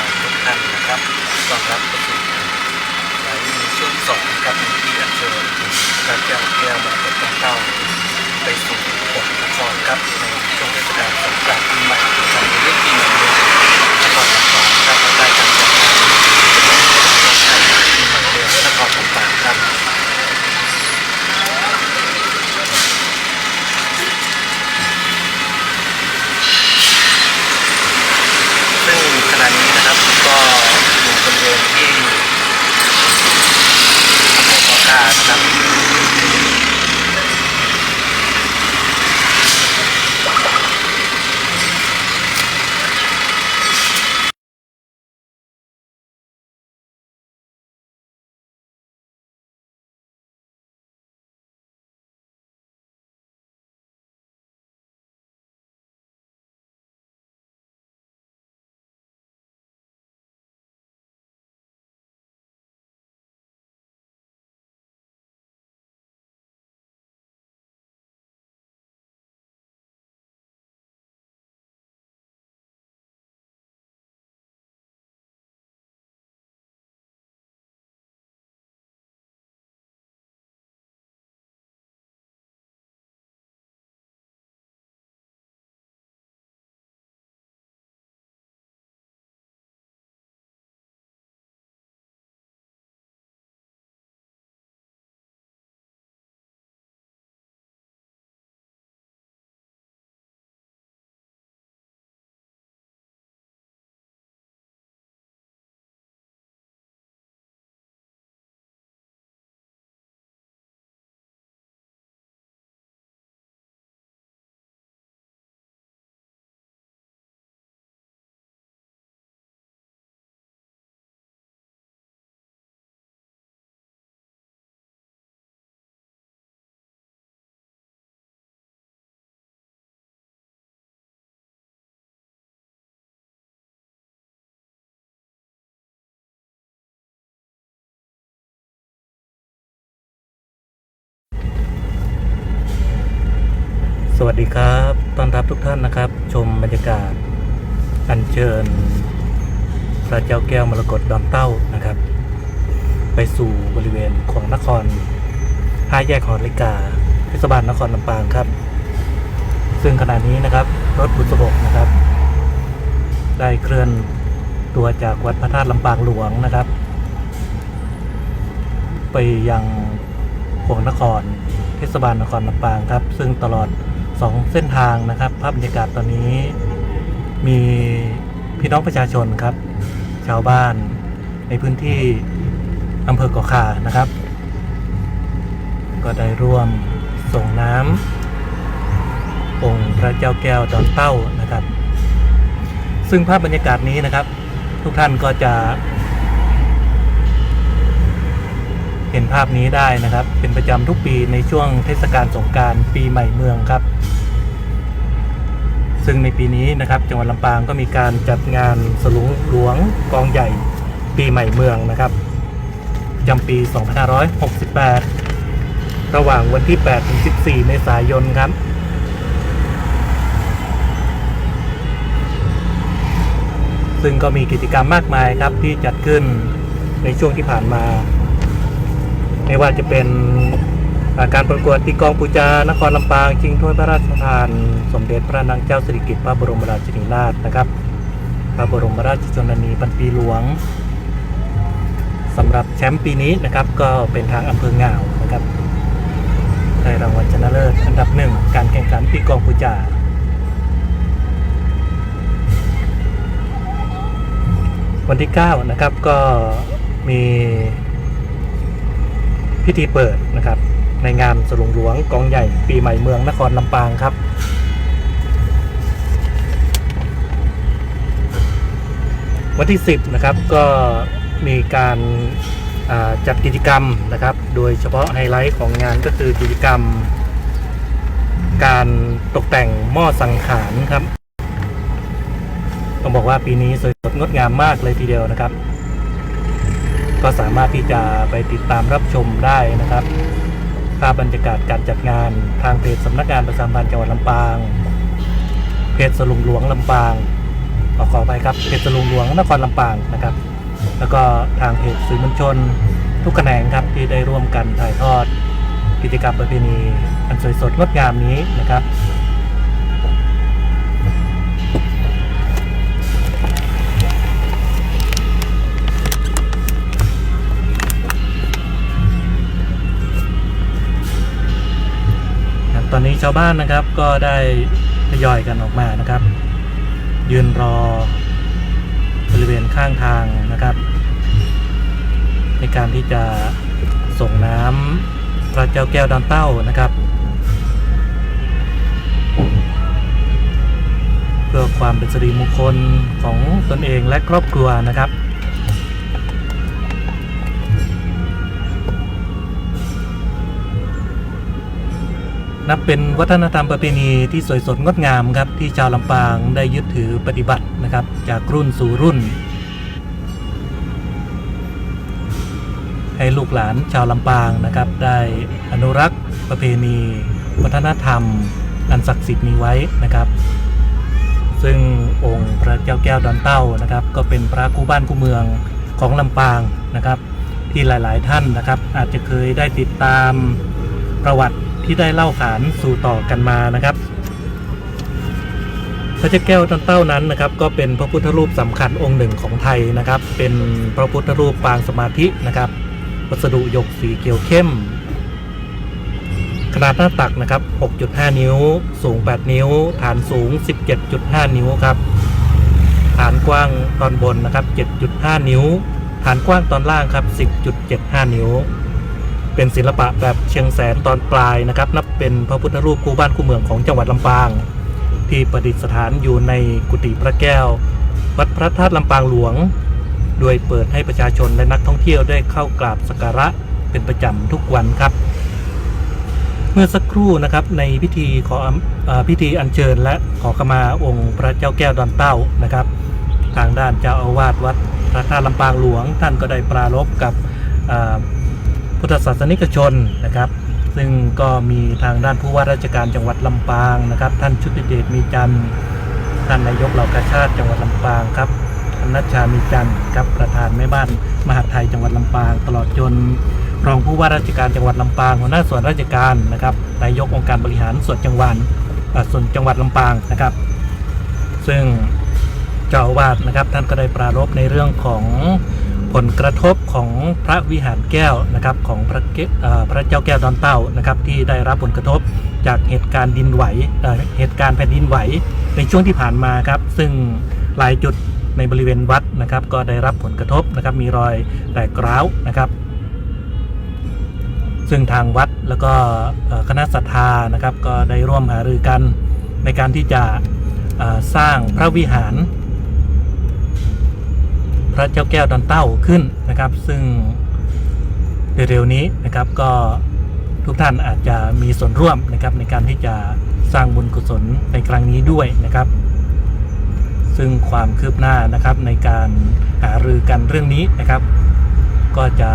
างทุกท่านนะครับต้อนรับเข้าสู่ในช่วงที่2ครับที่อัญเชิญพระเจ้าแก้วมรกตเต้าไปสู่ขวัญนครครับในช่วงเทศกาลสงกรานต์ปีใหม่ครับในฤดูปีใหม่นครลำปางครับได้การจัดงานปีใหม่เดือนนครลำปางครับซึ่งขณะนี้นะครับก็อยู่บริเวณที่อำเภอขอคานะครับสวัสดีครับต้อนรับทุกท่านนะครับชมบรรยากาศอัญเชิญพระเจ้าแก้วมรกตดอนเต้านะครับไปสู่บริเวณขวงนคร5 แยกหอนาฬิกาเทศบาลนครลำปางครับซึ่งขณะนี้นะครับรถบุษบกนะครับได้เคลื่อนตัวจากวัดพระธาตุลำปางหลวงนะครับไปยังขวงนครเทศบาลนครลำปางครับซึ่งตลอด2 เส้นทางนะครับภาพบรรยากาศตอนนี้มีพี่น้องประชาชนครับชาวบ้านในพื้นที่อำเภอเกาะข่านะครับก็ได้ร่วมส่งน้ำองค์พระเจ้าแก้วดอนเต้านะครับซึ่งภาพบรรยากาศนี้นะครับทุกท่านก็จะเห็นภาพนี้ได้นะครับเป็นประจำทุกปีในช่วงเทศกาลสงกรานต์ปีใหม่เมืองครับซึ่งในปีนี้นะครับจังหวัดลำปางก็มีการจัดงานสลุงหลวงกองใหญ่ปีใหม่เมืองนะครับประจำปี 2568 ระหว่างวันที่ 8 ถึง 14 เมษายนครับซึ่งก็มีกิจกรรมมากมายครับที่จัดขึ้นในช่วงที่ผ่านมาไม่ว่าจะเป็นการประกวดตีกลองปูจานครลำปางชิงถ้วยพระราชทานสมเด็จพระนางเจ้าสิริกิติ์พระบรมราชินีนาถนะครับพระบรมราชชนนีพันปีหลวงสำหรับแชมป์ปีนี้นะครับก็เป็นทางอำเภอง่าวนะครับได้รางวัลชนะเลิศอันดับ 1การแข่งขันตีกลองปูจาวันที่9นะครับก็มีพิธีเปิดนะครับในงานสลุงหลวงกองใหญ่ปีใหม่เมืองนครลำปางครับวันที่10นะครับก็มีการจัดกิจกรรมนะครับโดยเฉพาะไฮไลท์ของงานก็คือกิจกรรมการตกแต่งหม้อสังขารครับต้องบอกว่าปีนี้สวยสดงดงามมากเลยทีเดียวนะครับก็สามารถที่จะไปติดตามรับชมได้นะครับภาพบรรยากาศการจัดงานทางเพจสำนักงานประชาสัมพันธ์จังหวัดลำปางเพจสลุงหลวงลำปาง ขอไปครับเพจหลวงนครลำปางนะครับแล้วก็ทางเพจสื่อมวลชนทุกแขนงครับที่ได้ร่วมกันถ่ายทอดกิจกรรมประเพณีอันสวยสดงดงามนี้นะครับตอนนี้ชาวบ้านนะครับก็ได้ทยอยกันออกมานะครับยืนรอบริเวณข้างทางนะครับในการที่จะส่งน้ำพระเจ้าแก้วดอนเต้านะครับเพื่อความเป็นสิริมงคลของตนเองและครอบครัวนะครับนับเป็นวัฒนธรรมประเพณีที่สวยสดงดงามครับที่ชาวลำปางได้ยึดถือปฏิบัตินะครับจากรุ่นสู่รุ่นให้ลูกหลานชาวลำปางนะครับได้อนุรักษ์ประเพณีวัฒนธรรมอันศักดิ์สิทธิ์นี้ไว้นะครับซึ่งองค์พระเจ้าแก้วดอนเต้านะครับก็เป็นพระคู่บ้านคู่เมืองของลำปางนะครับที่หลายๆท่านนะครับอาจจะเคยได้ติดตามประวัติที่ได้เล่าขานสู่ต่อกันมานะครับพระเจ้าแก้วดอนเต้านั้นนะครับก็เป็นพระพุทธรูปสำคัญองค์หนึ่งของไทยนะครับเป็นพระพุทธรูปปางสมาธินะครับวัสดุหยกสีเขียวเข้มขนาดหน้าตักนะครับ 6.5 นิ้วสูง8นิ้วฐานสูง 17.5 นิ้วครับฐานกว้างตอนบนนะครับ 7.5 นิ้วฐานกว้างตอนล่างครับ 10.75 นิ้วเป็นศิลปะแบบเชียงแสนตอนปลายนะครับนับเป็นพระพุทธรูปคู่บ้านคู่เมืองของจังหวัดลำปางที่ประดิษฐานอยู่ในกุฏิพระแก้ววัดพระธาตุลำปางหลวงโดยเปิดให้ประชาชนและนักท่องเที่ยวได้เข้ากราบสักการะเป็นประจำทุกวันครับเมื่อสักครู่นะครับในพิธีอัญเชิญและขอขมาองค์พระเจ้าแก้วดอนเต้านะครับทางด้านเจ้าอาวาสวัดพระธาตุลำปางหลวงท่านก็ได้ปรารภกับพุทธศาสนิกชนนะครับซึ่งก็มีทางด้านผู้ว่าราชการจังหวัดลำปางนะครับท่านชุติเดชมีจันทร์ท่านนายกเหล่ากาชาติจังหวัดลำปางครับท่านนัชชามีจันทร์ครับประธานแม่บ้านมหาดไทยจังหวัดลำปางตลอดจนรองผู้ว่าราชการจังหวัดลำปางหัวหน้าส่วนราชการนะครับนายกองค์การบริหารส่วนจังหวัดลำปางนะครับซึ่งเจ้าอาวาสนะครับท่านก็ได้ปรารภในเรื่องของผลกระทบของพระวิหารแก้วนะครับของพระเจ้าแก้วดอนเต้านะครับที่ได้รับผลกระทบจากเหตุการณ์แผ่นดินไหวในช่วงที่ผ่านมาครับซึ่งหลายจุดในบริเวณวัดนะครับก็ได้รับผลกระทบนะครับมีรอยแตกร้าวนะครับซึ่งทางวัดแล้วก็คณะศรัทธานะครับก็ได้ร่วมหารือกันในการที่จะสร้างพระวิหารพระเจ้าแก้วดอนเต้าขึ้นนะครับซึ่งเร็วๆนี้นะครับก็ทุกท่านอาจจะมีส่วนร่วมนะครับในการที่จะสร้างบุญกุศลในครั้งนี้ด้วยนะครับซึ่งความคืบหน้านะครับในการหารือกันเรื่องนี้นะครับก็จะ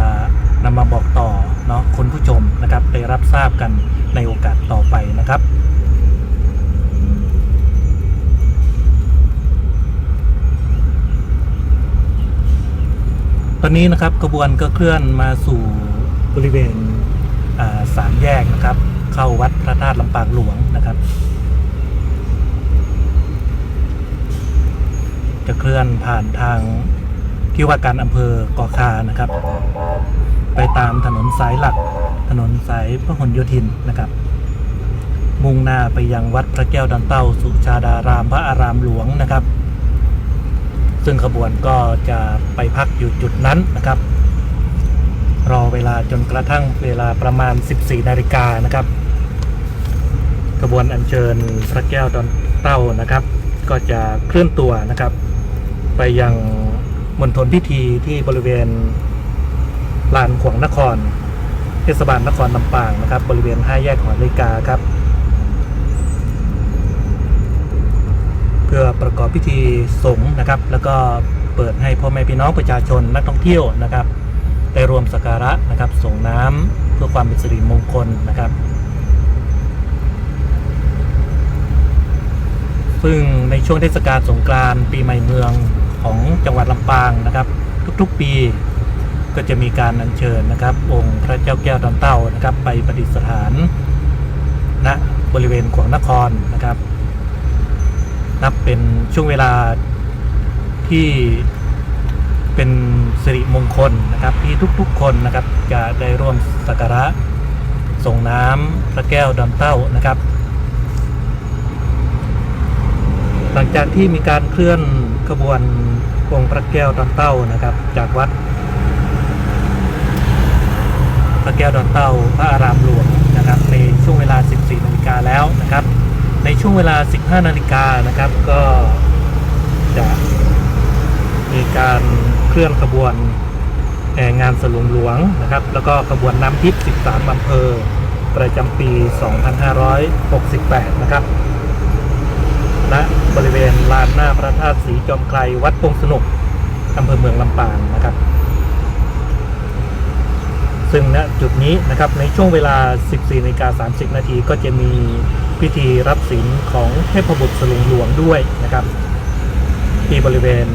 นำมาบอกต่อเนาะคุณผู้ชมนะครับได้รับทราบกันในโอกาสต่อไปนะครับตอนนี้นะครับขบวนก็เคลื่อนมาสู่บริเวณ3 แยกนะครับเข้าวัดพระธาตุลำปางหลวงนะครับจะเคลื่อนผ่านทางที่ว่าการอำเภอเกาะคานะครับไปตามถนนสายหลักถนนสายพหลโยธินนะครับมุ่งหน้าไปยังวัดพระแก้วดอนเต้าสุชาดารามพระอารามหลวงนะครับซึ่งขบวนก็จะไปพักอยู่จุดนั้นนะครับรอเวลาจนกระทั่งเวลาประมาณ 14 นาฬิกานะครับขบวนอัญเชิญพระแก้วดอนเต้านะครับก็จะเคลื่อนตัวนะครับไปยังมณฑลพิธีที่บริเวณลานขวางนครเทศบาลนครลำปางนะครับบริเวณ5 แยกหอนาฬิกาครับเพื่อประกอบพิธีสงฆ์นะครับแล้วก็เปิดให้พ่อแม่พี่น้องประชาชนนักท่องเที่ยวนะครับได้รวมสักการะนะครับส่งน้ำเพื่อความเป็นสิริมงคลนะครับส ซึ่งในช่วงเทศกาลสงกรานต์ปีใหม่เมืองของจังหวัดลำปางนะครับทุกๆปีก็จะมีการอัญเชิญนะครับองค์พระเจ้าแก้วดอนเต้านะครับไปประดิษฐานณบริเวณขวงนครนะครับนับเป็นช่วงเวลาที่เป็นสิริมงคลนะครับที่ทุกๆคนนะครับจะได้ร่วมสักการะส่งน้ำพระแก้วดอนเต้านะครับหลังจากที่มีการเคลื่อนขบวนองค์พระแก้วดอนเต้านะครับจากวัดพระแก้วดอนเต้าพระอารามหลวงนะครับในช่วงเวลา 14 นาฬิกาแล้วนะครับในช่วงเวลา 15 นาฬิกานะครับก็จะมีการเคลื่อนขบวนแห่งานสลุงหลวงนะครับแล้วก็ขบวนน้ำทิพย์ 13 อำเภอประจำปี 2568 นะครับณบริเวณลานหน้าพระธาตุศรีจอมไคลวัดปงสนุกอำเภอเมืองลำปางนะครับซึ่งณจุดนี้นะครับในช่วงเวลา 14:30 นาทีก็จะมีพิธีรับศีลของเทพบุตรสลุงหลวงด้วยนะครับที่บริเวณ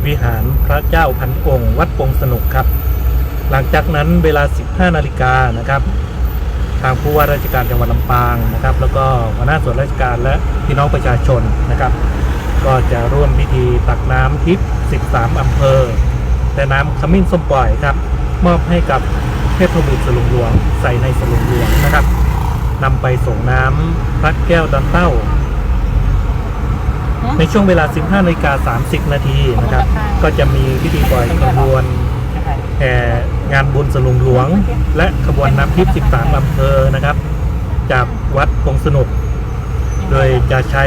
วิหารพระเจ้าพันองค์วัดปงสนุกครับหลังจากนั้นเวลา 15 นาฬิกานะครับทางผู้ว่าราชการจังหวัดลำปางนะครับแล้วก็หัวหน้าส่วนราชการและพี่น้องประชาชนนะครับก็จะร่วมพิธีตักน้ำทิพย์ 13 อำเภอและน้ำขมิ้นส้มปล่อยครับมอบให้กับเทพบุตรสลุงหลวงใส่ในสลุงหลวงนะครับนำไปส่งน้ำพระแก้วดอนเต้าในช่วงเวลา 15:30 นาทีนะครับก็จะมีพิธีปล่อยขบวนแห่งานบุญสลุงหลวงและขบวนน้ำทิพย์ 13 อำเภอนะครับจากวัดปงสนุกโดยจะใช้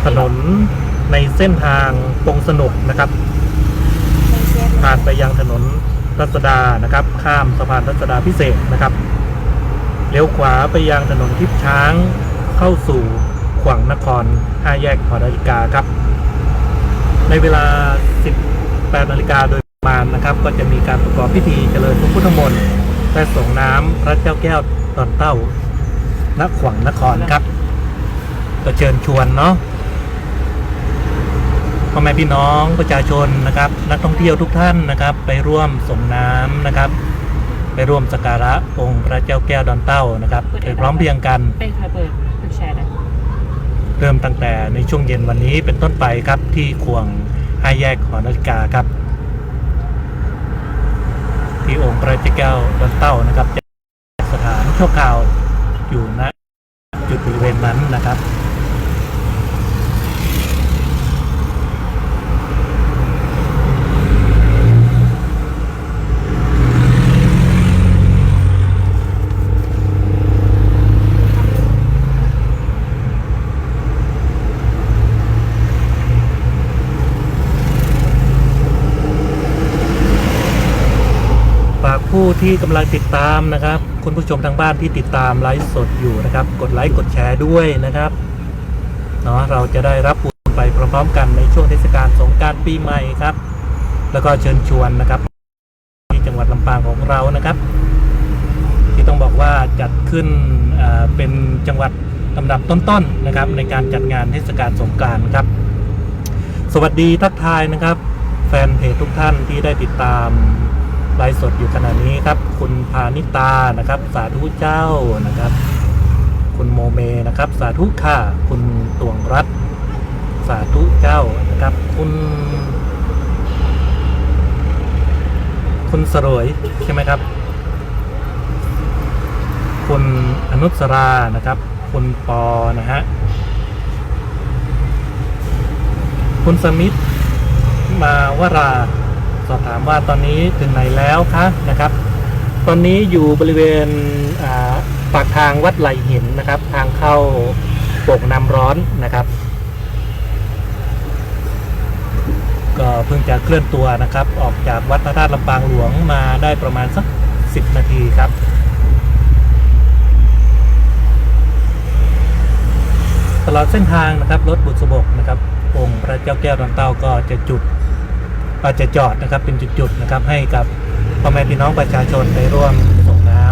ถนนในเส้นทางปงสนุกนะครับผ่านไปยังถนนรัชดานะครับข้ามสะพานรัชดาพิเศษนะครับเลี้ยวขวาไปยังถนนทิพย์ช้างเข้าสู่ขวางนคร5 แยกหอนาฬิกาครับในเวลา 18 นาฬิกาโดยประมาณนะครับก็จะมีการประกอบพิธีเจริญพระพุทธมนต์และส่งน้ำพระเจ้าแก้วดอนเต้าณขวางนครครับก็เชิญชวนเนาะพ่อแม่พี่น้องประชาชนนะครับนักท่องเที่ยวทุกท่านนะครับไปร่วมส่งน้ำนะครับไปร่วมสักการะองค์พระเจ้าแก้วดอนเต้านะครับไปพร้อมเพรียงกันเริ่มตั้งแต่ในช่วงเย็นวันนี้เป็นต้นไปครับที่ขวง5 แยกหอนาฬิกาครับที่องค์พระเจ้าแก้วดอนเต้านะครับสถานชั่วคราวอยู่ณจุดบริเวณนั้นนะครับผู้ที่กำลังติดตามนะครับคุณผู้ชมทางบ้านที่ติดตามไลฟ์สดอยู่นะครับกดไลค์กดแชร์ด้วยนะครับเนาะเราจะได้รับบุญไปพร้อมๆกันในช่วงเทศกาลสงกรานต์ปีใหม่ครับแล้วก็เชิญชวนนะครับที่จังหวัดลำปางของเรานะครับที่ต้องบอกว่าจัดขึ้นเป็นจังหวัดลำดับต้นๆนะครับในการจัดงานเทศกาลสงกรานต์ครับสวัสดีทักทายนะครับแฟนเพจทุกท่านที่ได้ติดตามไลฟ์สดอยู่ขณะนี้ครับคุณพานิตานะครับสาธุเจ้านะครับคุณโมเมนะครับสาธุค่ะคุณตวงรัตน์สาธุเจ้านะครับคุณสรวยใช่ไหมครับคุณอนุสรานะครับคุณปอนะฮะคุณสมิธมาวราสอบถามว่าตอนนี้ถึงไหนแล้วคะนะครับตอนนี้อยู่บริเวณปากทางวัดไหลหินนะครับทางเข้าโป่งน้ำร้อนนะครับก็เพิ่งจะเคลื่อนตัวนะครับออกจากวัดพระธาตุลำปางหลวงมาได้ประมาณสัก10 นาทีครับตลอดเส้นทางนะครับรถบุษบกนะครับองค์พระเจ้าแก้วดอนเต้าก็จะจอดนะครับเป็นจุดๆนะครับให้กับพ่อแม่พี่น้องประชาชนไปร่วมส่งน้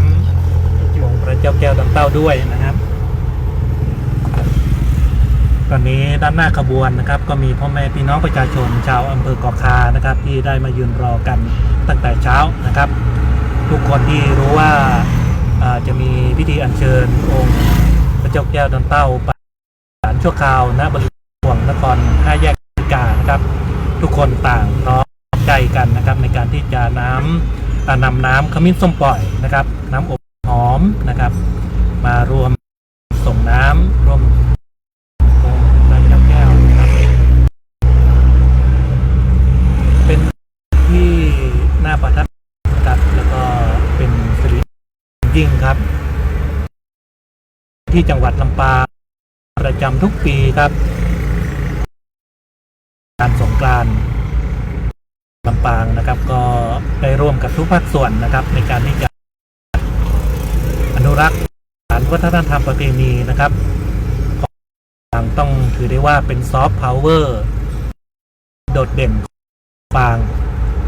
ำองค์พระเจ้าแก้วดอนเต้าด้วยนะครับ ตอนนี้ด้านหน้าขบวนนะครับก็มีพ่อแม่พี่น้องประชาชนชาวอำเภอเกาะคานะครับที่ได้มายืนรอกันตั้งแต่เช้านะครับทุกคนที่รู้ว่าจะมีพิธีอัญเชิญองค์พระเจ้าแก้วดอนเต้าไปศาลชั่วคราวณบริเวณหลวงนคร5 แยกกานะครับทุกคนต่างพร้อมใจกันนะครับในการที่จะนำน้ำขมิ้นส้มปล่อยนะครับน้ำอบหอมนะครับมารวมส่งน้ำรวมองค์พระเจ้าแก้วนะครับเป็นที่น่าประทับใจแล้วก็เป็นสิริยิ่งครับที่จังหวัดลำปางประจำทุกปีครับการสงกรานต์ลำปางนะครับก็ได้ร่วมกับทุกภาคส่วนนะครับในการที่จะอนุรักษ์วัฒนธรรมประเพณีนะครับของต้องถือได้ว่าเป็นซอฟต์พาวเวอร์โดดเด่นปาง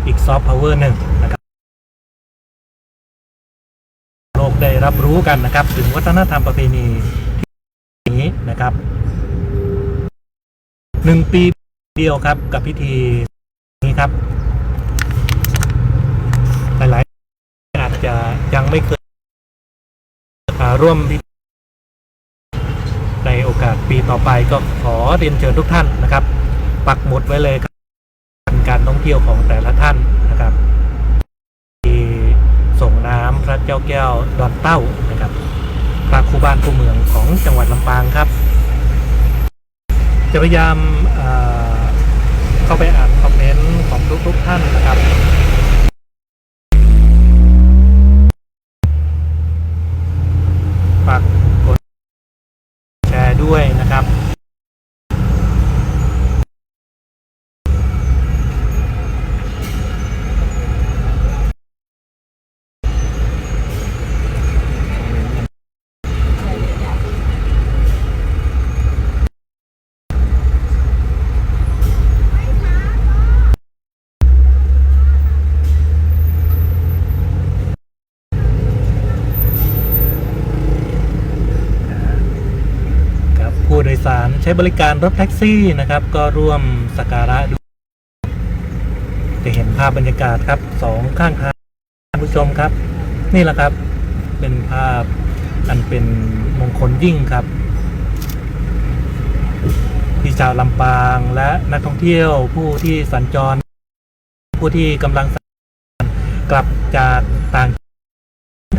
อีกซอฟต์พาวเวอร์หนึ่งนะครับโลกได้รับรู้กันนะครับถึงวัฒนธรรมประเพณีนี้นะครับ1 ปีเดียวครับกับพิธีนี้ครับหลายๆอาจจะยังไม่เคยร่วมในโอกาสปีต่อไปก็ขอเรียนเชิญทุกท่านนะครับปักหมุดไว้เลยการท่องเที่ยวของแต่ละท่านนะครับที่ส่งน้ำพระเจ้าแก้วดอนเต้านะครับพระคู่บ้านคู่เมืองของจังหวัดลำปางครับจะพยายามเข้าไปอ่านคอมเมนต์ของทุกท่านนะครับฝากกดแชร์ด้วยนะครับผู้โดยสารใช้บริการรถแท็กซี่นะครับก็ร่วมสักการะดูจะเห็นภาพบรรยากาศครับ2 ข้างทางท่านผู้ชมครับนี่แหละครับเป็นภาพอันเป็นมงคลยิ่งครับที่ชาวลำปางและนักท่องเที่ยวผู้ที่สัญจรผู้ที่กำลังกลับจากต่าง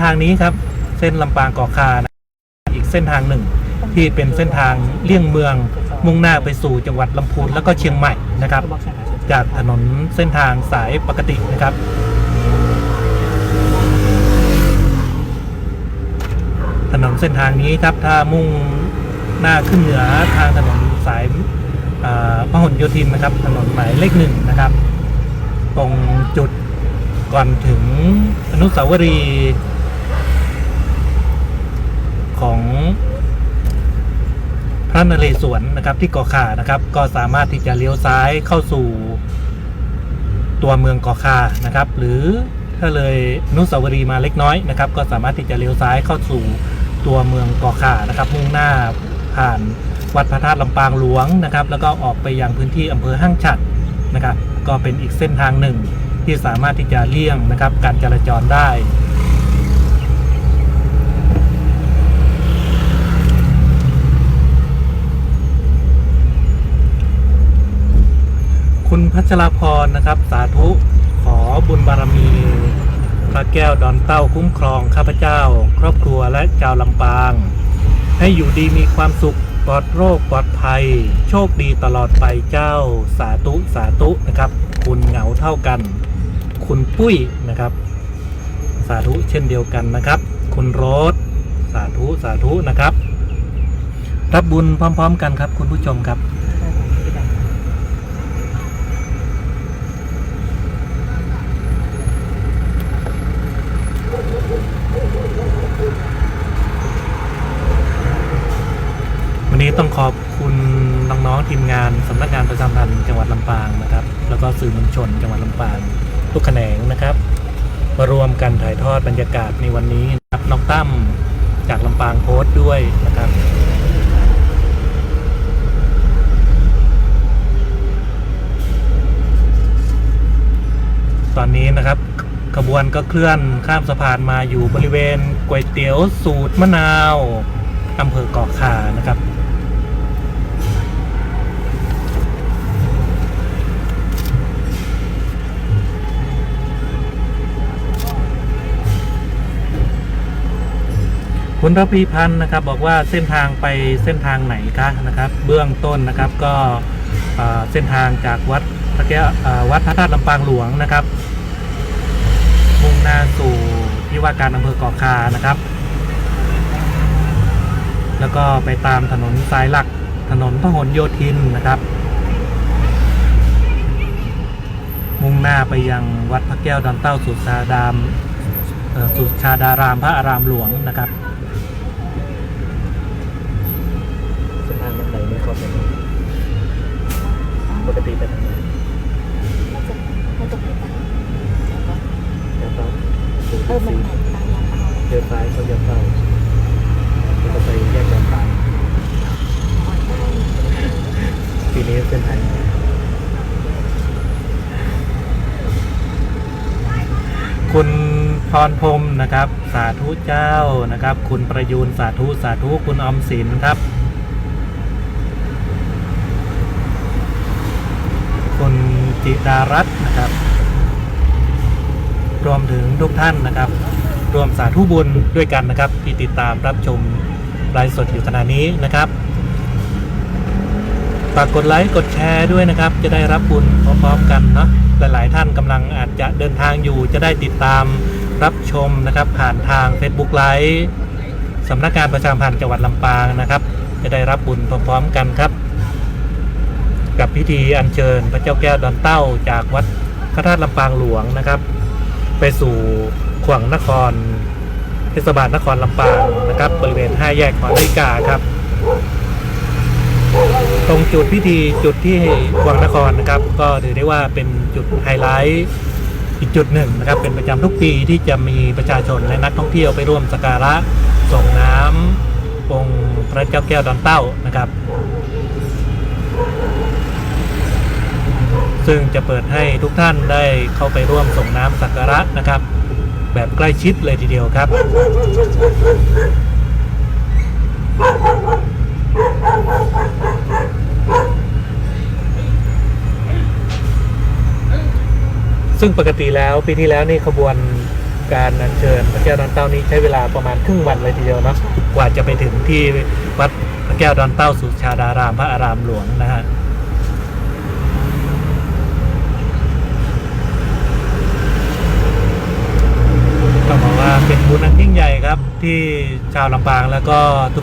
ทางนี้ครับเส้นลำปางเกาะคาอีกเส้นทางหนึ่งที่เป็นเส้นทางเลี่ยงเมืองมุ่งหน้าไปสู่จังหวัดลำพูนแล้วก็เชียงใหม่นะครับจากถนนเส้นทางสายปกตินะครับถนนเส้นทางนี้ครับถ้ามุ่งหน้าขึ้นเหนือทางถนนสายพหลโยธินนะครับถนนหมายเลข 1นะครับตรงจุดก่อนถึงอนุสาวรีย์ของพระนเรศวรนะครับที่เกาะคานะครับก็สามารถที่จะเลี้ยวซ้ายเข้าสู่ตัวเมืองเกาะคานะครับหรือถ้าเลยอนุสาวรีย์มาเล็กน้อยนะครับก็สามารถที่จะเลี้ยวซ้ายเข้าสู่ตัวเมืองเกาะคานะครับมุ่งหน้าผ่านวัดพระธาตุลำปางหลวงนะครับแล้วก็ออกไปยังพื้นที่อำเภอห้างฉัตรนะครับก็เป็นอีกเส้นทางหนึ่งที่สามารถที่จะเลี่ยงนะครับการจราจรได้คุณพัชรพรนะครับสาธุขอบุญบารมีพระแก้วดอนเต้าคุ้มครองข้าพเจ้าครอบครัวและชาวลำปางให้อยู่ดีมีความสุขปลอดโรคปลอดภัยโชคดีตลอดไปเจ้าสาธุสาธุนะครับคุณเหงาเท่ากันคุณปุ้ยนะครับสาธุเช่นเดียวกันนะครับคุณโรสสาธุสาธุนะครับรับบุญพร้อมๆกันครับคุณผู้ชมครับวันนี้ต้องขอบคุณน้องๆทีมงานสำนักงานประชาสัมพันธ์จังหวัดลำปางนะครับแล้วก็สื่อมวลชนจังหวัดลำปางทุกแขนงนะครับมารวมกันถ่ายทอดบรรยากาศในวันนี้นะครับน้องตั้มจากลำปางโพสต์ด้วยนะครับ อนนี้นะครับขบวนก็เคลื่อนข้ามสะพานมาอยู่บริเวณก๋วยเตี๋ยวสูตรมะนาวอำเภอเกาะข่านะครับคุณระพีพันธ์นะครับบอกว่าเส้นทางไปเส้นทางไหนคะนะครับเบื้องต้นนะครับก็เส้นทางจากวัดพระแก้ววัดพระธาตุลำปางหลวงนะครับมุ่งหน้าสู่ที่ว่าการอำเภอเกาะคานะครับ แล้วก็ไปตามถนนสายหลักถนนพหลโยธินนะครับมุ่งหน้าไปยังวัดพระแก้วดอนเต้าสุชาดารามพระอารามหลวงนะครับเส้นทางมันไหนไม่ค่อยเป็นปกติไปทางไหนไม่ตกเลยนะแล้วก็มันไหนตามยาเตาเดินซ้ายเขาจะเต้าแล้วก็ไปแยกกันไปทีนี้เส้นทางคุณพรพรมนะครับสาธุเจ้านะครับคุณประยูนสาธุคุณออมสินครับคุณจิดารัตน์นะครับรวมถึงทุกท่านนะครับรวมสาธุบุญด้วยกันนะครับที่ติดตามรับชมไลฟ์สดอยู่ขณะนี้นะครับฝากกดไลค์กดแชร์ด้วยนะครับจะได้รับบุญพร้อมๆกันเนาะหลายๆท่านกำลังอาจจะเดินทางอยู่จะได้ติดตามรับชมนะครับผ่านทาง Facebook ไลฟ์สำนักงานประชาสัมพันธ์จังหวัดลำปางนะครับจะได้รับบุญพร้อมๆกันครับกับพิธีอัญเชิญพระเจ้าแก้วดอนเต้าจากวัดพระธาตุลำปางหลวงนะครับไปสู่ขวางนครเทศบาลนครลำปางนะครับบริเวณ5แยกหอนาฬิกาครับตรงจุดพิธีจุดที่ขวางนครนะครับก็ถือได้ว่าเป็นจุดไฮไลท์อีกจุดหนึ่งนะครับเป็นประจำทุกปีที่จะมีประชาชนและนักท่องเที่ยวไปร่วมสักการะส่งน้ำองค์พระเจ้าแก้วดอนเต้านะครับซึ่งจะเปิดให้ทุกท่านได้เข้าไปร่วมส่งน้ำสักการะนะครับแบบใกล้ชิดเลยทีเดียวครับซึ่งปกติแล้วปีที่แล้วนี่ขบวนการอัญเชิญพระแก้วดอนเต้านี้ใช้เวลาประมาณครึ่งวันเลยทีเดียวเนาะกว่าจะไปถึงที่วัดพระแก้วดอนเต้าสุชาดารามพระอารามหลวงนะฮะต้องบอกว่าเป็นบุญอันยิ่งใหญ่ครับที่ชาวลำปางแล้วก็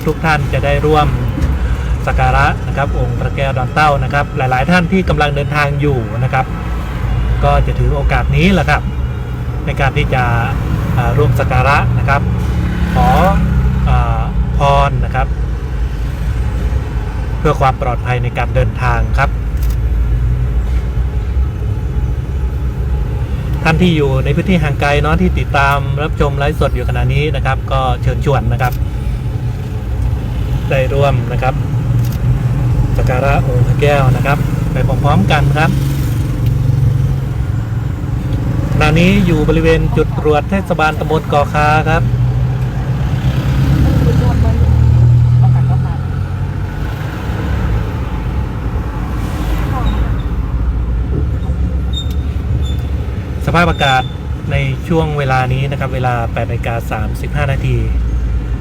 ทุกๆท่านจะได้ร่วมสักการะนะครับองค์พระแก้วดอนเต้านะครับหลายๆท่านที่กำลังเดินทางอยู่นะครับก็จะถือโอกาสนี้แหละครับในการที่จะร่วมสักการะนะครับขอพรนะครับเพื่อความปลอดภัยในการเดินทางครับท่านที่อยู่ในพื้นที่ห่างไกลเนาะที่ติดตามรับชมไลฟ์สดอยู่ขณะนี้นะครับก็เชิญชวนนะครับได้ร่วมนะครับสักการะองค์พระแก้วนะครับไปพร้อมๆกันครับขณะนี้อยู่บริเวณจุดตรวจเทศบาลตำบลเกาะคาครับสภาพอากาศในช่วงเวลานี้นะครับเวลา 8:35 นาที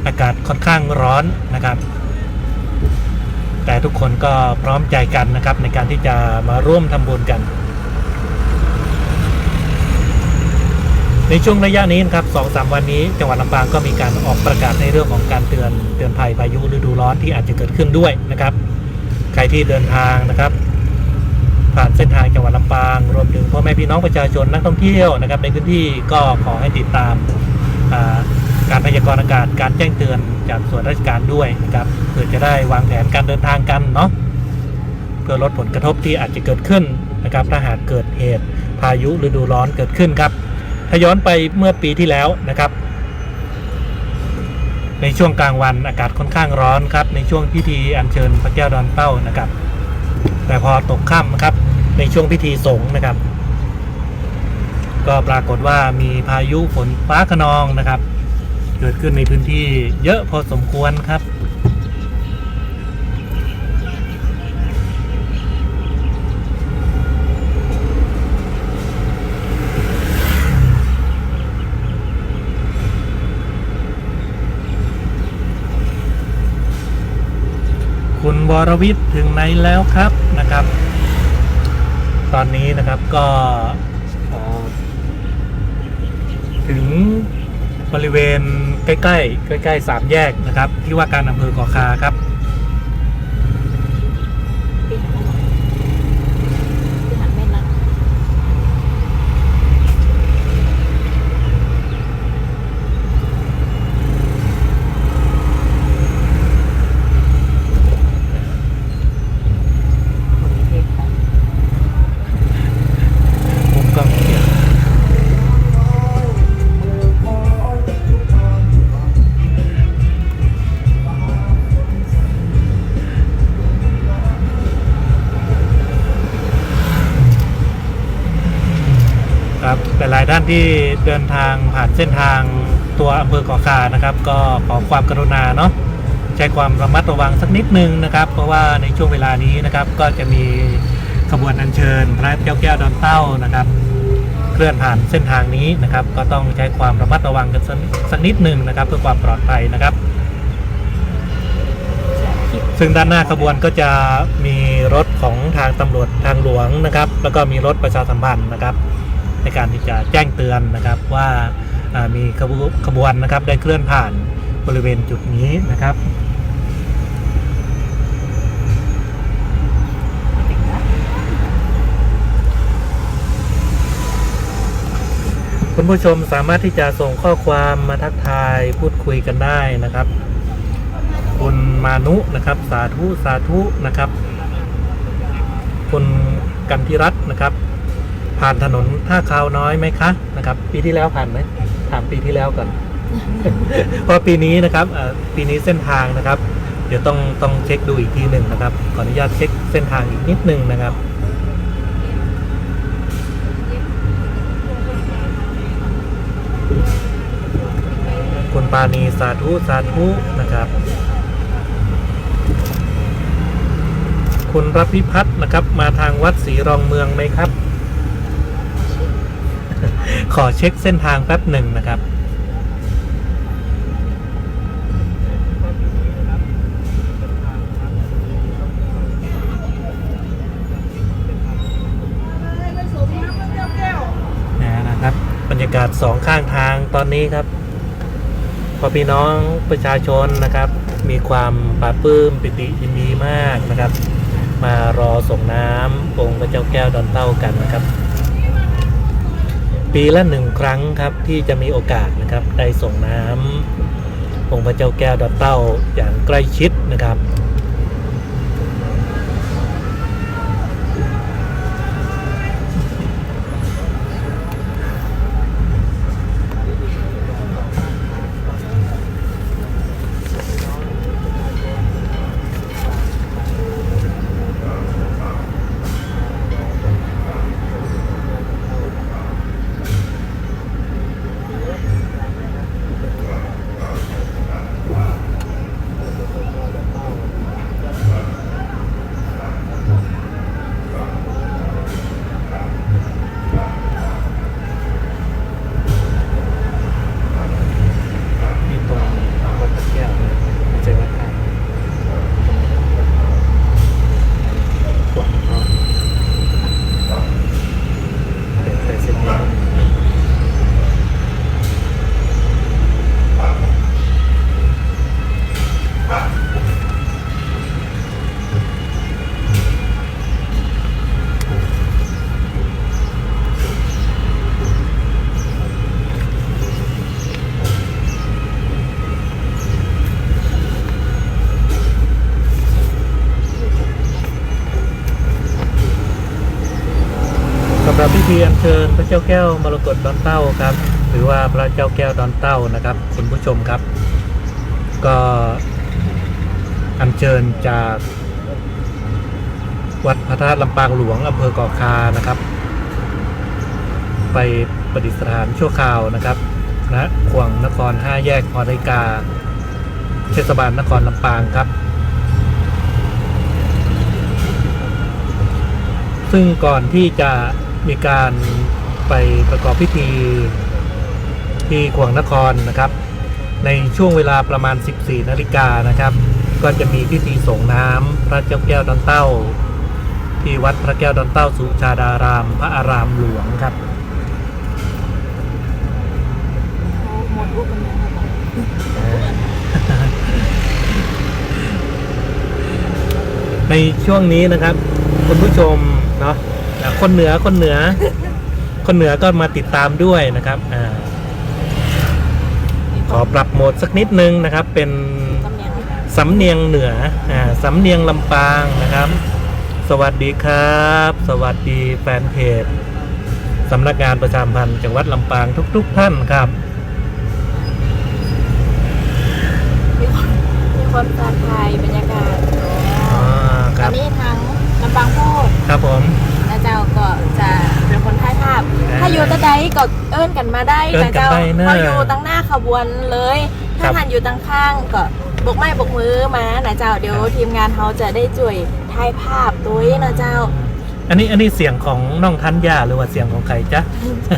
อากาศค่อนข้างร้อนนะครับแต่ทุกคนก็พร้อมใจกันนะครับในการที่จะมาร่วมทำบุญกันในช่วงระยะนี้นะครับ 2-3 วันนี้จังหวัดลำปางก็มีการออกประกาศในเรื่องของการเตือนภัยพายุฤดูร้อนที่อาจจะเกิดขึ้นด้วยนะครับใครที่เดินทางนะครับผ่านเส้นทางจังหวัดลำปางรวมถึงพ่อแม่พี่น้องประชาชนนักท่องเที่ยวนะครับในพื้นที่ก็ขอให้ติดตามการพยากรณ์อากาศการแจ้งเตือนจากส่วนราชการด้วยนะครับเพื่อจะได้วางแผนการเดินทางกันเนาะเพื่อลดผลกระทบที่อาจจะเกิดขึ้นนะครับถ้าหากเกิดเหตุพายุฤดูร้อนเกิดขึ้นครับถ้าย้อนไปเมื่อปีที่แล้วนะครับในช่วงกลางวันอากาศค่อนข้างร้อนครับในช่วงพิธีอัญเชิญพระแก้วดอนเต้านะครับแต่พอตกค่ำครับในช่วงพิธีสงฆ์นะครับ ก็ปรากฏว่ามีพายุฝนฟ้าคะนองนะครับ เกิดขึ้นในพื้นที่เยอะพอสมควรครับคุณวรวิทย์ถึงไหนแล้วครับนะครับ ตอนนี้นะครับก็ถึงบริเวณใกล้ๆสามแยกนะครับ ที่ว่าการอำเภอก่อคาครับ ปีหันแม่นัด มุมกล้องเสียครับแต่หลายท่านที่เดินทางผ่านเส้นทางตัวอำเภอก่อคานะครับ ก็ขอความกรุณาเนาะใช้ความระมัดระวังสักนิดนึงนะครับ เพราะว่าในช่วงเวลานี้นะครับก็จะมีขบวนอัญเชิญพระเจ้าแก้วดอนเต้านะครับ เคลื่อนผ่านเส้นทางนี้นะครับ ก็ต้องใช้ความระมัดระวังกันสักนิดหนึ่งนะครับ เพื่อความปลอดภัยนะครับ ซึ่งด้านหน้าขบวนก็จะมีรถของทางตำรวจทางหลวงนะครับ แล้วก็มีรถประชาสัมพันธ์นะครับ ในการที่จะแจ้งเตือนนะครับว่ามีขบวนนะครับได้เคลื่อนผ่านบริเวณจุดนี้นะครับคุณผู้ชมสามารถที่จะส่งข้อความมาทักทายพูดคุยกันได้นะครับคุณมานุนะครับสาธุนะครับคุณกันทิรัตน์นะครับผ่านถนนท่าคาวน้อยไหมคะนะครับปีที่แล้วผ่านไหมถามปีที่แล้วก่อน เพราะปีนี้นะครับปีนี้เส้นทางนะครับเดี๋ยวต้องเช็คดูอีกทีหนึ่งนะครับขออนุญาตเช็คเส้นทางอีกนิดนึงนะครับคุณปานีสาธุนะครับคุณรับพิพัฒน์นะครับมาทางวัดศรีรองเมืองไหมครับ ขอเช็คเส้นทางแป๊บหนึ่งนะครับนะครับบรรยากาศสองข้างทางตอนนี้ครับพอพี่น้องประชาชนนะครับมีความปลาบปลื้มปิติยินดีมากนะครับมารอส่งน้ำองค์พระเจ้าแก้วดอนเต้ากันนะครับปีละ1 ครั้งครับที่จะมีโอกาสนะครับได้ส่งน้ำองค์พระเจ้าแก้วดอนเต้าอย่างใกล้ชิดนะครับสำหรับพิธีอัญเชิญพระเจ้าแก้วมรกตดอนเต้าครับหรือว่าพระเจ้าแก้วดอนเต้านะครับคุณผู้ชมครับก็อัญเชิญจากวัดพระธาตุลำปางหลวงอำเภอก่อคานะครับไป ประดิษฐานชั่วคราวนะครับณขวงนคร5 แยกหอนาฬิกาเทศบาลนครลำปางครับซึ่งก่อนที่จะมีการไปประกอบพิธีที่ขวงนครนะครับในช่วงเวลาประมาณ 14 นาฬิกานะครับก็จะมีพิธีส่งน้ำพระเจ้าแก้วดอนเต้าที่วัดพระแก้วดอนเต้าสุชาดารามพระอารามหลวงครับ หมดรูปเป็นยังไงบ้าง ในช่วงนี้นะครับคุณผู้ชมเนาะคนเหนือก็มาติดตามด้วยนะครับขอปรับโหมดสักนิดนึงนะครับเป็น จำเนียง สำเนียงเหนือสำเนียงลำปางนะครับสวัสดีครับ สวัสดีแฟนเพจสำนักงานประชาสัมพันธ์จังหวัดลำปางทุกท่านครับ มีคนตาไทยบรรยากาศ ค ตอ รับ นนี้ทางลำปางโพด ครับผม นะเจ้าก็จะเป็นคนถ่ายภาพถ้าอยู่ตะไดก็เอิ้นกันมาได้นะเจ้าเขาอยู่ตั้งหน้าขบวนเลย ถ้าท่านอยู่ตั้งข้างก็บกไม้บกมือมานะเจ้าเดี๋ยวทีมงานเขาจะได้ช่วยถ่ายภาพด้วยนะเจ้า อันนี้เสียงของน้องทันยาหรือว่าเสียงของใครจ๊ะ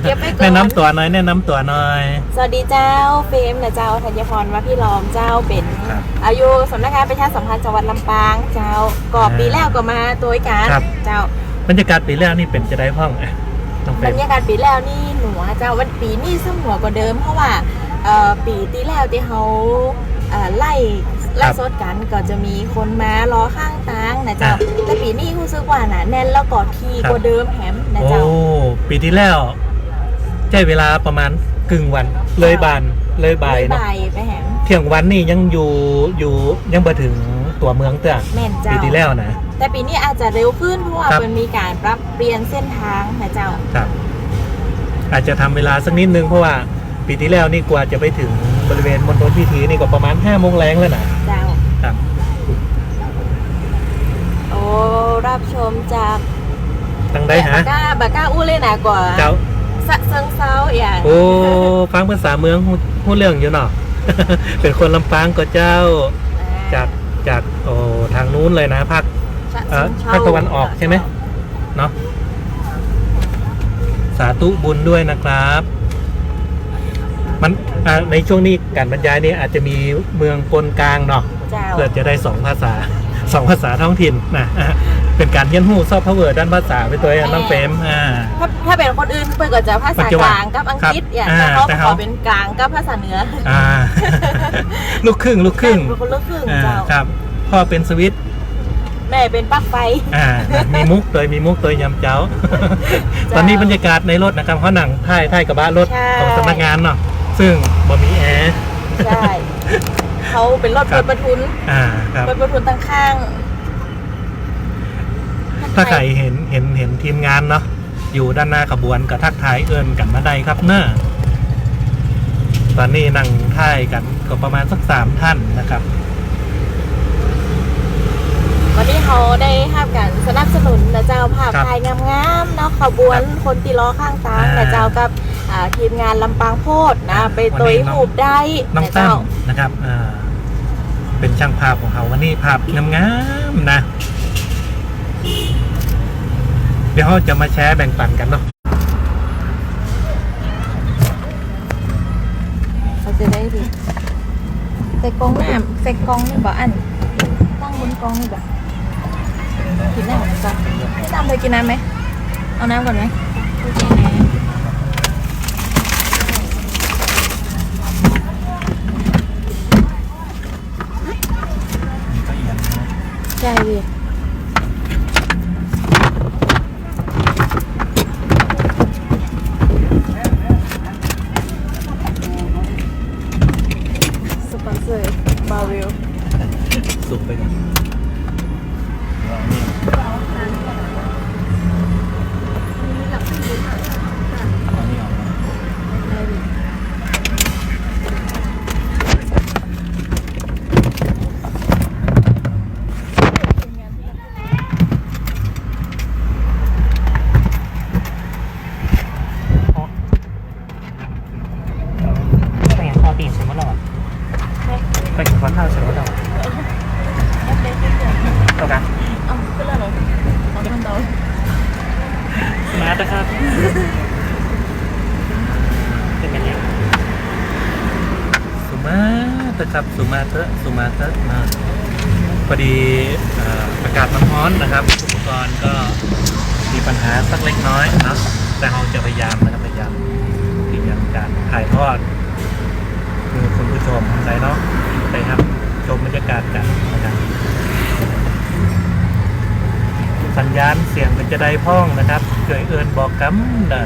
เก็บไปก่อน แนะนำตัวหน่อยแนะนำตัวหน่อย สวัสดีเจ้าเฟรมนะเจ้าธัญพรวัดพี่ล้อมเจ้าเป็น ครับ อายุสำนักงานประชาสัมพันธ์จังหวัดลำปางเจ้าก็ปีแล้วก็มาตัวกัน ครับ เจ้า บรรยากาศปีแรกนี่เป็นจะได้พ่องน้องเฟร บร ม รยากาศปีแล้วนี่หนัวเจ้าวันปีนี่ซึ่งหนัวกว่าเดิมเพราะว่าปีที่แล้วที่เขาไล่สดกันก็จะมีคนมารอข้างทางนะเจ้าแต่ปีนี้รู้สึกว่าหนาแน่นแล้วก็ทีกว่าเดิมแหมนะ โอ้ เจ้า ปีที่แล้วใช้เวลาประมาณกึ่งวันเลยบ่ายเนาะ บ่ายไปแหม เที่ยงวันนี่ยังอยู่ยังบ่ถึงตัวเมืองเตื้อ แม่นเจ้า ปีที่แล้วนะ แต่ปีนี้อาจจะเร็วขึ้นเพราะว่า ครับ มันมีการปรับเปลี่ยนเส้นทางนะเจ้า ครับอาจจะทำเวลาสักนิดนึงเพราะว่าปีที่แล้วนี่กว่าจะไปถึงบริเวณมณฑลพิธีนี่ก็ประมาณ5 โมงแรงแล้วนะ เจ้า ครับ โอ้รับชมจาก ตั้งได้ฮะ บากล้าอู้เลยนะกว่า เจ้า สะเซิงเซาอย่าง โอ้ฟังภาษาเมืองพูดเรื่องอยู่เนาะ เป็นคนลำปางก็เจ้าจากโอ้ทางนู้นเลยนะภาค ฉะเชิงเทรา ภาคตะวันออกใช่ไหม เนาะสาธุบุญด้วยนะครับ มันในช่วงนี้การบรรยายนี่อาจจะมีเมืองปนกลางเนาะ เจ้า เพื่อจะได้2 ภาษา 2 ภาษาท้องถิ่นนะเป็นการเรียนรู้ซอฟต์พาวเวอร์ด้านภาษาไปตัวน้องเฟรมถ้าเป็นคนอื่นเปิดก็จะภาษากลางกับอังกฤษอย่างแต่เขาขอเป็นกลางกับภาษาเหนือ ลูกครึ่ง เป็นคนลูกครึ่งเจ้า ครับพ่อเป็นสวิต แม่เป็นปลั๊กไฟ มีมุกตัวยำเจ้า ตอนนี้บรรยากาศในรถนะครับเขาหนังท้ายกระบะรถ ใช่ ของสำนักงานเนาะซึ่งบ่มีแอร์ ใช่เขาเป็นรถ ครับ เปิดประทุน ครับ เปิดประทุนตั้งข้าง ถ้าใครเห็นทีมงานเนาะอยู่ด้านหน้าขบวนก็ทักทายเอิญกันมาได้ครับเนอะตอนนี้นั่งท่ายกันก็ประมาณสัก3 ท่านนะครับ วันนี้เขาได้ห้ามกันสนับสนุนนะเจ้าภาพถ่ายงามๆเนาะขบวนคนตีล้อข้างทางนะเจ้ากับทีมงานลำปางโพดนะไปตัวหูบได้ น้อง นะ ตั้ เจ้า มนะครับเป็นช่างภาพของเขาวันนี้ภาพงามๆนะ เดี๋ยวเขาจะมาแชร์แบ่งปันกันเนาะ เราจะได้ดิใส่กองน้ำใส่กองนี่บ่อันตั้งบนกองนี่บ่กินน้ำก่อนพี่ตามเคยกินน้ำไหมเอาน้ำก่อนไหมใช่ดิสปอนเซอร์บาวิล สุกไปก่อน นะครับเป็นไงเนี่ยสุมาเถอะครับสุมาเถอะนะพอดีอากาศมันร้อนนะครับอุปกรณ์ก็มีปัญหาสักเล็กน้อยนะแต่เราจะพยายามนะครับพยายามที่จะการถ่ายทอดคือคุณผู้ชมใส่เนาะไปครับชมบรรยากาศกันนะครับสัญญาณเสียงเป็นจะได้พ้องนะครับเกิดเอินบอกกำนะ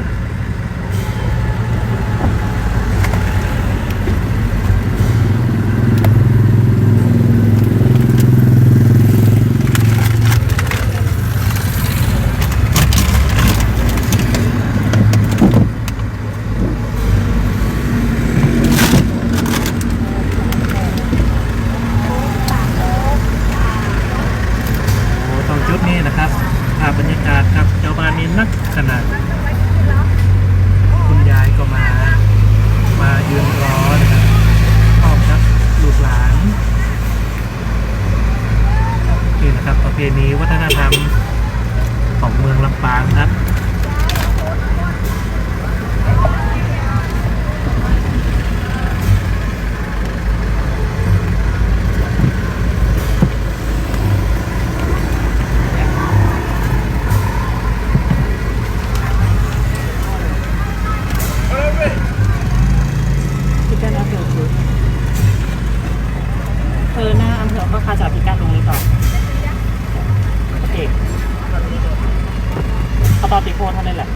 จุดนี้นะครับภาพบรรยากาศครับเจ้าบ้านนี้นักขนาดคุณยายก็มายืนรอนะครับพร้อมกับลูกหลานนี่นะครับประเพณีวัฒนธรรมของเมืองลำปางครับหน้าอำเภอก็คาจากพิการตรงนี้ต่อโอเคเขาต่อติโพเท่านั้นแหละ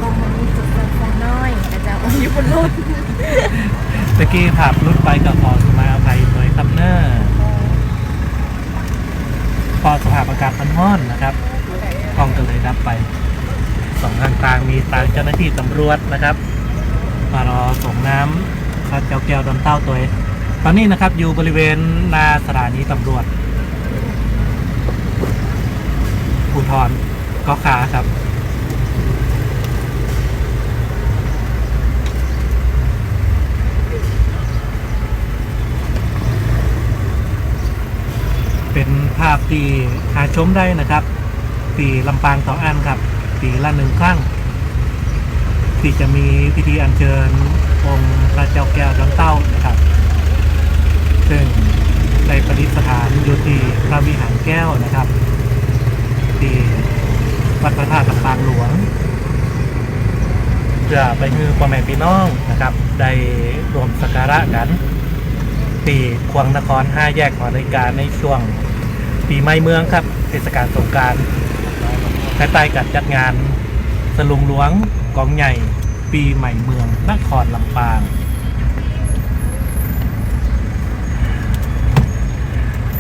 มองมันมีจุดไฟฟ้าน้อยแต่จะเอาอยู่บนรถ ตะกี้ผับรุดไปกับขอสมาอภัยโดยครับเนอร์พอสภาพอากาศมันร้อนนะครับกล้องก็เลยดับไปสองข้างทางมีทางเจ้าหน้าที่ตำรวจนะครับมารอส่งน้ำข้าวเจ้าแก้วดอนเต้าตัวตอนนี้นะครับอยู่บริเวณหน้าสถานีตำรวจภูธรก็ขาครับเป็นภาพที่หาชมได้นะครับปีลำปางต่ออันครับปีละ1 ครั้งที่จะมีพิธีอัญเชิญองค์พระเจ้าแก้วดอนเต้านะครับซึ่งได้ประดิษฐานอยู่ที่พระวิหารแก้วนะครับที่วัดพระธาตุลำปางหลวงเพื่อไปฮือพ่อแม่พี่น้องนะครับได้รวมสักการะกันที่ควงนคร5 แยกหอนาฬิกาในช่วงปีใหม่เมืองครับเทศกาลสงกรานต์ภายใต้การจัดงานสลุงหลวงกองใหญ่ปีใหม่เมืองนครลำปาง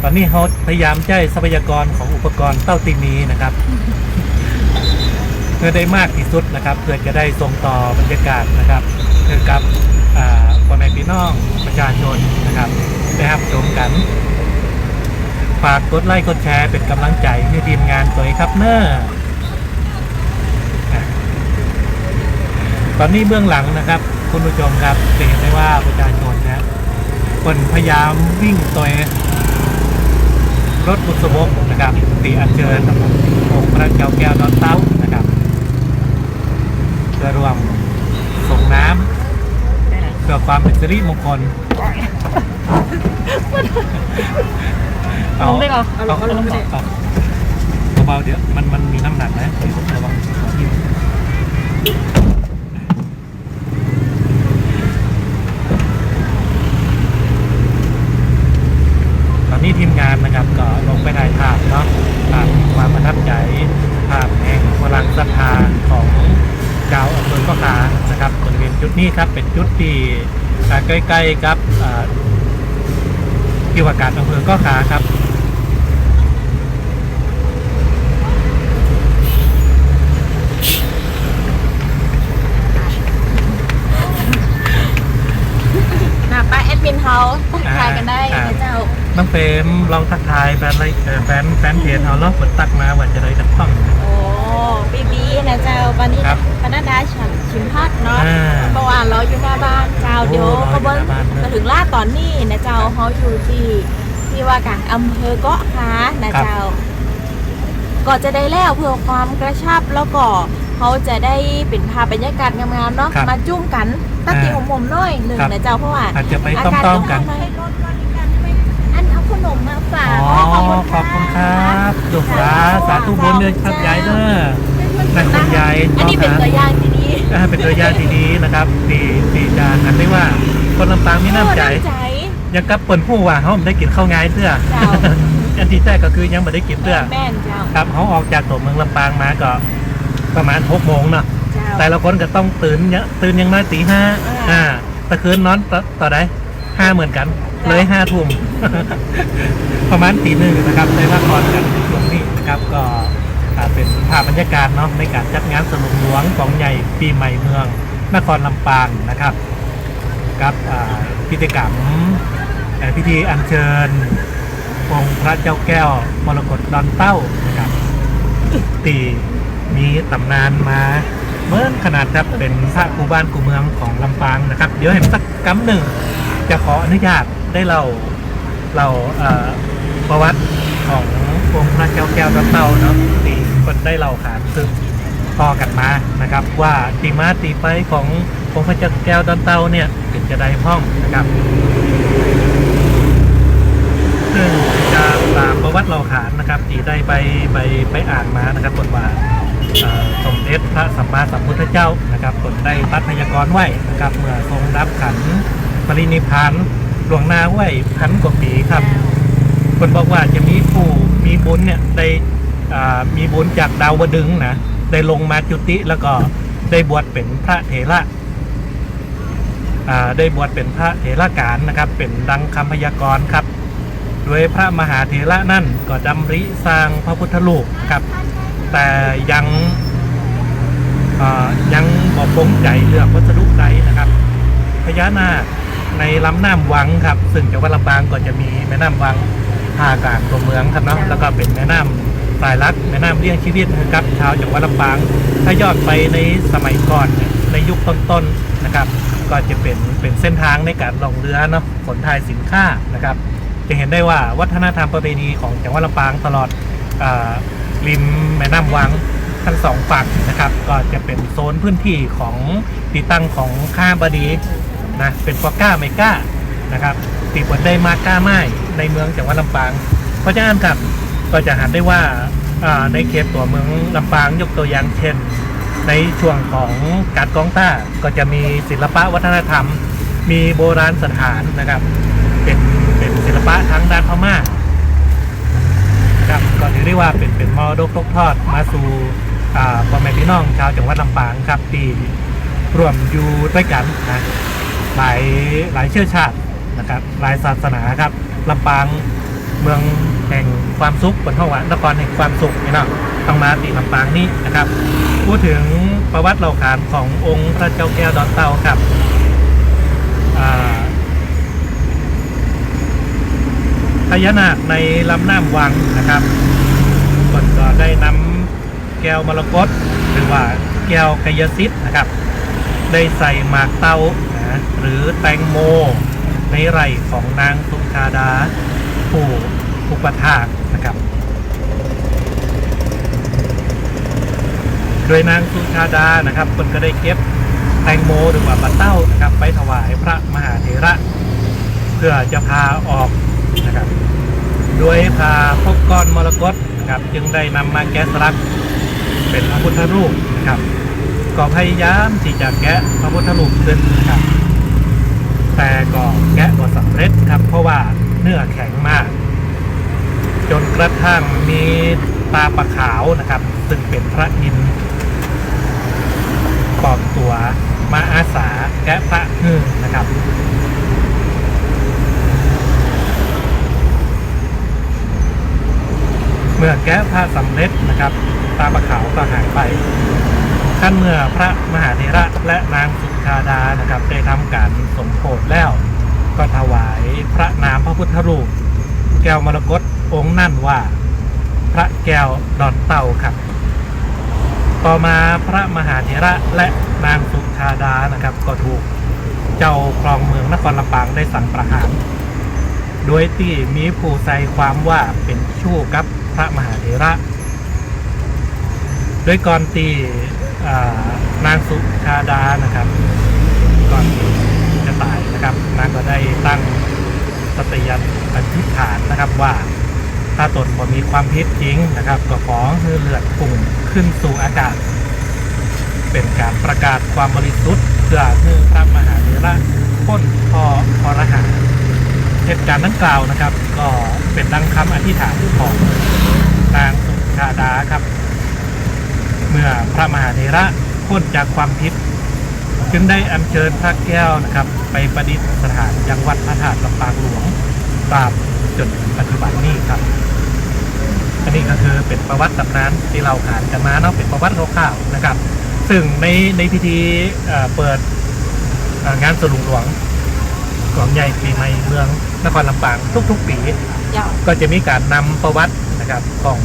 ตอนนี้เขาพยายามใช้ทรัพยากรของอุปกรณ์เต้าตีมีนะครับเพื่อได้มากที่สุดนะครับเพื่อจะได้ส่งต่อบรรยากาศนะครับคือกับพ่อแม่พี่น้องประชาชนนะครับได้รับชมกันฝากกดไลค์กดแชร์เป็นกำลังใจให้ทีมงานตัวเองครับเนอะตอนนี้เบื้องหลังนะครับคุณผู้ชมครับจะเห็นได้ว่าประชาชนนะคนพยายามวิ่งตัวรถบุษบกนะครับตีอัญเชิญองค์พระเจ้าแก้วดอนเต้านะครับเพื่อรวมส่งน้ำเพื่อความเป็นสิริมงคลลงได้เหรอเอาลงไม่ได้เบาๆเดี๋ยวมันมีน้ำหนักนะระวังตอนนี้ทีมงานนะครับก็ลงไปถ่ายภาพเนาะภาพความประทับใจภาพแห่งพลังศรัทธาของชาวอำเภอก็ขานะครับบริเวณจุดนี้ครับเป็นจุดที่ใกล้ๆกับที่ว่าการอำเภอก็ขาครับป้าแอดมินเฮาทักทายกันได้นะเจ้าน้องเฟรมลองทักทายแฟนเพจเอาเนาะกดตักมาวันจะได้จับต้องโอ้บีนะเจ้าวันนี้ปนัดดาชิมพัดเนาะ นาะ เมื่อวานเราอยู่หน้าบ้านเจ้าเดี๋ยวขบวนมาถึงล่าตอนนี้นะเจ้าเขาอยู่ที่ว่าการอำเภอเกาะค้านะเจ้าก็จะได้แล้วเพื่อความกระชับแล้วก็เขาจะได้เป็นภาพบรรยากาศงามๆเนาะมาจุ่มกันตั้งตีของผมน้อยหนึ่งนะเจ้าเพราะว่า อาจจะไปต้อมๆกัน อันเอาขนมมาฝาก ขอบคุณครับลูกสาธุบุญเลยครับยายเด้อนั่นคุณยาย อันนี้เป็นตัวอย่างที่ดี เป็นตัวอย่างที่ดีนะครับตีจานกันได้ว่าคนลำปางมีน้ำใจยังกับเปิ่นผู้ว่าเขาไม่ได้กินข้าวง่ายเสื้ออันที่แท้ก็คือยังไม่ได้กินเสื้อ แม่นเจ้า ครับเขาออกจากตัวเมืองลำปางมาก็ประมาณ6 โมงเนาะแต่ละคนก็ต้องตื่นยังน้อยตี 5ตะคืนนอนต่อได้5เหมือนกันเลย5 ทุ่ม ประมาณตี 1นะครับได้พักผ่อนกันในช่วงนี้นะครับก็เป็นภาพบรรยากาศเนาะในการจัดงานสนมหลวงของใหญ่ปีใหม่เมืองนครลำปางนะครับกับกิจกรรมพิธีอัญเชิญองค์พระเจ้าแก้วมรกตดอนเต้านะครับตีมีตำนานมาเมื่อขนาดจะเป็นพระกูบ้านกูเมืองของลำปางนะครับเดี๋ยวเห็นสักกำหนึ่งจะขออนุญาตได้เราประวัติขององค์พระเจ้าแก้วดอนเต้าเนาะตีคนได้เราขานซึ่งต่อกันมานะครับว่าตีมาตีไปขององค์พระเจ้าแก้วดอนเต้าเนี่ยเป็นจะได้ห้องนะครับซึ่งจะตามประวัติเราขานนะครับที่ได้ไปอ่านมานะครับบทว่าสมเด็จพระสัมมาสัมพุทธเจ้านะครับตนได้ตัดพยากรณ์ไว้นะครับเมื่อทรงรับขันปรินิพพานหลวงนาไว้1,000 กว่าปีครับคนบอกว่าจะมีผู้มีบุญเนี่ยได้มีบุญจากดาวดึงส์นะได้ลงมาจุติแล้วก็ได้บวชเป็นพระเถระได้บวชเป็นพระเถระการนะครับเป็นดังคำพยากรณ์ครับโดยพระมหาเถระนั่นก็ดำริสร้างพระพุทธรูปครับแต่ยังบอกปงใจเลือกวัสดุใดนะครับพญานาคในลำน้ำวังครับซึ่งจังหวัดลำปางก็จะมีแม่น้ำวังท่ากลางตัวเมืองครับเนาะแล้วก็เป็นแม่น้ำสายลักแม่น้ำเลี้ยงชีวิตนะครับชาวจังหวัดลำปางถ้ายอดไปในสมัยก่อนในยุคต้นๆนะครับก็จะเป็นเส้นทางในการล่องเรือเนาะขนถ่ายสินค้านะครับจะเห็นได้ว่าวัฒนธรรมประเพณีของจังหวัดลำปางตลอดริมแม่น้ำวังทั้งสองฝั่งนะครับก็จะเป็นโซนพื้นที่ของที่ตั้งของข้าบดีนะเป็นปอก้าไมก้านะครับตีบทได้มาก้าไม้ในเมืองจังหวัดลำปางเพราะฉะนั้นครับก็จะหันได้ว่าในเขตตัวเมืองลำปางยกตัวอย่างเช่นในช่วงของการกองต้าก็จะมีศิลปะวัฒนธรรมมีโบราณสถานนะครับเป็นศิลปะทางด้านพม่าครับก็ถือได้ว่าเป็นมรดกตกทอดมาสู่พ่อแม่พี่น้องชาวจังหวัดลำปางครับที่ร่วมอยู่ด้วยกันนะหลายเชื้อชาตินะครับหลายศาสนาครับลำปางเมืองแห่งความสุขบนห้องว่านครแห่งความสุขนี่เนาะต้องมาตีลำปางนี่นะครับพูดถึงประวัติเล่าขานขององค์พระเจ้าแก้วดอนเต้าครับพญานาคในลำน้ำวังนะครับก็ได้นำแก้วมรกตหรือว่าแก้วกายสิทธิ์นะครับได้ใส่หมากเต้านะหรือแตงโมในไร่ของนางสุชาดาผู้อุปถากนะครับโดยนางสุชาดานะครับคนก็ได้เก็บแตงโมหรือว่าปลาเต้านะครับไปถวายพระมหาเถระเพื่อจะพาออกนะครับโดยพาพบก้อนมรกตนะครับจึงได้นำมาแกะสลักเป็นพระพุทธรูปนะครับก็พยายามที่จะแกะพระพุทธรูปขึ้นนะครับแต่ก็แกะก็สำเร็จครับเพราะว่าเนื้อแข็งมากจนกระทั่งมีตาปลาขาวนะครับซึ่งเป็นพระอินทร์ปลอมตัวมาอาสาแกะพระนะครับเมื่อแกะพระสำเร็จนะครับตาปลาขาวก็หายไปขั้นเมื่อพระมหาเถระและนางสุชาดานะครับได้ทำการสมโภชแล้วก็ถวายพระนามพระพุทธรูปแก้วมรกตองค์นั่นว่าพระแก้วดอนเต้าครับต่อมาพระมหาเถระและ นางสุชาดานะครับก็ถูกเจ้าครองเมืองนครลำปางได้สั่งประหารโดยที่มีผู้ใส่ความว่าเป็นชู้กับพระมหาเถระโดยก่อนที่นางสุชาดานะครับก่อนที่จะตายนะครับนางก็ได้ตั้งสติยันอธิษฐานนะครับว่าถ้าตนบ่มีความผิดจริงนะครับก็ขอให้เลือดพุ่งขึ้นสู่อากาศเป็นการประกาศความบริสุทธิ์เพื่อให้พระมหาเถระพ้นคอรหาเหตุการณ์ดังกล่าวนะครับก็เป็นดังคำอธิษฐานของนางสุชาดาครับเมื่อพระมหาเถระพ้นจากความผิดจึงได้อัญเชิญพระแก้วนะครับไปประดิษฐานยังวัดพระธาตุลำปางหลวงตราบจนถึงปัจจุบันนี้ครับอันนี้ก็คือเป็นประวัติตำนานที่เราผ่านกันมาเนาะเป็นประวัติคร่าวๆนะครับซึ่งในพิธีเปิดงานสลุงหลวงของใหญ่ปีใหม่เมืองนครลำปางทุกๆปีก็จะมีการนำประวัตินะครับของ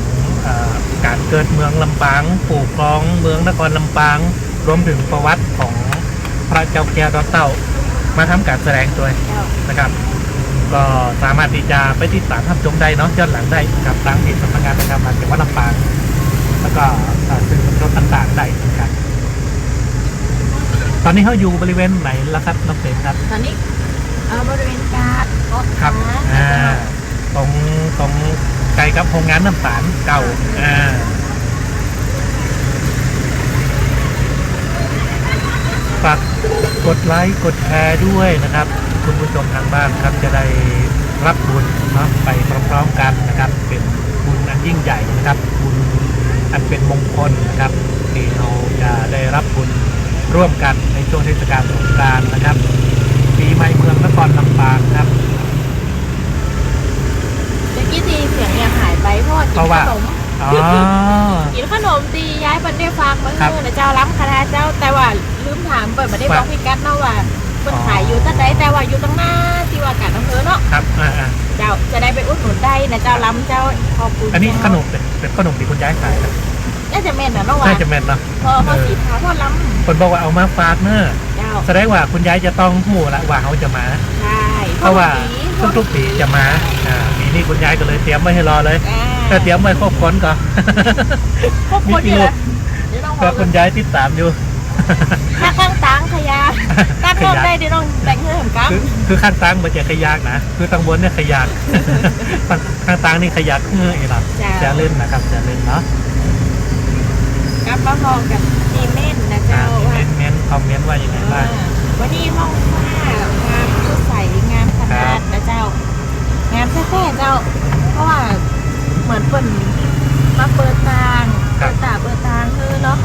การเกิดเมืองลำปางปู่ครองเมืองนครลำปางรวมถึงประวัติของพระเจ้าแก้วดอนเต้ามาทำการแสดงด้วยนะครับก็สามารถที่จะไปติดตามรับชมได้เนาะย้อนหลังได้กับทางเพจสำนักงานประชาสัมพันธ์จังหวัดลำปางแล้วก็สื่อมวลชนต่างๆได้นะครับตอนนี้เขาอยู่บริเวณไหนล่ะครับน้องเฟรมครับตอนนี้บริเวณการก็ครับตรงไกลกับโรงงานน้ำตาลเก่าฝากกดไลค์กดแชร์ด้วยนะครับคุณผู้ชมทางบ้านครับจะได้รับบุญเนาะไปพร้อมๆกันนะครับเป็นบุญอันยิ่งใหญ่นะครับบุญอันเป็นมงคลนะครับที่เราจะได้รับบุญร่วมกันในช่วงเทศกาลสงกรานต์นะครับปีใหม่เมืองนครลำปางครับเมื่อกี้ทีเสียงเนี่ยหายไปเพราะกินขนมกินขนมตีย้ายบันได้ฟังเมื่อคืนนะเจ้าล้ำคณะเจ้าแต่ว่าลืมถามเปิดบันได้บอกพี่กัดเนาะว่าคนขายอยู่ตั้งไหนแต่ว่าอยู่ตั้งหน้าที่ว่าการอำเภอเนาะครับเจ้าจะได้ไปอุดหนุนได้นะเจ้าล้ำเจ้าขอบคุณอันนี้ขนมเป็นขนมที่คุณย้ายขายครับน่าจะเม่นนะเนาะว่าน่าจะเม่นเนาะพอสีขาวพอล้ำคนบอกว่าเอามาฝากเนอะแสดงว่าคุณย้ายจะต้องหูละว่าเขาจะมาใช่เพราะว่าทุกปีจะมาปีนี้คุณย้ายก็เลยเตรียมไว้ให้รอเลยแต่เตรียมไว้ครบคนก่อนครบคนอยู่แล้วก็คุณย้ายติดตามอยู่ถ้าข้างตังขยะตั้งรถได้เดี๋ยวต้องแต่งเรื่องกันคือข้างตังมันจะขยากนะคือตังบนเนี่ยขยากข้างตังนี่ขยักเงยหรอจะเล่นนะครับจะเล่นเนาะกับมาพอกับทีเม่นนะเจ้าเม้นคอมเมนต์ว่ายังไงบ้างวันนี้ห้องงามผู้ใสงามขนาดนะเจ้างามแท้ๆเจ้าเพราะว่าเหมือนเปิดมาเปิดทางเปิดทางคือเนาะ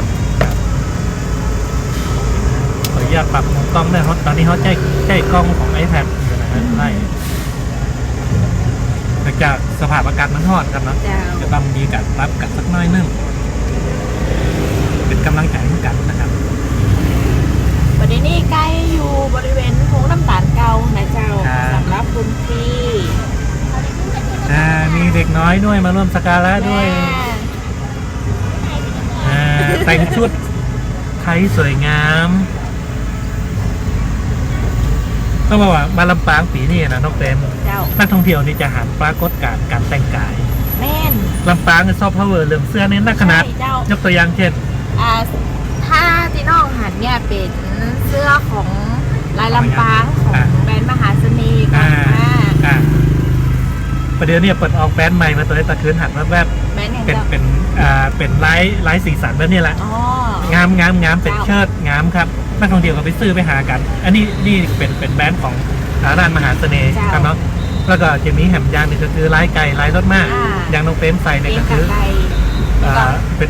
ขออนุญาตปรับมุมกล้องได้เพราะตอนนี้เขาใช้กล้องของ iPad อยู่นะฮะไล่จากสภาพอากาศมันร้อนครับเนาะจะต้องมีการปรับกันสักน้อยนึงเป็นกำลังใจให้กันนะครับวันนี้ใกล้อยู่บริเวณโค้งน้ำตาลเก่านะเจ้าสำหรับคุณพี่มีเด็กน้อยด้วยมาร่วมสักการะด้วยแต่งชุดไทยสวยงามต้องบอกว่ามาลำปางปีนี้นะน้องเฟรมนักท่องเที่ยวนี่จะหันปรากฏการแต่งกายแม่นลำปางซอฟต์พาวเวอร์เรื่องเสื้อเน้นนักขนาดยกตัวอย่างเช่นถ้าที่น้องหันเนี่ยเป็นเสื้อของลายลำปางของแบรนด์มหาเสน่ห์ประเดี๋ยวนี้เปิดออกแบรนด์ใหม่มาตัวนี้ตะคืนหันมาแบบเป็นไลท์สีสันแบบนี้แหละงามเป็นเชิดงามครับนักท่องเที่ยวก็ไปซื้อไปหากันอันนี้เป็นแบรนด์ของร้านมหาเสน่ห์ครับเนาะแล้วก็จะมีแหมยางนี่ก็คือไลท์ไก่ไลท์รสมากยางน้องเฟรมใส่เนี่ยก็คือ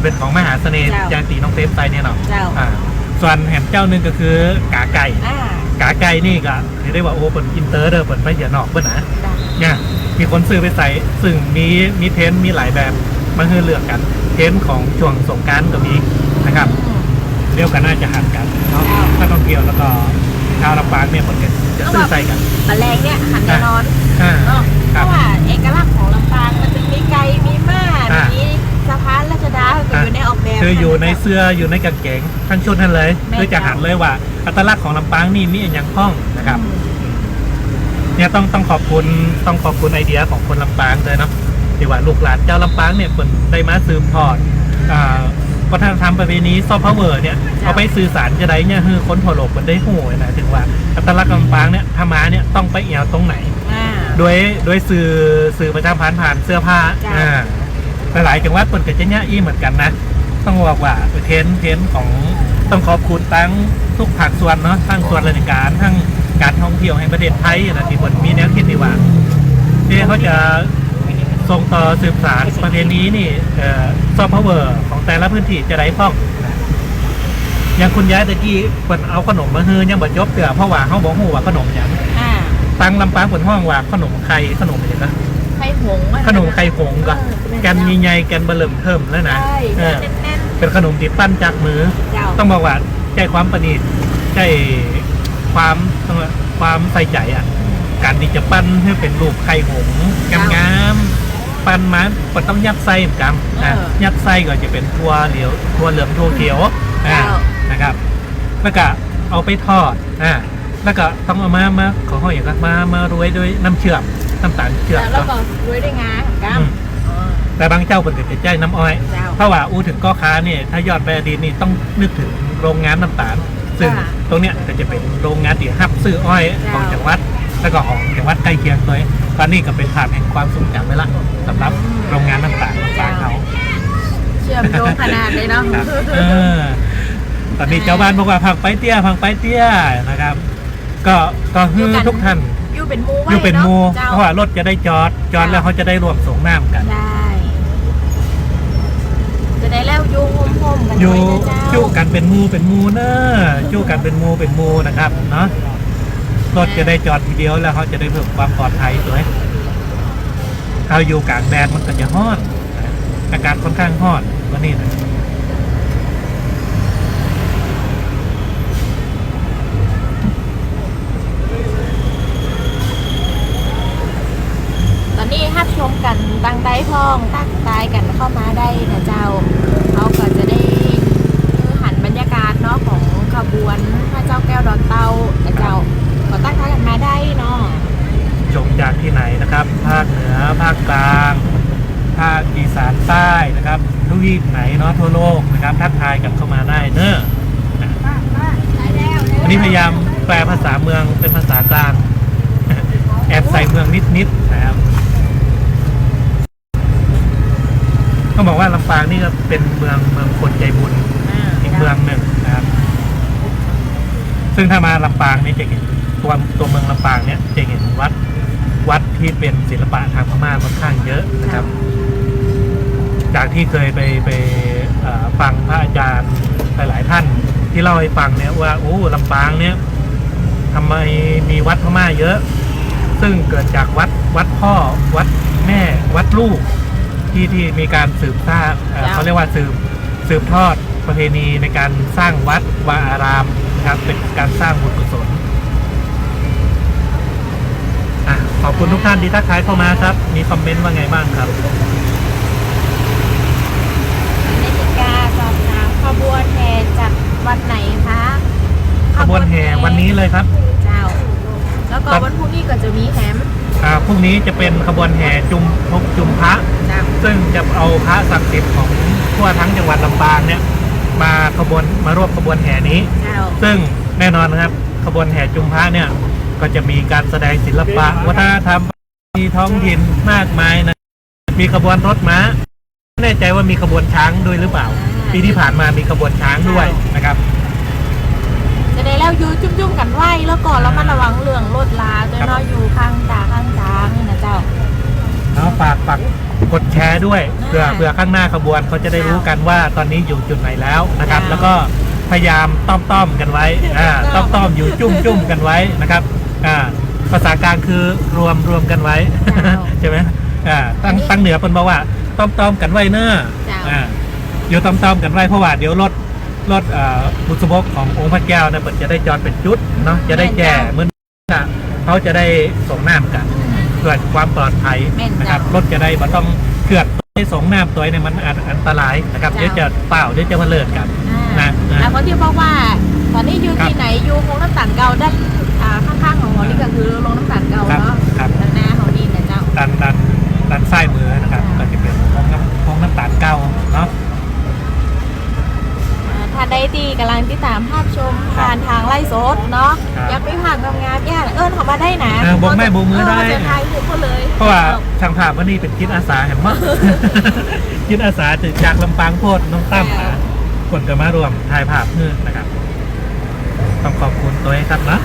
เป็นของมหาเสน่ห์ยางตีน้องเฟรมใส่เนี่ยเนาะส่วนแหมเจ้านึงก็คือกาไก่นี่ก็เรียกได้ว่าโอ้เป็นอินเตอร์เด้อเป็นไปเหยียนอกเพื่อนนะเนี่ยมีคนซื้อไปใส่ซึ่งมีเทนมีหลายแบบมันคือเลือกกันเทนของช่วงสงกรานต์ก็มีนะครับเรียกกันน่าจะหันกันเนาะถ้าท่องเที่ยวแล้วก็ชาวลำปางเนี่ยคนจะซื้อใส่กันตะแรงเนี่ยหันแน่นอนเพราะว่าเอกลักษณ์ของลำปางมันจะมีไก่มีม้ามีสะพานราชดาก็อยู่ในออกแบบ คืออยู่ในเสื้ออยู่ในกางเกงทั้งชุดนั่นเลยคือจะหันเลยว่าอัตลักษณ์ของลำปางนี่มีอย่างพ้องนะครับเนี่ยต้องขอบคุณไอเดียของคนลำปางเลยเนาะที่ว่าลูกหลานเจ้าลำปางเนี่ยคนได้มาสืบทอดวัฒนธรรมประเพณีซอฟต์พาวเวอร์เนี่ยเอาไปสื่อสารจะได้เนี่ยคือคนทั่วโลกมันได้หูนะถึงว่าอัตลักษณ์ลำปางเนี่ยถ้ามาเนี่ยต้องไปเอี่ยวตรงไหนโดยสื่อประชาพันธ์ผ่านเสื้อผ้าหลายจังหวัดคนก็จะเนี่ยเหมือนกันนะต้องบอกว่าเทรนด์ของต้องขอบคุณทั้งทุกภาคส่วนเนาะทั้งส่วนราชการทั้งการท่องเที่ยวแห่งประเทศไทยนะที่คนมีแนวคิดที่ว่าที่เขาจะส่งต่อสืบสานประเพณีนี่ซอฟต์พาวเวอร์ของแต่ละพื้นที่จะได้พ้องอย่างคุณยายตะกี้คนเอาขนมมาฮือยังบ่จบเตือเพราะว่าเขาบอกหูว่าขนมอย่างตังลำปางคนห้องว่าขนมไข่ขนมอะไรนะไข่หงขนมไข่หงก็แกนใหญ่ๆแกนเบลิ่มเทิมแล้วนะเป็นขนมที่ปั้นจากมือต้องบอกว่าใจความประณีตใจความใส่ใจอ่ะการที่จะปั้นให้เป็นรูปไข่หงงามๆปั้นมาต้องยัดไส้กันยัดไส้ก็จะเป็นถั่วเหลืองถั่วเขียวนะครับแล้วก็เอาไปทอดแล้วก็ต้องเอามาขอห้อยอย่างก็มารวยด้วยน้ำเชื่อมน้ำตาลเชื่อมแล้วก็รวยด้วยงากัแต่บางเจ้าเป็นจะใจน้ำอ้อยเพราะว่าถึงก้อค้าเนี่ยถ้ายอดไปอดีตนี่ต้องนึกถึงโรงงานน้ำตาลซึ่งตรงเนี้ยจะเป็นโรงงานที่ฮับซื้ออ้อยของจังหวัดแล้วก็ของจังหวัดใกล้เคียงตัวตอนนี้ก็เป็นภาพแห่งความทรงจำไปละสำหรับโรงงานน้ำตาลบ้านเขาเชื่อมโยงขนาดเลยเนาะตอนนี้เจ้าบ้านบอกว่าพังไปเตี้ยนะครับก็คือทุกท่านอยู่เป็นมูเพราะว่ารถจะได้จอดแล้วเขาจะได้รวมส่งน้ำกันจะได้แล้วอยู่โฮมกันอยู่จู้กันเป็นมูเนอะจู้กันเป็นมูนะครับเนาะรถจะได้จอดทีเดียวแล้วเขาจะได้เพิ่มความปลอดภัยด้วยเขาอยู่กลางแดดมันก็จะฮ้อนอากาศค่อนข้างฮ้อนวันนี้นะนี่ฮับชมกันตั้งใต้พ้องตั้งใต้กันเข้ามาได้นะเจ้าเขาก็จะได้หันบรรยากาศเนาะของขบวนพระเจ้าแก้วดอนเตานะเจ้าก็ตั้งท่ากันมาได้เนาะชมจากที่ไหนนะครับภาคเหนือภาคกลางภาคอีสานใต้นะครับทุกที่ไหนเนาะทั่วโลกนะครับทักทายกันเข้ามาได้เนอะวันนี้พยายามแปลภาษาเมืองเป็นภาษากลางแอบใส่เมืองนิดนะครับต้องบอกว่าลำปางนี่ก็เป็นเมืองคนใจบุญอีกเมืองหนึ่งนะครับซึ่งถ้ามาลำปางนี่จะเห็นตัวเมืองลำปางเนี่ยจะเห็นวัดที่เป็นศิลปะทางพม่าค่อนข้างเยอะนะครับจากที่เคยไปฟังพระอาจารย์หลายท่านที่เล่าให้ฟังเนี่ยว่าโอ้ลำปางเนี่ยทำไมมีวัดพม่าเยอะซึ่งเกิดจากวัดพ่อวัดแม่วัดลูกที่มีการสืบทอดเขาเรียกว่าสืบทอดประเพณีในการสร้างวัดวาอารามนะครับเป็นการสร้างบุญกุศลขอบคุณทุกท่านที่ทักทายเข้ามาครับมีคอมเมนต์ว่าไงบ้างครับในกิจการสอบถามขบวนแห่จากวันไหนคะขบวนแห่วันนี้เลยครับเจ้าแล้วก็วันพรุ่งนี้ก็จะมีแฮมพรุ่งนี้จะเป็นขบวนแห่จุมพระซึ่งจะเอาพระศักดิ์สิทธิ์ของทั่วทั้งจังหวัดลำปางเนี่ยมาร่วมขบวนแห่นี้ซึ่งแน่นอนนะครับขบวนแห่จุมพระเนี่ยก็จะมีการแสดงศิลปะวัฒนธรรมมีท้องถิ่นมากมายนะมีขบวนรถม้าไม่แน่ใจว่ามีขบวนช้างด้วยหรือเปล่าปีที่ผ่านมามีขบวนช้างด้วยนะครับจะได้แล้วอยู่จุ่มๆกันไหวแล้วก่อนแล้วมันระวังเรื่องรถลาด้วยเนาะอยู่ข้างตาข้างทางนี่นะเจ้าฝากกดแชร์ด้วยเพื่อข้างหน้าขบวนเขาจะได้รู้กันว่าตอนนี้อยู่จุดไหนแล้วนะครับแล้วก็พยายามต้อมกันไว้ต้อมอยู่จุ่มกันไว้นะครับภาษากลางคือรวมกันไว้ใช่ไหมตั้งเหนือเป็นบอกว่าต้อมกันไว้เนอะอยู่ต้อมกันไว้เพราะว่าเดี๋ยวรถบุษบกขององค์พระแก้วเนี่ยจะได้จอดเป็นจุดเนาะจะได้แก่เมื่อเขาจะได้ส่งน้ำกันเพื่อความปลอดภัยนะครับรถจะได้ไม่ต้องเคลื่อน ในสองน้ำตัวเนี่ยมันอันตรายนะครับเดี๋ยวจะเปล่าเดี๋ยวจะมาเลิศกัน อ่า นะ แล้วคนที่บอกว่าตอนนี้อยู่ที่ไหนอยู่โรงน้ำตาลเก่าด้านข้างๆของเรานี่ก็คือโรงน้ำตาลเก่า ครับ เนาะ ครับ ด้านหน้าของนี่นะเจ้า ด้านซ้ายมือนะครับก็จะเป็นห้องน้ำตาลเก่าเนาะ ถ้าได้ดีกำลังติดตามภาพชมผ่านทางไล่สดเนาะ ครับ อยากไปผ่านงามๆย่าเขามาได้นะ โบกไม้โบกมือได้ จะทายถูกเขาเลย เพราะว่าช่างภาพวันนี้เป็นจิตอาสาเห็นมั้ย จิตอาสาจากลำปางโพดน้องตั้มคนก็มารวมถ่ายภาพเพื่อนะครับต้องขอบคุณตัวเองครับนะ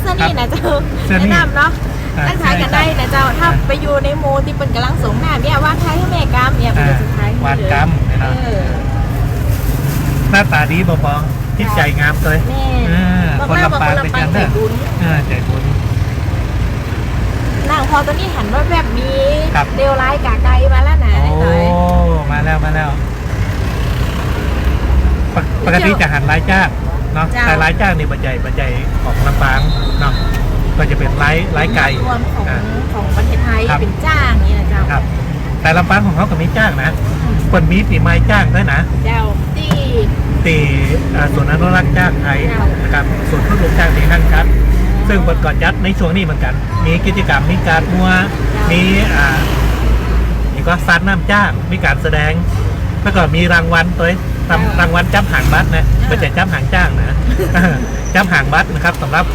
เสื้อนี่นะเจ้า เสื้อนี่ แนะนำเนาะทักทายกันได้นะเจ้าถ้าไปอยู่ในโมที่เป็นกำลังสงหน้าเนี่ยว่างไทยให้แม่กรรมเนี่ยเป็นสุดท้าย วานกรรมนะครับ เออ หน้าตาดีบอคิดใจงามเลย แม่ คนลำปางเป็นกัน ใจ เด้อ บุญ ใจบุญ นางพอตอนนี้หันว่าแบบมี ครับ เดียวร้ายกาไกลมาแล้วนะ โอ้ หน่อย มาแล้วปกติจะหันรายจ้างเนาะ จ้า แต่รายจ้างนี่ปัจจัยของลำปางเนาะก็จะเป็นรายไก่ รวมของ อ่า ของประเทศไทย ครับ เป็นจ้างนี่นะเจ้า ครับ แต่ลำปางของเขาก็มีจ้างนะคนมีปีไม้จ้างด้วยนะ เจ้าที่ ตีส่วนอนุรักษ์จ้างไทย ครับ นะครับส่วนผู้ลงจ้างตีนั่งชัด ซึ่งบทก่อนยัดในช่วงนี้เหมือนกัน มีกิจกรรมมีการมัวมีนี่ก็ซัดน้ำจ้างมีการแสดงแล้วก็มีรางวัลตัวทำรางวัลจับหางบัตรนะไม่ใช่จับหางจ้างนะ จับหางบัตรนะครับสำหรับ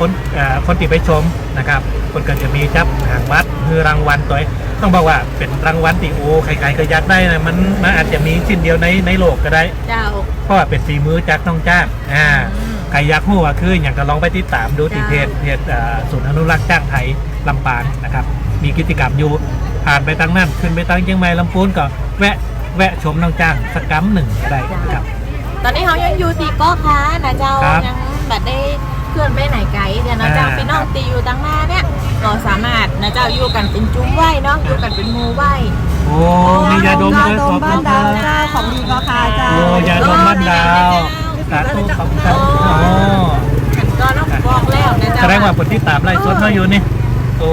คนที่ไปชมนะครับคนก็จะมีจับหางบัตรคือรางวัลตัวต้องบอกว่าเป็นรางวัลที่โอ้ใครๆก็อยากได้นะมันอาจจะมีชิ้นเดียวในโลกก็ได้ เจ้า เพราะว่าเป็นฝีมือจากน้องจ้างใครอยากรู้ว่าคืออย่างก็ลองไปติดตามดูที่เพจศูนย์อนุรักษ์จ้างไทยลำปางนะครับมีกิจกรรมอยู่ผ่านไปตั้งนั่นขึ้นไปตั้งเชียงใหม่ลำพูนก็แวะชมน้องจ้างสักกัมหนึ่งก็ได้นะครับ ตอนนี้เขายังอยู่ตีก็ค้านะเจ้า ครับ ยังแบบได้เคลื่อนไปไหนไกลเดี๋ยวนะเจ้า อ่า พี่น้องตีอยู่ตั้งหน้าเนี่ยก็สามารถนะเจ้าอยู่กันเป็นจุ้มไหวเนาะอยู่กันเป็นหมูไหว โอ้มียาดมด้วยขอบคุณครับ เจ้าของดีก็ค่ะเจ้า โอ้ยาดมบ้านดาวสาธุขอบคุณครับอ๋อ ฉันก็ต้องบอกแล้วนะเจ้า แสดงว่าคนที่ตามไล่สดเขาอยู่นี่โอ้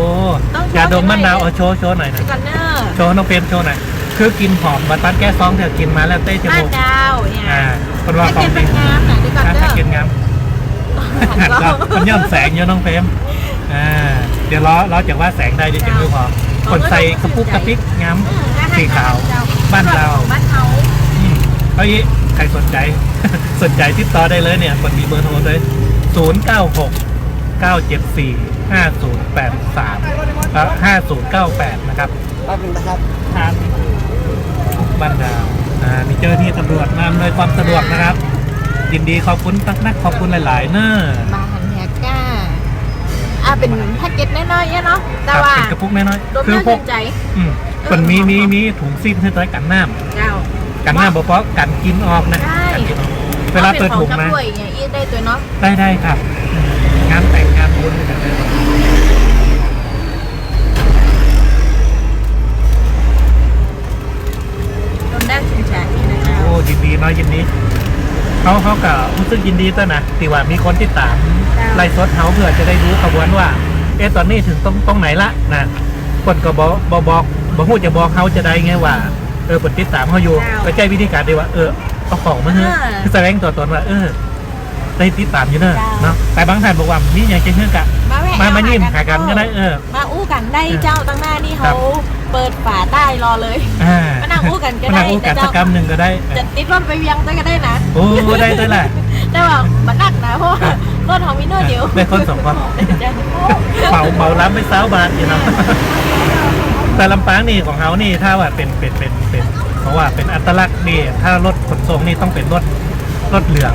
ยาดมบ้านดาวเอาโชว์หน่อยนะ กันเนอร์ โชว์น้องเปรมโชว์หน่อยคือกินหอมบัตรแก้ซองเธอกินมาแล้วเต้จ บ้าน มูก ดาวเนี่ย คนว่า ถ้า ของ เกิด จ เป็ ริ น ง งามหน่อยดีกันเนอ ถ้า ร์ กินงาม ก็ มันย่อมแสงเยอะน้องเฟรมเดี๋ยวล้อจากว่าแสงได้เดี๋ยวจะมือพอคนใส่กระปุกกระปิกงามสีขาว บ้านเรา บ้านเขา เฮ้ยใครสนใจ สนใจติดต่อได้เลยเนี่ยคนมีเบอร์โทรเลย096 974 5083 5098 นะครับ แป๊บนึงนะครับ ครับบ้านดาวมีเจ้าหน้าที่ตำรวจมาอำนวยความสะดวกนะครับ ยินดีขอบคุณตักนักขอบคุณหลายๆเนอะ มาหันแฮกก้าเป็นแพ็กเกจน้อยๆเนาะแต่ ครับ ว่า เป็นกระปุกน้อย รวม ๆคือ น่า พ ส ก นใจ มันมีถุงซีนให้ตัวกันน้ เจ้า ำกันน้ำเพราะกันกินออกนะ ใช่ กันกินออกเวลาเปิดถุงนะ ถ้าเป็นของชำร่วยอย่างนี้ได้ตัวเนาะ ได้ครับงานแต่งงานบุญกันเลย โดนด้านชุนแฉกนี่นะเจ้า โอ้ยินดีเนาะยินดีเขาก็รู้สึกยินดีต้นนะที่ว่ามีคนติดตามไล่สดเขาเพื่อจะได้รู้ขบวนว่าตอนนี้ถึงตรงไหนละนะคนก็บอกพูดจะบอกเขาจะได้ไงว่าเปิดติดตามเขาอยู่ก็ใช้วิธีการดีว่าเอาของมาให้แสดงตัวตนว่าได้ติดตามอยู่เนอะเนาะแต่บางท่านบอกว่านี่ยังจะเชื่อกะมายิ้มหากันก็ได้มาอู้กันได้เจ้าตั้งหน้านี่ ครั เขา บ เปิดฝาใต้รอเลย มานั่งอู้กันก็ได้ มานั่งอู้กันสักกำหนึ่งก็ได้ จะติดรถไปเวียงได้ก็ได้นะ โอ้ได้ด้วยแหละ แต่ว่ามันหนักนะเพราะว่ารถของมิโน่เดียว ได้คนสองคนเหมาล้ำไป20 บาทอยู่เนาะแต่ลำปางนี่ของเขานี่ถ้าว่าเป็นเพราะว่าเป็นอัตลักษณ์นี่ถ้ารถขนส่งนี่ต้องเป็นรถเหลือง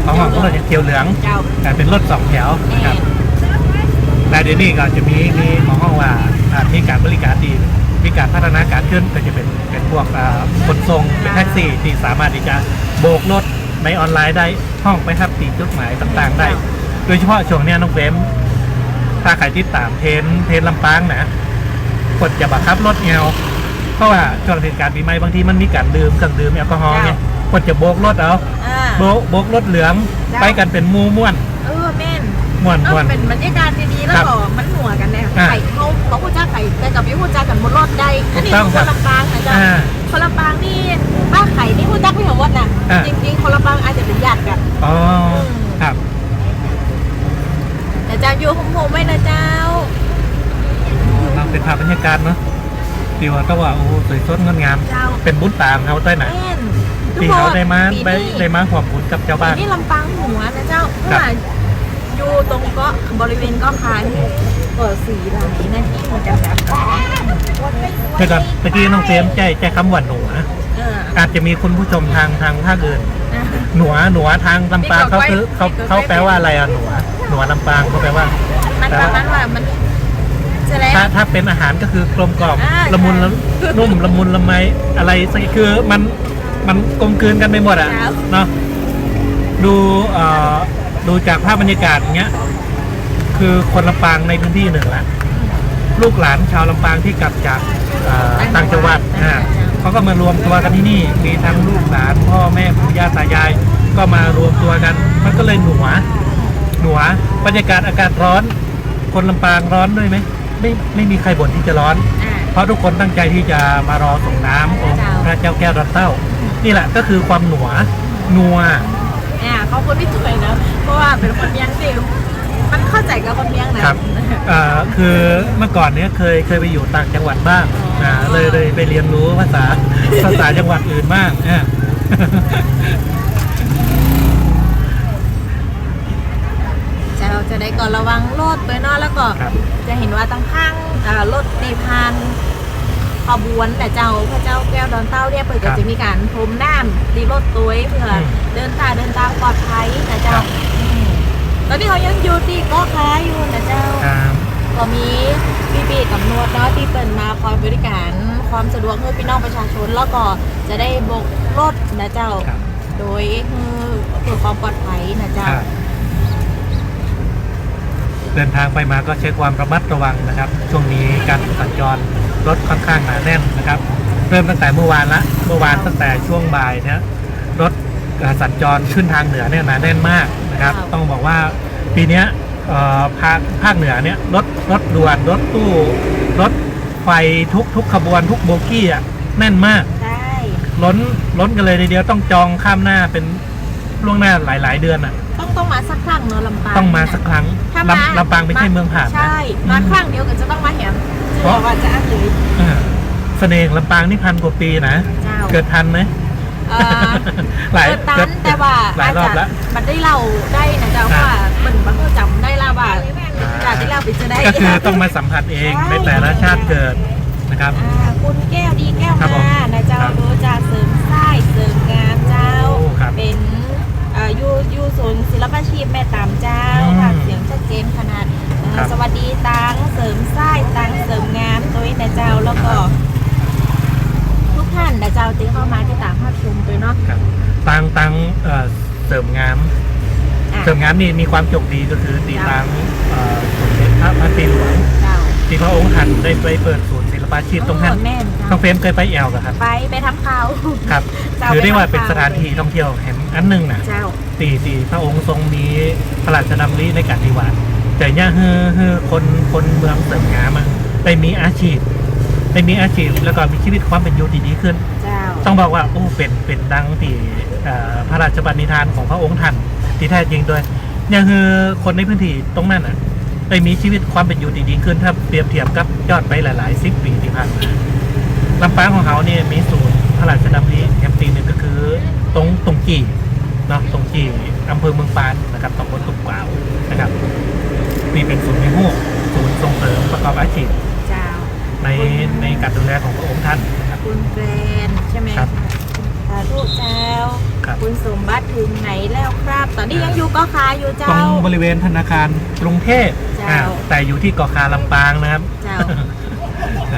ของเรารถเขียวเหลือง เจ้า แต่เป็นรถ2 แถวนะครับแต่เดี๋ยวนี้ก็จะมีของห้องว่ามีการบริการดีมีการพัฒนาการขึ้นก็จะเป็นพวกขนส่งเป็นแท็กซี่ที่สามารถที่จะโบกรถในออนไลน์ได้ห้องไปครับตีจุดหมายต่างๆได้ โดยเฉพาะช่วงเนี้ยน้องเฟรมถ้าใครติดตามเทรนลำปางนะกดจะบังคับรถเงา เพราะว่าช่วงเทศกาลปีใหม่บางทีมันมีการดื่มเครื่องดื่มแอลกอฮอล์เนี่ยคนจะโบกรถเอา อ่า โบกรถเหลืองไปกันเป็นมูม่วน แม่น ม่วน เป็นบรรยากาศดีๆแล้วก็มันหัวกันเนี่ยไข่เขาพูดจ้าไข่แต่กับพี่พูดจ้ากันบนรถได้อันนี้คนลำปางนะจ๊ะคนลำปางนี่บ้านไข่นี่พูดจ้าพี่ของวัดน่ะจริงๆคนลำปางอาจจะเป็นญาติกัน อ๋อครับ แต่เจ้าอยู่โฮมๆไว้นะเจ้า เราเป็นภาพบรรยากาศเนาะที่ว่าก็ว่าโอ้สวยสดงดงามเป็นบุญตามเขาใต้ไหนที่เขาได้มาขอบคุณกับเจ้าบ้าน นี่ลำปางหัวนะเจ้าเพราะว่าอยู่ตรงเกาะบริเวณเกาะคานี่ก็สีไหลนะที่มันจะแบบ เดี๋ยวก่อนเมื่อกี้น้องเฟรมใจคำว่าหนัวอาจจะมีคุณผู้ชมทางภาคอื่นหนัวทางลำปางเขาแปลว่าอะไรอ่ะหนัวลำปางเขาแปลว่า มันประมาณว่ามันถ้าเป็นอาหารก็คือกลมกล่อมละมุนนุ่มละมุนละไมอะไรสักคือมันกลมกลืนกันไปหมดอ่ะเนาะดูจากภาพบรรยากาศอย่างเงี้ยคือคนลำปางในพื้นที่หนึ่งละลูกหลานชาวลำปางที่กลับจากต่างจังหวัดเขาก็มารวมตัวกันที่นี่มีทั้งลูกหลานพ่อแม่ปู่ย่าตายายก็มารวมตัวกันมันก็เลยหนัวบรรยากาศอากาศร้อนคนลำปางร้อนด้วยไหมไม่มีใครบ่นที่จะร้อนเพราะทุกคนตั้งใจที่จะมารอส่งน้ำองค์พระเจ้าแก้วดอนเต้านี่แหละก็คือความนัวเขาคนไม่สวยนะเพราะว่าเป็นคนเมียงสิมันเข้าใจกับคนเมียงนะครับ คือเมื่อก่อนเนี้ยเคยไปอยู่ต่างจังหวัดบ้างเลยไปเรียนรู้ภาษาจังหวัดอื่นบ้างจะได้ก่อนระวังรถตัวนอกแล้วก็จะเห็นว่าตั้งข้างรถในพานขบวนแต่เจ้าพระเจ้าแก้วดอนเต้าเนี่ยเปิดก็จะมีการพรมน้ำดีรถตัวเพื่อเดินทางปลอดภัยนะเจ้าตอนนี้เขายังอยู่ที่ก็ค้าอยู่นะเจ้าก็มีพี่ๆกับนวดเนาะที่เปิดมาคอยบริการความสะดวกให้พี่น้องประชาชนแล้วก็จะได้บกรถนะเจ้าโดยเพื่อความปลอดภัยนะเจ้าเดินทางไปมาก็ใช้ความระมัดระวังนะครับช่วงนี้การสัญจรรถค่อนข้างหนาแน่นนะครับเริ่มตั้งแต่เมื่อวานตั้งแต่ช่วงบ่ายเนี่ยรถสัญจรขึ้นทางเหนือเนี่ยหนาแน่นมากนะครับต้องบอกว่าปีนี้ภาคเหนือเนี่ยรถด่วนรถตู้รถไฟทุกขบวนทุกโบกี้อ่ะแน่นมากล้นกันเลยทีเดียวต้องจองข้ามหน้าเป็นล่วงหน้าหลายเดือนอ่ะต้องมาสักครั้งเนอะลำปางต้องมาสักครั้งลำปางไม่ใช่เมืองผ่านนะใช่มาครั้งเดียวกันจะต้องมาเห็นเพราะว่าจะอั้นเลยเสน่ห์ลำปางนี่1,000 กว่าปีนะเกิดทันไหมเกิดทันแต่ว่าหลายรอบแล้วมันได้เล่าได้นะเจ้าว่ามันบางคนจำได้ละว่าการได้เล่าไปจะได้ก็คือต้องมาสัมผัสเองในแต่ละชาติเกิดนะครับคุณแก้วดีแก้วมานะเจ้าดูจากเสริมไส้เสริมงามเจ้าเป็นยูศูนย์ศิลปาชีพแม่ตามเจ้าค่ะเสียงชัดเจนขนาดสวัสดีตังเสริมไส้ตังเสริมงามตัวนี้นะเจ้าแล้วก็ทุกท่านนะเจ้าที่เข้ามาที่ต่างภาคภูมิตัวเนาะตังเสริมงามนี่มีความจงดีก็คือตีตังสมเด็จพระปีหลวงที่พระองค์ท่านได้ไปเปิดศูนย์ศิลปาชีพตรงนั้นน้องเฟรมเคยไปแอลกับครับไปทำข่าวครับถือได้ว่าเป็นสถานที่ท่องเที่ยวแห่งอันหนึ่งนะตีพระองค์ทรงมีพระราชดำริในการดีวานแต่เนี่ยคนเมืองเสริมงามได้มีอาชีพแล้วก็มีชีวิตความเป็นอยู่ดีขึ้นต้องบอกว่าโอ้เป็นดังที่พระราชบัณฑิธานของพระองค์ท่านที่แท้จริงด้วยเนี่ยคือคนในพื้นที่ตรงนั้นได้มีชีวิตความเป็นอยู่ดีขึ้นถ้าเปรียบเทียบกับยอดไปหลายๆ10 ปีที่ผ่านมาลำปางของเขาเนี่ยมีศูนย์พระราชดำริแห่งปีหนึ่งก็คือตรงจีเนาะตรงจีอำเภอเมืองปานนะครับตำบลตุ่มกวาวนะครับนี่เป็นศูนย์ในศูนย์ส่งเสริมประกอบอาชีพในการดูแลของพระองค์ท่านคุณแกรนใช่ไหมครับสาธุเจ้าคุณสมบัติถึงไหนแล้วครับตอนนี้ยังอยู่เกาะคาอยู่เจ้าตรงบริเวณธนาคารกรุงเทพแต่อยู่ที่เกาะคาลำปางนะครับ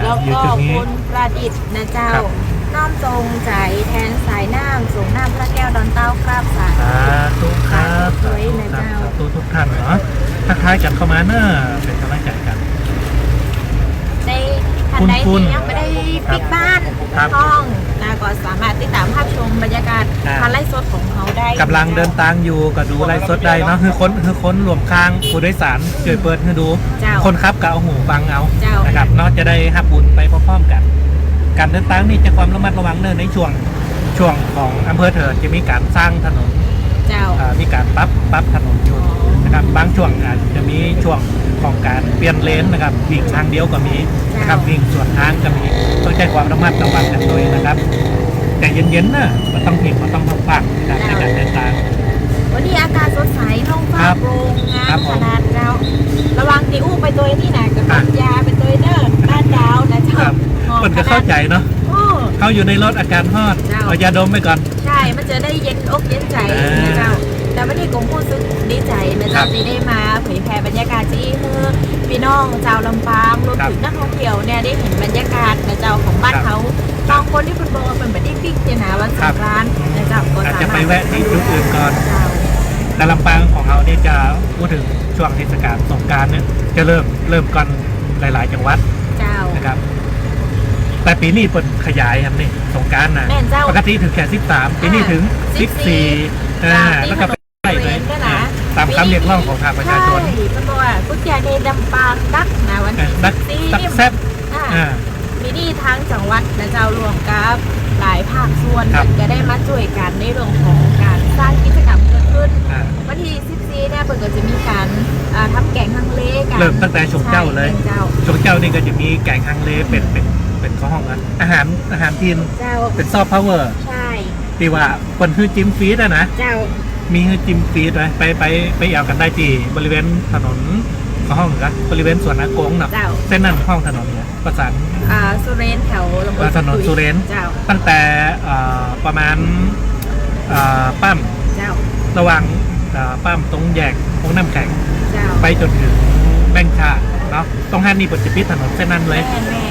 แล้วก็คุณประดิษฐ์นะเจ้าน้อมทรงใจแทนสายน้ำส่งน้ำพระแก้วดอนเต้าครับสาธุครับสาธุทุกท่านเนาะทักทายกันเข้ามาเนอะเป็นกำลังใจกันในท ท่านใด คุ้น ที่ ๆ ยังไม่ได้ปิดบ้าน ครับ ห้องนะก็สามารถติดตามภาพชมบรรยากาศ อ่า การไลฟ์สดของเขาได้ กำลังเดินทางอยู่ก็ดูไลฟ์สดได้เนาะคือค้นรวมค้างผู้โดยสารช่วยเปิดให้ดู เจ้า คนขับก็เอาหูฟังเอา เจ้า นะครับเนาะจะได้รับบุญไปพร้อมๆกัน การเดินทางนี่จะความระมัดระวังเนินในช่วงของอำเภอเถิดจะมีการสร้างถนน เจ้า มีการปรับถนนอยู่นะครับบางช่วงอาจจะมีช่วงของการเปลี่ยนเลนนะครับวิ่งทางเดียวก็มีนะครับวิ่งส่วนทางก็มีต้องใช้ความระมัดระวังกันด้วยนะครับแต่เย็นๆนะมันต้องหิบมันต้องพักๆนะครับในการเดินทาง วันนี้อากาศสดใสท้องฟ้า ครับ โปร่งงา ครั ม บผม ขนาดเจ้าระวังตีอู้ไปตัวนี่นะกับ อ่ะ ยาเป็นตัวเนอร์บ้านดาวนะเจ้า ครับ หอม คนก็เข้าใจเนาะ โอ้ เขาอยู่ในรถอาการฮอด เจ้า เอายาดมไปก่อน ใช่ มันจะได้เย็นอกเย็นใจนะเจ้า แต่วันนี้กงพูดซึ้งดีใจนะ ครั เจ้า บ ที่ได้มาเผยแพร่บรรยากาศที่คือพี่น้องเจ้าลำปางรวมถึงนักท่องเที่ยวเนี่ยได้เห็นบรรยากาศนะเจ้าของบ้านเขาบางคนที่เป็นบอกว่าเป็นแบบที่ปิ๊กเนี่ยนะวันสงกรานต์นะเจ้าก็ อาจ สา จะไป มารถ แวะที่จุดอื่นก่อน เจ้า แต่ลำปางของเราเนี่ยจะพูดถึงช่วงเทศกาลสงกรานต์เนี่ยจะเริ่มก่อนหลายๆจังหวัด เจ้า นะครับแต่ปีนี้เปิดขยายครับนี่สงกรานต์นะ แม่นเจ้า ปกติถึงแค่13ปีนี้ถึง14แล้วก็ไปได้เลย ด้วยนะ ตามคำเรียกร้องของทางประชาชน ใช่มันบอกว่ากุญแจในลำปางดักนะวันที่ ดัก 14 แซ่บ อ่า อ่า มีนี่ทางจังหวัดนะเจ้ารวมกับหลายภาคส่วน ครับ ก็ได้มาช่วยกันในเรื่องของการสร้างกิจกรรมเกิดขึ้น อ่า วันที่14เนี่ยเปิดก็จะมีการทำแกงฮังเลกัน เริ่มตั้งแต่ชงเจ้าเลย ใช่เจ้า ชงเจ้านี่ก็จะมีแกงฮังเลเป็นข้าวห้องนะอาหารทีน เจ้า เป็นซอฟต์พาวเวอร์ ใช่ ที่ว่าคนคือจิ้มฟีดนะ เจ้า มีคือจิ้มฟีดไว้ไปแอวกันได้ที่บริเวณถนนข้าวห้องนะบริเวณสวนอากงเนาะ เจ้า เส้นนั้นห้องถนนเนี่ยประสาน สุเรนแถวลำบล ถนนสุเรน เจ้า ตั้งแต่ประมาณปั้ม เจ้า ระหว่างปั้มตรงแยกตรงน้ำแข็ง เจ้า ไปจนถึงแบงค์ชาติเนาะตรงห้างนี่ปฏิปิดถนนเส้นนั้นเลย แม่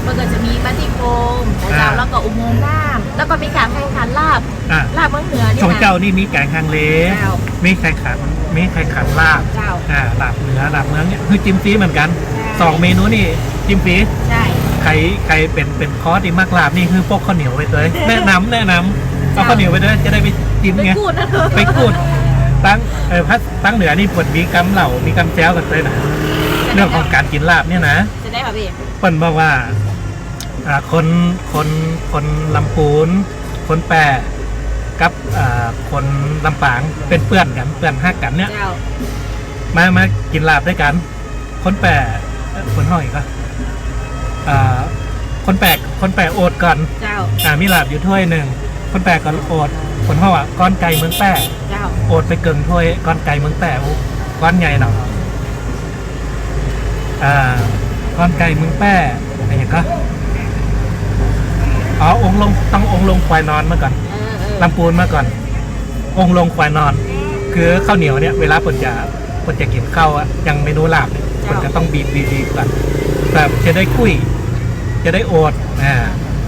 มันก็จะมีบัตติโฟมนะเจ้า อ่า แล้วก็อุโมงค์น้ำแล้วก็มีการแข่งขันลาบ อ่ะ ลาบเมืองเหนือนี่ ชง นะ เจ้านี่มีแกงฮังเล เจ้า มีแข่งขันลาบ เจ้า ลาบเหนือลาบเมืองเนี่ยคือจิ้มฟรีเหมือนกัน ใช่ สองเมนูนี่จิ้มฟรี ใช่ ใครเป็นคอร์สที่มากลาบนี่คือพวกข้าวเหนียวไปเลยแนะนำเอาข้าวเหนียวไปด้วยจะได้ไปจิ้ม ไป ไง กูดนะเธอ ไปกูดตั้งเหนือนี่ปวดมีกำเหล่ามีกำแจ้วกันเลยนะเรื่องของการกินลาบเนี่ยนะ จะได้ค่ะพี่ เปิ้นบอกว่าคนลำพูนคนแปรกับคนลำปางเป็นเพื่อนกันเพื่อนฮักกันเนี่ย เจ้า มากินลาบด้วยกัน คนแปรคนห้องอีกก็คนแปรโอดก่อน เจ้า มีลาบอยู่ถ้วยหนึ่งคนแปรก็โอดคนห้องอ่ะก้อนไก่เมืองแปร เจ้า โอดไปเกิงถ้วยก้อนไก่เมืองแปรโอ้ก้อนใหญ่หน่อยก้อนไก่เมืองแปรอะไรอย่างก็องค์ลงต้ององค์ลงควายนอนมาก่อน ลำปูนมาก่อน องค์ลงควายนอน คือข้าวเหนียวเนี่ยเวลาปนจะกินข้าวอะอย่างเมนูลาบเนี่ยปนจะต้องบีบก่อนแบบจะได้คุยจะได้โอด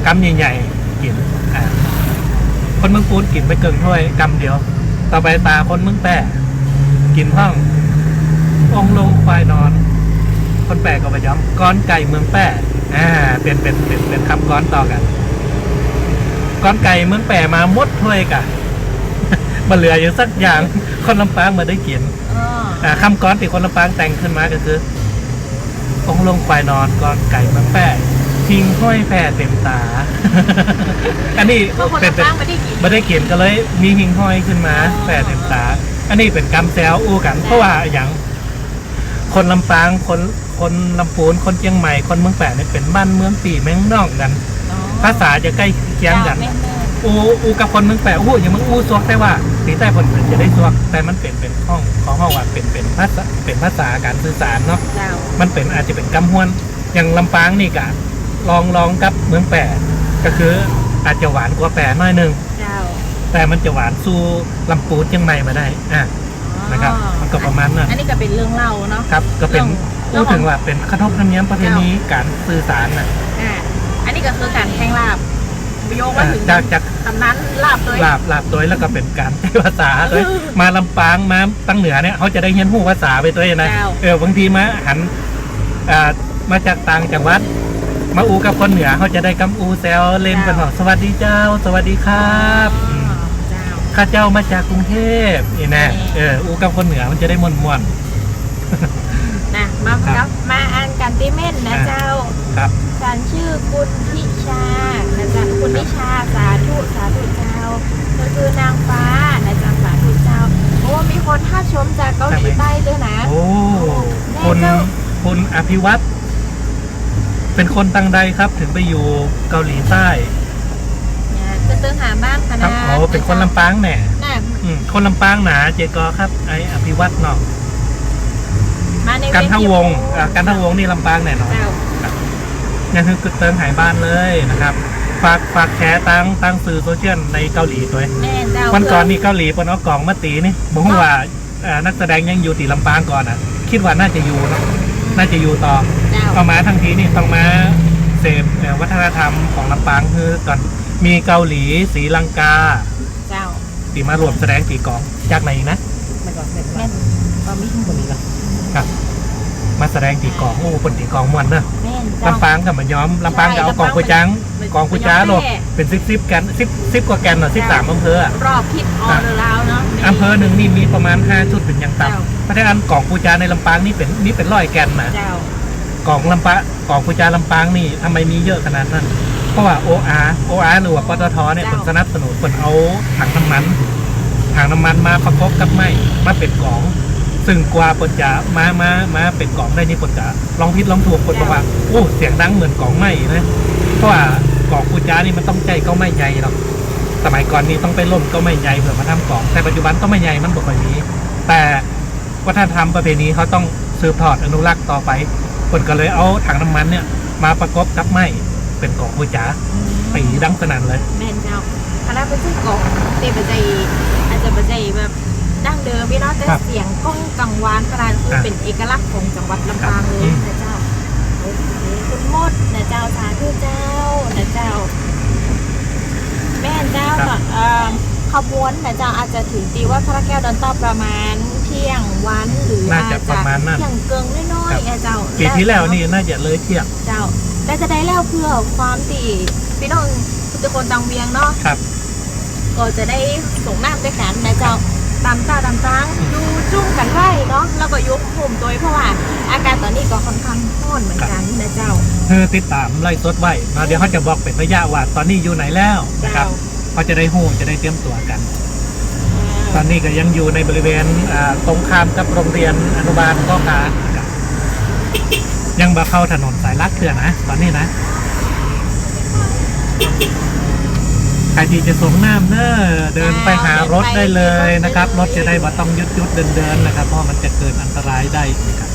กำใหญ่ๆกินคนเมืองปูนกินไปเกินถ้วยกำเดียว ต่อไปตาคนเมืองแปะกินห้ององค์ลงควายนอน คนแปะก็ไปย้อมก้อนไก่เมืองแปะเป็นคำก้อนต่อกัน ก้อนไก่เมืองแปะมาหมดถ้วยกะ มาเหลืออยู่สักอย่างคนลำปางมาได้กินคำก้อนที่คนลำปางแต่งขึ้นมาก็คือองค์ลงควายนอนก้อนไก่เมืองแปะทิ้งห้อยแพร่เต็มตา อันนี้ เมื่อคน เป็น ละบ้างไม่ได้กิน ไม่ได้กินก็เลยมีหิงห้อยขึ้นมาแปะเต็มตา อันนี้เป็นกำแซวอู้กัน เพราะว่าอย่างคนลำปางคนลำพูนคนเชียงใหม่คนเมืองแปะเนี่ยเป็นบ้านเมืองปีแมงนอกกัน ภาษาจะใกล้เคียงกัน อูกับคนเมืองแปะอู้อย่างมึงอู้ซวกแต่ว่าตีใต้คนอื่นจะได้ซวกแต่มันเป็นห้องของห้องว่าเป็นภาษาการสื่อสารเนาะ เจ้า มันเป็นอาจจะเป็นกำฮวนอย่างลำปางนี่กะลองกับเมืองแปะก็คืออาจจะหวานกว่าแปะน้อยนึง เจ้า แต่มันจะหวานสู้ลำปูนเชียงใหม่มาได้นะครับมันก็ประมาณนั้น อันนี้ก็เป็นเรื่องเล่าเนาะ ครับก็เป็น เรื่ พู อง ดถึงว่าเป็นขนบธรรมเนียมประเพณีการสื่อสารน่ะ อันนี้ก็คือการแข่งลาบโยงมาถึง จาก ตำนานลาบด้วย ลาบโดยแล้วก็เป็นการใช้ภาษาด้วยมาลำปางมาตั้งเหนือเนี่ยเขาจะได้เรียนรู้ภาษาไปด้วยนะบางทีมาหันมาจากต่างจังหวัด มาอูกับคนเหนือเขาจะได้กำอูแซวเล่นกันหรอสวัสดีเจ้า สวัสดีครับข้าเจ้ามาจากกรุงเทพนี่นะอูกับคนเหนือมันจะได้ม่วนนะมาอ่านกันติเม่นนะเจ้าครับฉันชื่อคุณพิชานะจ๊ะคุณพิชาสาธุเจ้าก็คือนางฟ้านะจ๊ะสาธุเจ้าโอ้มีคนท่าชมจากเกาหลีใต้ด้วยนะโอ้คุณอภิวัตรเป็นคนตังใดครับถึงไปอยู่เกาหลีใต้จะเติมหาบ้านคณะโอ้เป็นคนลำปางแน่คนลำปางหนาเจกอครับไออภิวัตรเนาะกันทั้งวงนี่ลำปางแน่นอนนี่คือเติมหายบ้านเลยนะครับฝากแชร์ตั้งสื่อโซเชียลในเกาหลีด้วยวันก่อนนี่เกาหลีปนเอากล่องมาตีนี่บอกว่านักแสดงยังอยู่ตีลำปางก่อนอ่ะคิดว่าน่าจะอยู่นะน่าจะอยู่ต่อเอามาทั้งทีนี่ต้องมาเสพวัฒนธรรมของลำปางคือก่อนมีเกาหลีศรีลังกาตีมารวมแสดงตีกองจากไหนนะก็มีคนนี้นะครับมาแสดงตีกองโอ้คนตีกองมวนเนอะลำปางกับมันย้อมลำปางจะเอากองกุจังกองกุจ้าโลกเป็น10แกน10กว่าแกนหน่อย13อำเภอรอบทิศออเแล้วเนาะอำเภอหนึ่งนี่มีประมาณ5ชุดเป็นอย่างต่ำเพราะฉะนั้นกองกุจ้าในลำปางนี่เป็น100 แกนนะกองกุจ้าลำปางนี่ทำไมมีเยอะขนาดนั้นเพราะว่า OR หรือว่าปตทเนี่ยคนสนับสนุนคนเอาถังน้ำมันมาประกอบกับไม้มาเป็นกองซึ่งกว่าปนจะมาเป็นกล่องได้นี่ปนจะลองผิดลองถูกปนบอกว่าโอ้เสียงดังเหมือนกล่องไม้นะเพราะว่ากล่องปูจ้านี่มันต้องใจก็ไม่ใหญ่หรอกสมัยก่อนนี่ต้องไปล่มก็ไม่ใหญ่เผื่อมาทำกล่องแต่ปัจจุบันก็ไม่ใหญ่มันบอกแบบนี้แต่วัฒนธรรมประเพณีเขาต้องสืบทอดอนุรักษ์ต่อไปคนก็เลยเอาถังน้ำมันเนี่ยมาประกอบกับไม้เป็นกล่องปูจ้าตีดังสนั่นเลยแม่นเจ้าคณะเป็นชื่อกล่องตีปัจจัยอาจจะปัจจัยแบบดั้งเดิมพี่น้องแต่เสียงก้องกังวานกระดานคือเป็นเอกลักษณ์ของจังหวัดลำปางเลยนะเจ้าคุณมดนะเจ้าสาธุเจ้านะเจ้าแม่เจ้าขบวนนะเจ้าอาจจะถึงตีว่าพระแก้วดอนต้าประมาณเที่ยงวันหรืออาจจะเที่ยงเกิงน้อยๆเจ้าปีที่แล้วนี่น่าจะเลยเที่ยงเจ้าแต่จะได้แล้วเพื่อความตีพี่น้องทุกคนตังเวียงเนาะก็จะได้ส่งน้ำด้วยกันนะเจ้าตามตาตามตั้งดูจุ่มกันไว้เนาะแล้วก็ยกห่มโดยเพราะว่าอาการตอนนี้ก็ค่อนข้างร้อนเหมือนกันนะเจ้าติดตามไล่สดไว้เดี๋ยวเขาจะบอกเป็นระยะว่าตอนนี้อยู่ไหนแล้วนะครับเขาจะได้หูจะได้เตรียมตัวกันตอนนี้ก็ยังอยู่ในบริเวณตรงข้ามกับโรงเรียนอนุบาลก็ขายังมาเข้าถนนสายลัดเถื่อนนะตอนนี้นะใครที่จะส่งน้ำเดินไปหารถได้เลยนะครับรถจะได้บ่ต้องยุดเดินนะครับเพราะมันจะเกิดอันตรายได้นะครับ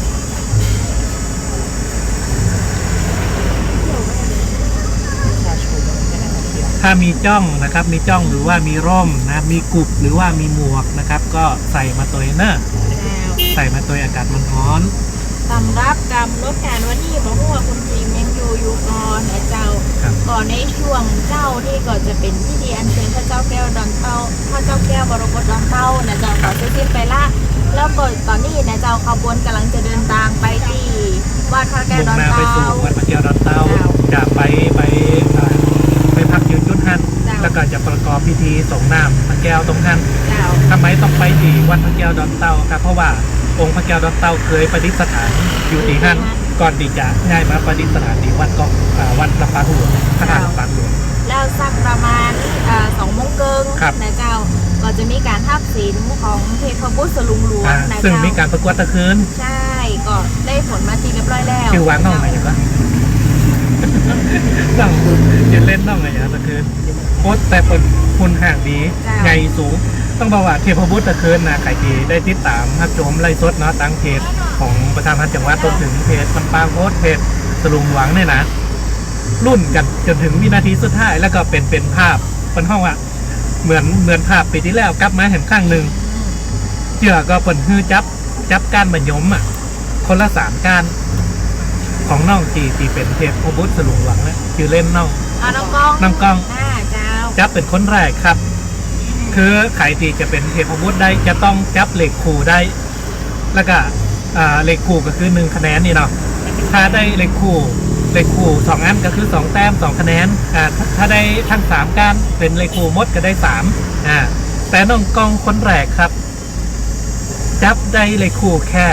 ถ้ามีจ้องนะครับมีจ้องหรือว่ามีร่มนะมีกุบหรือว่ามีหมวกนะครับก็ใส่มาตัวเนอะใส่มาตัวอากาศมันร้อนสำรับกรรมรถการวันนี้บอกว่าคุณทีมยังอยู่ก่อนนะเจ้าก่อนในช่วงเจ้าที่ก็จะเป็นพิธีอัญเชิญพระเจ้าแก้วดอนเต้าพระเจ้าแก้วบรมดอนเต้านะเจ้าก็จะสิ้นไปละแล้วก็ตอนนี้นะเจ้าขบวนกำลังจะเดินทางไปที่วัดพระแก้วดอนเต้าไปสู่วัดพระแก้วดอนเต้าจะไปพักอยู่จุดหันแล้วก็จะประกอบพิธีส่งน้ำพระแก้วตรงหันทำไมต้องไปที่วัดพระแก้วดอนเต้าครับเพราะว่าองค์พระแก้วดอนเต้าเคยประดิษฐานอยู่ที่หันก่อนที่จะง่ายมาประดิษฐานที่วัดก็วัดลำปางหลวงพระธาตุลำปางหลวงแล้วสักประมาณ2 โมงเกิงนะเจ้าก็จะมีการทับศีลของเทพบุตรสลุงหลวงนะเจ้าซึ่งมีการประกวดตะคืนใช่ก็ได้ผลมาทีเรียบร้อยแล้วคิววันน้องไหนอย่างก็ต้องจะเล่นน้องอะไรอย่างตะคืนโคตรแต่เป็นคุณห่างดีใหญ่สูงต้องบอกว่าเทพบุตรตะคืนนะใครที่ได้ติดตามรับชมไล่สดเนาะตั้งเพจของประธานจังหวัดจนถึงเพจลำปางโพสเพจสลุงหวังเนี่ยนะรุ่นกันจนถึงวินาทีสุดท้ายแล้วก็เป็นภาพเป็นห้องว่าเหมือนภาพปีที่แล้วกลับมาเห็นข้างหนึ่งเจือก็เป็นฮือจับก้านบรรยมอ่ะคนละ3 ก้านของน้องตีเป็นเทพบุตรสลุงหวังนะชื่อเล่นน้องกล้องจับเป็นคนแรกครับคือใครที่จะเป็นเทพบุตรได้จะต้องจับเหล็กขู่ได้แล้วก็เหล็กขู่ก็คือ1 คะแนนนี่เนาะถ้าได้เหล็กขู่ เลขคู่2อันก็คือ2แต้ม2คะแนนถ้าได้ทั้ง3การเป็นเลขคู่มดก็ได้3แต่น้องกองคนแรกครับจับได้เลขคู่แค่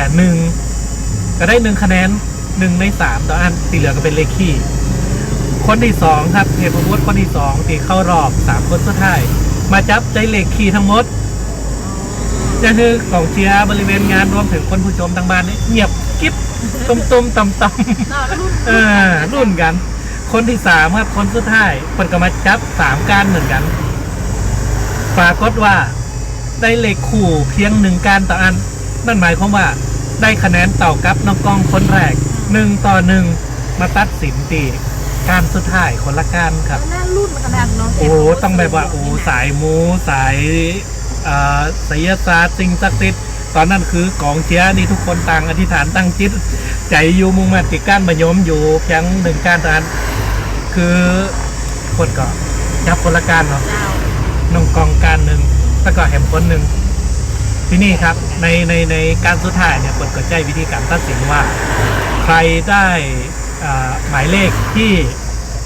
1ก็ได้1คะแนน1ใน3ต่ออันที่เหลือก็เป็นเลขคี่คนที่2ครับเทพบุตรคนที่2ที่เข้ารอบ3คนสุดท้ายมาจับได้เลขคี่ทั้งหมดก็คือกองเชียร์บริเวณงานรวมถึงคนผู้ชมทางบ้านนี่เงียบกิ๊บตุ้มๆต่ำๆรุ่นกัน คนที่3ครับคนสุดท้ายคนก็มาจับ3การเหมือนกันปรากฏว่าได้เลขคู่เพียง1การต่ออันนั่นหมายความว่าได้คะแนนเต่ากับน้องกองคนแรก1-1มาตัดสินตีการสุดท้ายคนละการครับ น่ารุ่นขนาดน้อง โอ้ต้องแบบว่าสายมูสายไสยศาสตร์สิ่งศักดิ์สิทธิ์ตอนนั้นคือกองเชียร์นี่ทุกคนต่างอธิษฐานตั้งจิตใจอยู่มุ่งมั่นติดก้านมายมอยู่เพียง1การต่ออันคือคนก็จับคนละการเนาะน้องกองการหนึ่งแล้วก็แหมคนหนึ่งที่นี่ครับในการสุดท้ายเนี่ยคนก็ใช้วิธีการตัดสินว่าใครได้หมายเลขที่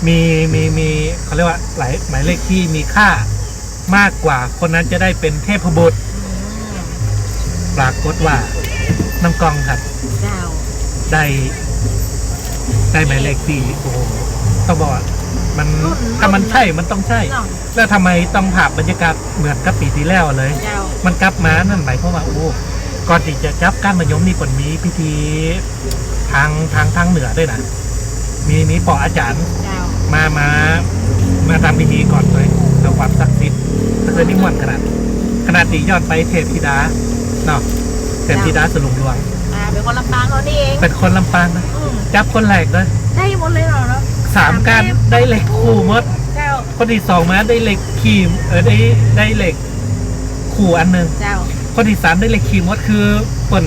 มีเขาเรียกว่าหมายเลขที่มีค่ามากกว่าคนนั้นจะได้เป็นเทพบุตรปรากฏว่าน้องกองครับได้หมายเลขที่โอ้ต้องบอกว่ามันถ้ามันใช่มันต้องใช่แล้วทำไมต้องภาพบรรยากาศเหมือนกับปีที่แล้วเลยมันกลับมานั่นหมายความว่าโอ้ก่อนที่จะจับก้านมะยมนี่ก่อนมีพิธีทางเหนือด้วยนะมีปออาจารย์มาทำพิธีก่อนเลยเพื่อความศักดิ์สิทธิ์ก็คือนิมนต์ขนาดที่ย้อนไปเทพธิดาเนาะเทพธิดาสลุงดวงเป็นคนลำปางเขานี่เองเป็นคนลำปางนะจับคนแรกเลยได้หมดเลยเหรอเนาะ3การได้เหล็กคู่มดคนที่2มาได้เหล็กขีมได้เหล็กคู่อันนึงคนที่3ได้เหล็กขีมดคือเปิ่น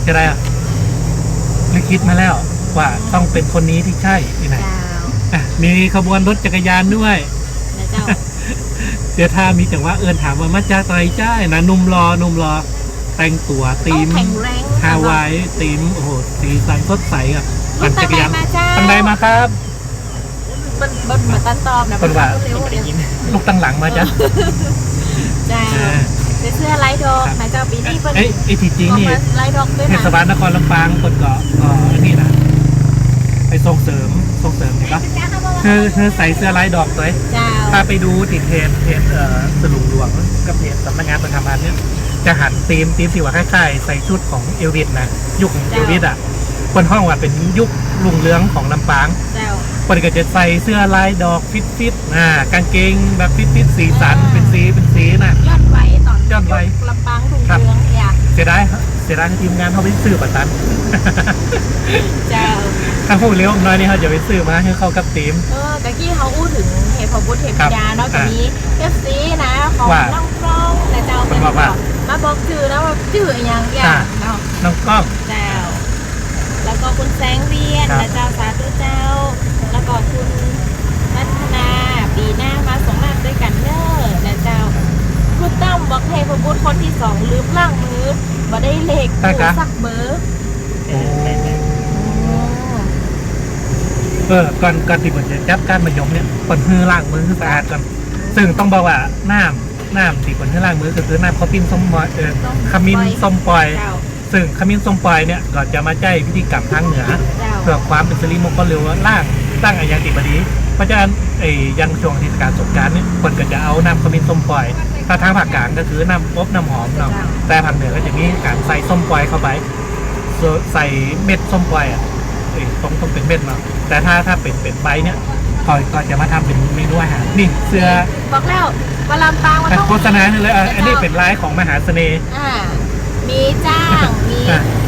จะได้อะลิขิตมาแล้วว่าต้องเป็นคนนี้ที่ใช่ที่ไหนมีขบวนรถจักรยานด้วยเดี๋ยวถ้ามีจังหวะถามว่ามาจากไหนจ้านะนุ่มรอแต่งตัวตีมฮาวายตีมโอ้โหสีสันสดใสครับปั่นจักรยานตั้งใดมาครับบนมาตันตอบนะเป็นว่าลูกตั้งหลังมาจ้ะจ้าเสื้อไลดอกนะเจ้าปีนี้เป็นไอ้ที่จริงนี่เทศบาลนครลำปางคนก็นี่นะไปส่งเสริมนี่ก็คือใส่เสื้อลายดอกเลยถ้าไปดูติดเพจสลุงดวงกับเพจสำนักงานประชาสัมพันธ์เนี่ยจะหันธีมที่ว่าคล้ายๆใส่ชุดของเอลวิสนะยุคของเอลวิสอ่ะคนห้องว่าเป็นยุครุ่งเรืองของลำปางคนก็จะใส่เสื้อลายดอกฟิตกางเกงแบบฟิตสีสันเป็นสีนะยอดไว้ตอนยอดไว้ลำปางรุ่งเรืองเนี่ยเสียดายทีมงานเขาไปซื้อปัตตันถ้าพูดเร็วน้อยนี่เขาจะไปซื้อมาให้เข้ากับทีมตะกี้เขาอู้ถึงเทพบุตรเทพยาเนาะจะมีFCนะของน้องกล้องแต่เจ้าเป็นมาบอกชื่อนะว่าชื่ออย่างเนาะน้องกล้องเจ้าแล้วก็คุณแสงเวียนและเจ้าสาธุเจ้าแล้วก็คุณนัทนาปีหน้ามาสองมาด้วยกันเนอะและเจ้าคุณตั้มบอกเทพบุตรคนที่2ลืมล่างมือมาได้เลขสักเบอร์ก่อนที่ผมจะจับการมายมเนี่ยผลฮือล่างมือสะอาดก่อนซึ่งต้องบอกว่าน้ำที่ผลฮือล่างมือก็คือน้ำข้าวปิ้งส้มขมิ้นส้มปล่อยซึ่งขมิ้นส้มปล่อยเนี่ยก็จะมาใช้พิธีกรรมทางเหนือเพื่อความเป็นสิริมงคลหรือว่าล่างตั้งอาญาติบดีเพราะฉะนั้นยังช่วงเทศกาลสงกรานต์เนี่ยคนก็จะเอาน้ำขมิ้นส้มปล่อยถ้าทางภาคกลางก็คือน้ำอบน้ำหอมเนาะแต่ภาคเหนือก็จะมีการใส่ส้มปล่อยเข้าไปใส่เม็ดส้มปล่อยต้องเป็นเม็ดเนาะแต่ถ้าเป็นใบเนี่ยก็จะมาทำเป็นเมนูอาหารนี่เสื้อบอกแล้วว่าลำปางมันต้องโฆษณาเลยอันนี้เป็นลายของมหาเสน่ห์มีจ้างมี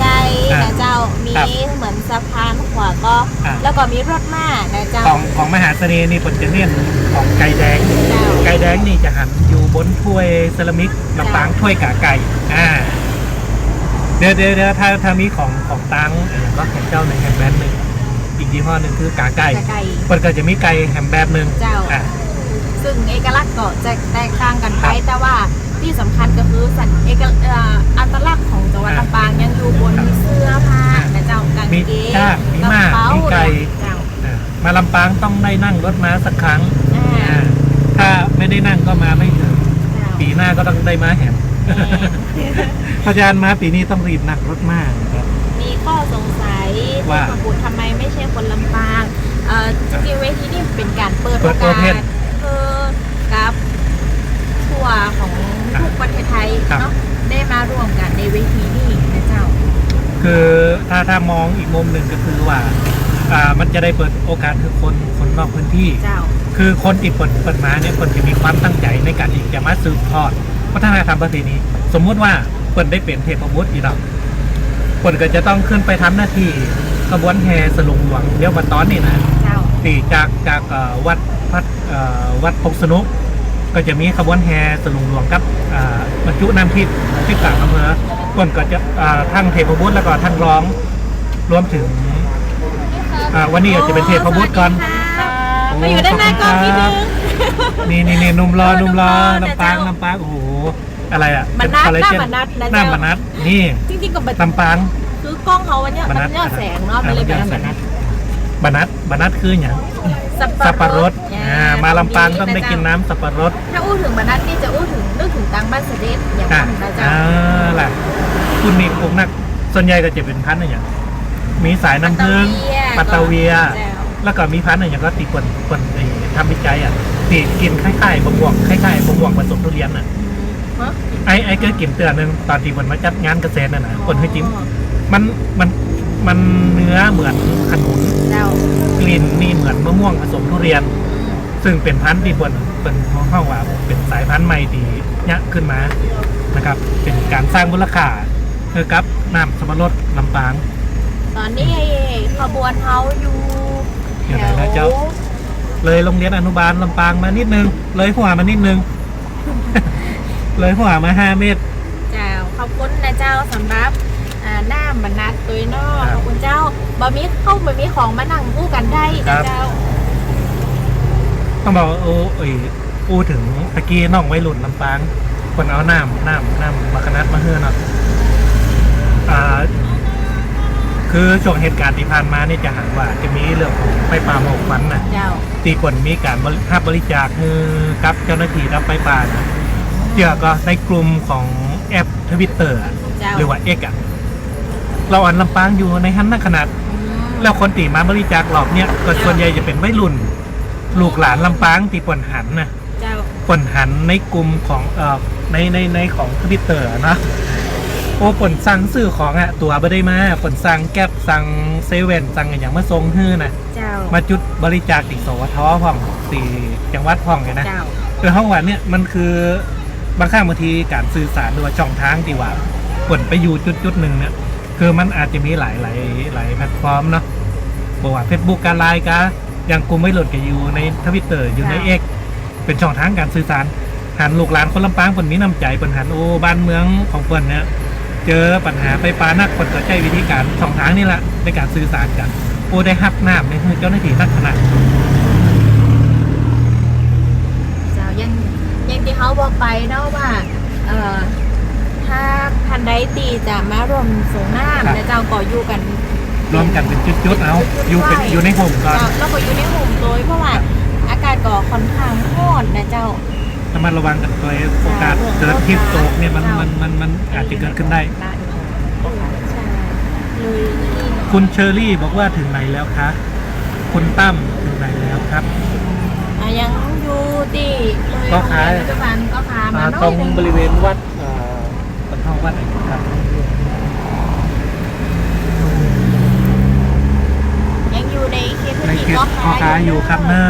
ไก่นะเจ้ามีเหมือนสะพานขวาก็แล้วก็มีรถม้านะเจ้าของมหาเสน่ห์นี่ผมจะเน้นของไก่แดงนี่จะหันอยู่บนถ้วยเซรามิกลำปางถ้วยกาไก่เดี๋ยวถ้ามีของตังก็แข่งเจ้าหนึ่งแฮมแบนหนึ่งอีกยี่ห้อหนึ่งคือกาไก่มันก็จะมีไก่แฮมแบบหนึ่งซึ่งเอกลักษณ์ก็จะแตกต่างกันไปแต่ว่าที่สำคัญก็คือสัญอัตลักษณ์ของจังหวัดลำปางยังอยู่บนเสื้อผ้าและเจ้ากางเกงมีม้ามีไก่ มาลำปางต้องได้นั่งรถม้าสักครั้ง อ่า ถ้าไม่ได้นั่งก็มาไม่ถึง เจ้า ปีหน้าก็ต้องได้ม้าแหมพระอาจารย์ม้าปีนี้ต้องรีบนั่งรถม้านะครับ มีข้อสงสัย ว่า ที่บุตรทำไมไม่ใช่คนลำปางจริงๆเวทีนี่เป็นการเปิด เปิ โอ ดโอก า เพ ส น คือกับทัวร์ของทุกประเทศไทย ครับ เนาะได้มารวมกันในเวทีนี่นะเจ้า คือถ้ามองอีกมุมหนึ่งก็คือว่ามันจะได้เปิดโอกาสคือคนนอกพื้นที่ เจ้า คือคนที่เปิดมาเนี่ยคนที่มีความตั้งใจในการที่จะมาสืบทอดวัฒนธรรมประเพณีสมมุติว่าเปิดได้เป็นเทพบุตรอีกแล้วเปิดก็จะต้องขึ้นไปทำหน้าที่ขบวนแห่สลุงหลวงเดี๋ยววันตอนนี้นะ เจ้า ตีจากวัดพงสนุกก็จะมีขบวนแห่สลุงหลวงกับบรรจุน้ำทิพย์ที่ต่างอำเภอคนก็จะทั้งเทพบุตรแล้วก็ทั้งร้องรวมถึงวันนี้อาจจะเป็นเทพบุตรก่อน โมาอยู่ด้านหน้ากล้องนิดนึง นี่หนุ่มรอ หนุ่มรอ ลำปาง นะเจ้า ลำปางโอ้โหอะไรอ่ะ บรรทัด เป็ หน้า คอล บรรทัดนะ หน้า เจ้า บรรทัดนี่ จริงๆก็แบบ ลำปาง คือกล้องเขาวันเนี้ยมันยอดแสงเนาะมันเลยเป็นแบบนั้น บรรทัดคืออย่างสับปะรดมาลำปางต้องได้กินน้ำสับปะรด ถ้าอู้ถึงบรรทัดนี่จะอู้ถึงนึกถึงตังบ้านเสด็จอย่างนั้นนะเจ้า ล่ะคุณมีกลุ่มนักส่วนใหญ่ก็จะเป็นพันธุ์อะไรอย่างมีสายน้ำผึ้งปัตตาเวีย แล้วก็มีพันธุ์อะไรอย่างก็ตีคนทำวิจัยอ่ะตีกินคล้ายๆบะม่วงคล้ายๆบะม่วงผสมทุเรียนอ่ะไอ้ก็กินเตือนนึงตอนที่คนมาจัดงานเกษตรน่ะนะคนให้จิ้มมันเนื้อเหมือนขนุน เจ้าก ลิ่นนี่เหมือนมะม่วงผสมทุเรียน ซึ่งเป็นพันธุ์ที่เป็นห้องว่าเป็นสายพันธุ์ใหม่ที่เนี่ยขึ้นมานะครับเป็นการสร้างมูลค่าคือกับน้ำสับปะรดลำปาง ตอนนี้ขบวนเฮาอยู่แถ เดี๋ยวไหนนะเจ้า ว เลยโรงเรียนอนุบาลลำปางมานิดนึงเลยหัวมานิดนึง เลยหัวมา5 เมตร เจ้าขอบคุณนะเจ้าสำหรับหน้าบรรทัดตัวนอก ครับ ขอบคุณเจ้าบะมีเข้าบะมีของมานั่งคู่กันได้ ครั นะ บ เจ้า ต้องบอกว่าพูดถึงตะกี้น้องไว้หลุนลำปางคนเอาน้ำมาคณะมาเฮือเนาะคือช่วงเหตุการณ์ที่ผ่านมานี่จะหาว่าจะมีเรื่องของไฟป่าหมอกควันน่ะ เจ้า ตีคนมีการบริจาคคือกับเจ้าหน้าที่รับไฟป่านะเกี่ยวก็ในกลุ่มของแอปทวิตเตอร์ เจ้า หรือว่าเอ็กอะเราอ่านลำปางอยู่ในขั้นขนาด แล้วคนตีมาบริจาคหลอกเนี่ยก็ส่วนใหญ่จะเป็นวัยรุ่น ลูกหลานลำปางตีปนหันนะ เจ้า ปนหันในกลุ่มของในของทวิตเตอร์นะโอ้ปนสั่งซื้อของอะตัวไม่ได้มาปนสั่งแก๊บสั่งเซเว่นสั่งอย่างมาทรงฮื้อนะ เจ้า มาจุดบริจาคติสวทพ่องตีจังหวัดพ่องไงนะ เจ้า คือห้องวันเนี่ยมันคือบางครั้งบางทีการสื่อสารหรือว่าช่องทางที่ว่าปนไปอยู่จุดหนึ่งเนี่ยคือมันอาจจะมีหลายแพลตฟอร์มเนาะบอกว่า Facebook การไลน์การอย่างกลุ่มไม่หลุดกับอยู่ในทวิตเตอร์อยู่ใน X เป็นช่องทางการสื่อสารหันลูกหลานคนลำปางคนมีน้ำใจคนหันโอ้บ้านเมืองของคนเนี่ยเจอปัญหาไฟป่านักคนก็ใช้วิธีการช่องทางนี่แหละในการสื่อสารกันโอ้ได้ฮับน้ำในเจ้าหน้าที่นักขนาด เจ้ายังที่เขาบอกไปเนาะว่าถ้าทันใดตีจะมารวมสูงน้ำนะเจ้าก็อยู่กัน รวมกันเป็นจุดๆเอาอยู่ในห่มก่อน แล้วก็อยู่ในห่มโดยเพราะว่าอากาศก็ค่อนข้างร้อนนะเจ้า ถ้ามันระวังกันตัวโอกาสเกิดฮิตโตกเนี่ยมันอาจจะเกิดขึ้นได้ ใช่เลย คุณเชอรี่บอกว่าถึงไหนแล้วคะคุณตั้มถึงไหนแล้วครับ ยังอยู่ที่ ก็ขาย ปัจจุบันก็ขายมา ตรงบริเวณวัดตรงห้องวัดไหนครับ ยังอยู่ในเขต ใน พื้น เข ที่ ต ก็ พ่อค้าอยู่ครับหน้า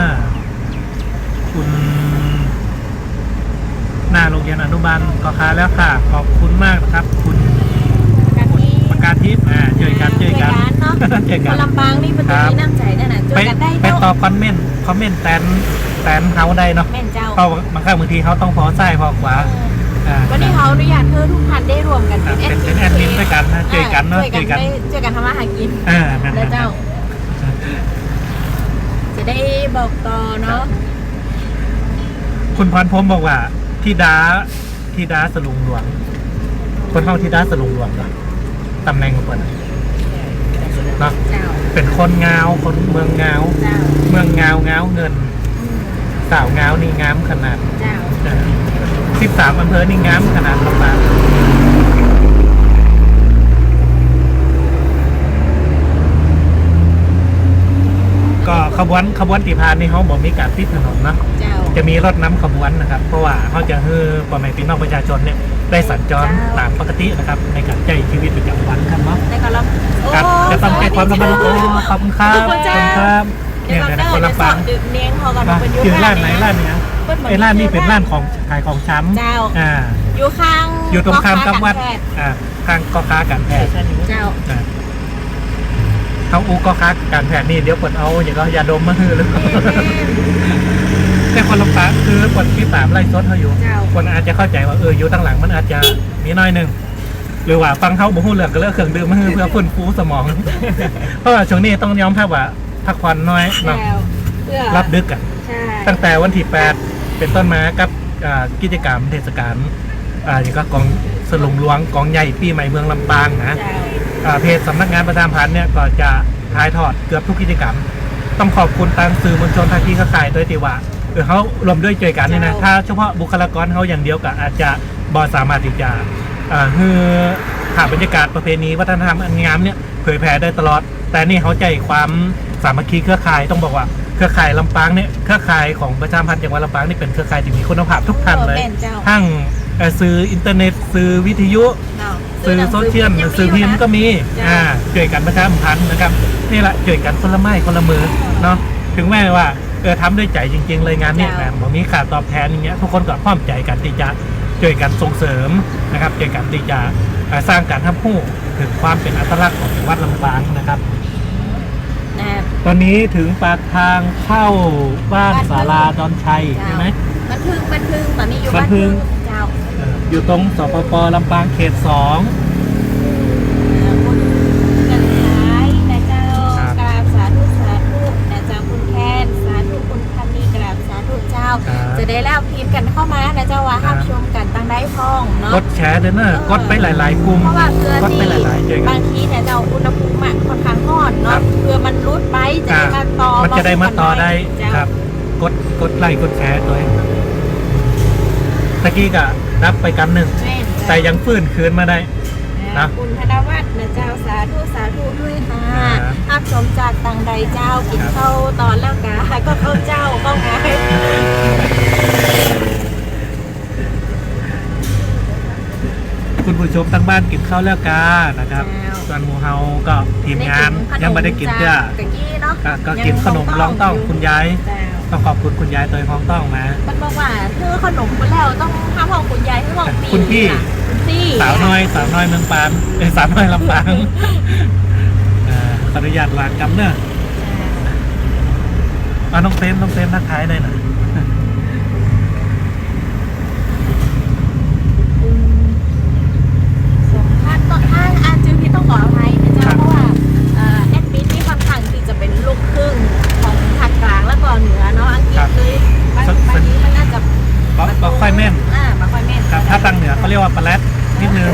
คุณหน้าโรงเรียนอนุบาลก็ค้าแล้วค่ะ ขอบคุณมากนะครับ คุณ กันที่ ประกาศทิพย์เจอกัน เนาะ เจอ ค กัน นลำปางนี่เป็นตัวนี้น้ำใจนั่นน่ะช่วยกันได้ ไป เนาะ ตอบคอมเมนต์แตนเฮาได้เนาะ แม่นเจ้า เพราะบางครั้งบางทีเขาต้องพอซ้ายพอขวา วันนี้เขาอนุญาตเธอทุกท่านได้รวมกัน เป็นแอดมินด้วยกันนะเจอกันเนาะ ช่วยกันทำอาหารกิน นั่น แล้วเจ้า จะได้บอกต่อเนาะ คุณพรพรมบอกว่าที่ดาสลุงหลวง คนห้องที่ดาสลุงหลวงเหรอตำแหน่งของคนเนาะ เจ้า เป็นคนงาวคนเมืองงาว เจ้า เมืองงาวงาวเงิน อืม สาวงาวนี่งามขนาด เจ้า 13อำเภอนี่งามขนาดลำปางก็ขบวนตีพานนี่เขาบอกมีการปิดถนนนะ เจ้า จะมีรถน้ำขบวนนะครับ เพราะว่าเขาจะให้พ่อแม่พี่น้องประชาชนเนี่ยได้สัญจรตามปกตินะครับ ในการใช้ชีวิตประจำวันครับเนาะ แต่ก็รับ ครับจะต้องใช้ความระมัดระวังขอบคุณครับขอบคุณครับ เดี๋ยว เนี่ย ก่อน ใน เด้อ คน เดี๋ยว ลำ สอ ปาง บดึกเนียงพอกัน อ่ะ เป็นยุ ชื่อร้านไหนร้านเนี้ยไอ้ร้านนี้เป็นร้านของขายของช้ำ เจ้า อ่า อยู่ข้าง อยู่ตรงข้ามกับวัด พ่อค้าการแพทย์ ข้างก็ค้าการแพทย์ เจ้า อ่าเขาอูก็ค้าการแพทย์นี่เดี๋ยวคนเอาอย่างก็ยาดมมาฮือหรือ แต่คนลำปางคือคนที่ตามไล่ซดเขาอยู่ เจ้า คนอาจจะเข้าใจว่าอยู่ตั้งหลังมันอาจจะมีน้อยหนึ่งหรือว่าฟังเขาบ่ฮู้เรื่องก็เลือกเครื่องดื่มมาฮือเพื่อฟื้นฟูสมอง เพราะว่าช่วงนี้ต้องยอมรับว่าพักผ่อนน้อยเนาะ แล้วเพื่อ รับดึกอ่ะ ใช่ ตั้งแต่วันที่ 8 เป็นต้นมากับกิจกรรมเทศกาลอย่างก็กองสลุงหลวงกองใหญ่ปีใหม่เมืองลำปางนะ เจ้า เพจสำนักงานประชาสัมพันธ์เนี่ยก็จะถ่ายทอดเกือบทุกกิจกรรม ต้องขอบคุณทางสื่อมวลชนทางที่เขาขายโดยที่ว่าเขารวมด้วยใจกันเนี่ยนะถ้าเฉพาะบุคลากรเขาอย่างเดียวก็อาจจะบอสามารถที่จะคือภาพบรรยากาศประเพณีวัฒนธรรมอันงามเนี่ยเผยแพร่ได้ตลอด แต่นี่เขาใจความสามัคคีเครือข่ายต้องบอกว่าเครือข่ายลำปางเนี่ยเครือข่ายของประชาสัมพันธ์จังหวัดลำปางนี่เป็นเครือข่ายที่มีคุณภาพทุกท่านเลย เป็นเจ้า ทั้งสื่ออินเทอร์เน็ตสื่อวิทยุ เนาะ สื่อโซเชียลสื่อพิมพ์ก็มี จ้ะ ช่วยกันประชาสัมพันธ์นะครับนี่แหละช่วยกันคนละไม้คนละมือเนาะถึงแม้ว่าทำด้วยใจจริง ๆ เลยงานนี้แบบบอกมีค่าตอบแทนอย่างเงี้ยทุกคนก็พร้อมใจกันที่จะช่วยกันส่งเสริมนะครับช่วยกันที่จะสร้างการทำผู้ถึงความเป็นอัตลักษณ์ของจังหวัดลำปางนะครับ นะ ตอนนี้ถึงปากทางเข้าบ้านศาลาดอนชัยใช่ไหม บันทึงตอนนี้อยู่ บั บ้าน น ทึ ทึ ง งเจ้า อยู่ตรงสปปลำปางเขต 2 คุณกันท้ายนะเจ้า ครับ กราบสาธุนะเจ้าคุณแคนสาธุคุณพันนีกราบสาธุเจ้า ครับ จะได้แล้วพิมพ์กันเข้ามานะเจ้าว่า ครั ห้า บ มชมกันตั้งได้พ้องเนาะ กดแชร์เด้อเนอะกดไปหลายๆกลุ่ม เพราะว่าเพื่อก ด ที่ ไปหลายๆเจอกัน บางทีเนี่ยเจ้าอุณหภูมิค่อนข้างร้อน ครั เนาะ บ เพื่อมันรุดไปจะได้มาต่อ มันจะได้มาต่อได้ เจ้า ครับ กดไลค์กดแชร์ตัวเองตะกี้ก็รับไปกำหนึ่ง แม่น แต่ยังฟื้นคืนมาได้ นะ คุณธนวัฒน์นะเจ้าสาธุด้วยค่ะ ครับ ภาพชมจากต่างใดเจ้ากิน ครับ ข้าวตอนแล้วกาก็เข้าเจ้าก็ไง คุณผู้ชมทางบ้านกินข้าวแล้วกานะครับส่วนหมูเฮาก็ทีมงานยังไม่ได้กินเจ้า ตะกี้เนาะ ก็กินขนมร้องต้องคุณยาย เจ้า ต้องขอบคุณคุณยายตัวพ้องต้องมา มันบอกว่าเธอขนมคุณแล้วต้องห้ามห้องคุณยายให้ห้องปี คุณพี่ น่ะคุณพี่ สาวน้อยเมืองปานสาวน้อยลำปางขออนุญาตวางกำเนอะน้องเฟรมทักทายได้หน่อย สมพัฒน์ทางอาจือพี่ต้องขออภัยนะเจ้าเพราะว่าแอดมินนี่ค่อนข้างที่จะเป็นลูกครึ่งของภาคกลางแล้วก็เหนือเนาะอังกฤษเลยบางทีมันน่าจะ บอกค่อยแม่น มาค่อยแม่น ครับถ้าตั้งเหนือเขาเรียกว่าปลาแรดนิดนึง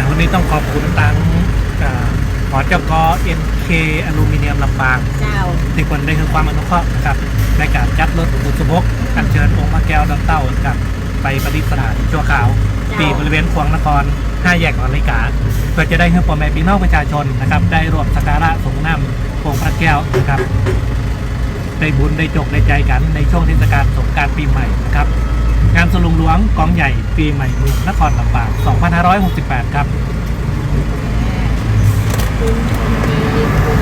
วันนี้ต้องขอบคุณตังหอจก NK อลูมิเนียมลำปาง เจ้า ที่คนได้คือความอนุเคราะห์นะครับในการจัดรถบุษบกอัญเชิญองค์พระแก้วดอนเต้ากับไปประดิษฐานชั่วคราวที่บริเวณขวงนคร5 แยกนาฬิกาเพื่อจะได้ให้พ่อแม่พี่น้องประชาชนนะครับได้ร่วมสักการะส่งน้ำองค์พระแก้วนะครับได้บุญได้จกได้ใจกันในช่วงเทศกาลสงกรานต์ปีใหม่นะครับงานสลุงหลวงกองใหญ่ปีใหม่เมืองนครลำปาง 2568 ครับ คุณดีคุณ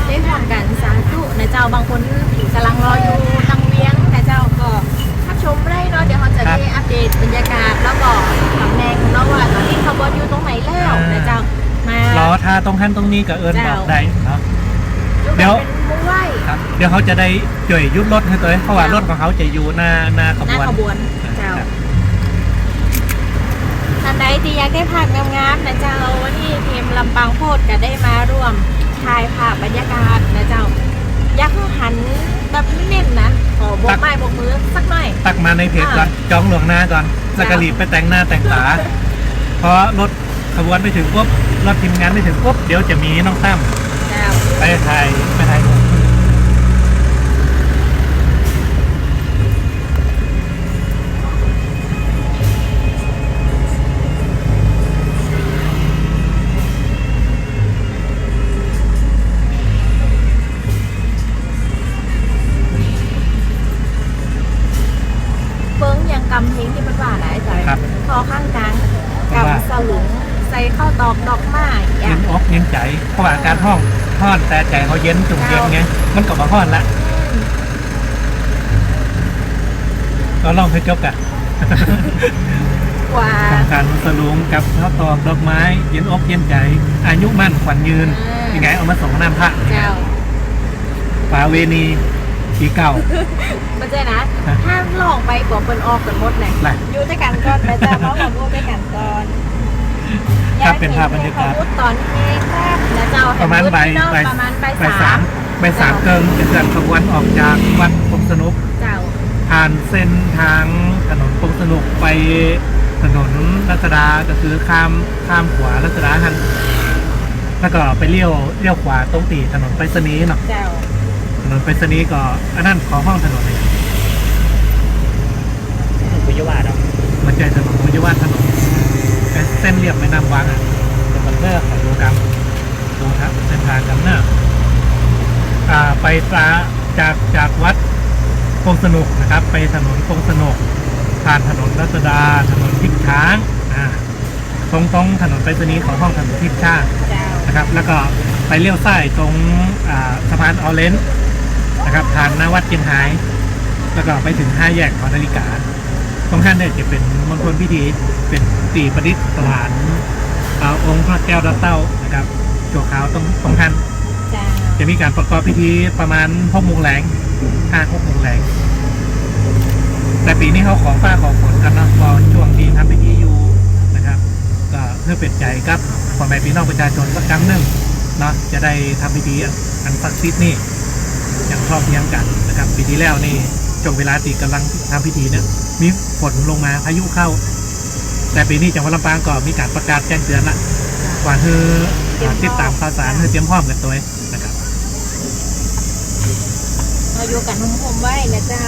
ได้ร่วมกันสาธุนะเจ้าบางคนกำลังรออยู่ทางเวียงนะเจ้าก็รับชมได้เนาะเดี๋ยวเขาจะได้อัปเดตบรรยากาศแล้วก็ตำแหน่งเนาะว่าตอนนี้ขบวนอยู่ตรงไหนแล้วนะเจ้ามาร อท่าตรงขั้นตรงนี้กับเอิญบอกได้เนาะ เดี๋ เดี๋ ย ยว วเป็นมุ้งไหว ครับเดี๋ยวเขาจะได้จ่วยยุดรถให้ตัวเองเพราะว่ารถของเขาจะอยู่หน้าข ห บ น้า วน ขบวนเจ้าท่านใดที่อยากได้ภาพงามๆนะเจ้าวันนี้ทีมลำปางโพดก็ได้มาร่วมถ่ายภาพบรรยากาศนะเจ้าอยากให้หันแบบเน้นนะขอบอกไม้บอกมือสักหน่อย ตักมาในเพจก่อนจองหลวงหน้าก่อนแล้วก็รีบไปแต่งหน้าแต่งตา พอรถขบวนไปถึงปุ๊บรถทีมงานไปถึงปุ๊บเดี๋ยวจะมีน้องตั้ม เจ้า ไปถ่ายรูป เบิ้งยังกำเพลงที่มันว่านะไอ้ใจ ครับ พอข้างกลางกำสลุงใส่ข้าวตอกดอกไม้อ เย็ ย่าง นอกเย็นใจเพราะว่าการห้อนแต่ใจเขาเย็นจุ่มเย็นไงมันก็มาห้อนละก็ลองให้จบกัน กว่า การสลุงกับข้าวตอกดอกไม้ เย็นอกเย็นใจ อายุมั่นขวัญยืนยังไงเอามาส่งน้ำพระ เจ้า ป่าเวณีปีเก่า มันใจนะถ้าลองไปกว่าเปิ้นออกกันหมดเลย ไหน อยู่ด้วยกันก่อนนะจ๊ะเพราะว่าพูดด้วยกันก่อน ครับเป็นภาพบรรยากาศ พูดตอนเพลงแรกนะเจ้า ประมาณบ่าย ประมาณบ่าย บ่าย สา สาม มบ่ายสามเกินจะเกิดขบวนออกจากวัดพงสนุก เจ้า ผ่านเส้นทางถนนพงสนุกไปถนนรัชดาก็คือข้ามขวารัชดาหันแล้วก็ไปเลี้ยวขวาตรงตีถนนไปรษณีย์เนาะ เจ้า ถนนไปรษณีย์ก็อันนั้นของห้องถนนเลย วิยวาดอ่ะ มันใจถนนวิทยาวัฒน์ถนนเส้นเรียบแม่น้ำวังอ่ะเป็นบันเดอร์ของดูกรรมดูครับเส้นทางกันเนอะไปจากวัดพงสนุกนะครับ ไปถนนพงสนุกผ่านถนนรัชดาถนนทิพย์ช้างตรงถนนไปรษณีย์ของห้องถนนทิพย์ช้าง เจ้า นะครับ แล้วก็ไปเลี้ยวซ้ายตรงสะพานออเรนจ์นะครับผ่านหน้าวัดเชียงไฮ้แล้วก็ไปถึง5 แยกของนาฬิกาตรงท่านเนี่ยจะเป็นมณฑลพิธีเป็นตีประดิษฐานองค์พระแก้วรัตเต้านะครับชั่วคราวตรงท่าน เจ้า จะมีการประกอบพิธีประมาณ6 โมงแรง5-6 โมงแรงแต่ปีนี้เขาขอฟ้าขอฝนกันเนาะพอช่วงที่ทำพิธีอยู่นะครับก็เพื่อเป็นใจกับพ่อแม่พี่น้องประชาชนสักครั้งหนึ่งเนาะจะได้ทำพิธีอันศักดิ์สิทธิ์นี่อย่างพร้อมเพรียงกันนะครับปีที่แล้วนี่ช่วงเวลาที่กำลังทำพิธีเนี่ยมีฝนลงมาพายุเข้า แต่ปีนี้จังหวัดลำปางก็มีการประกาศแจ้งเตือนละว่าคือติดตามข่าวสารเพื่อเตรียมพร้อมกันตัวเองนะครับ เราอยู่กันหุ่มๆไว้นะเจ้า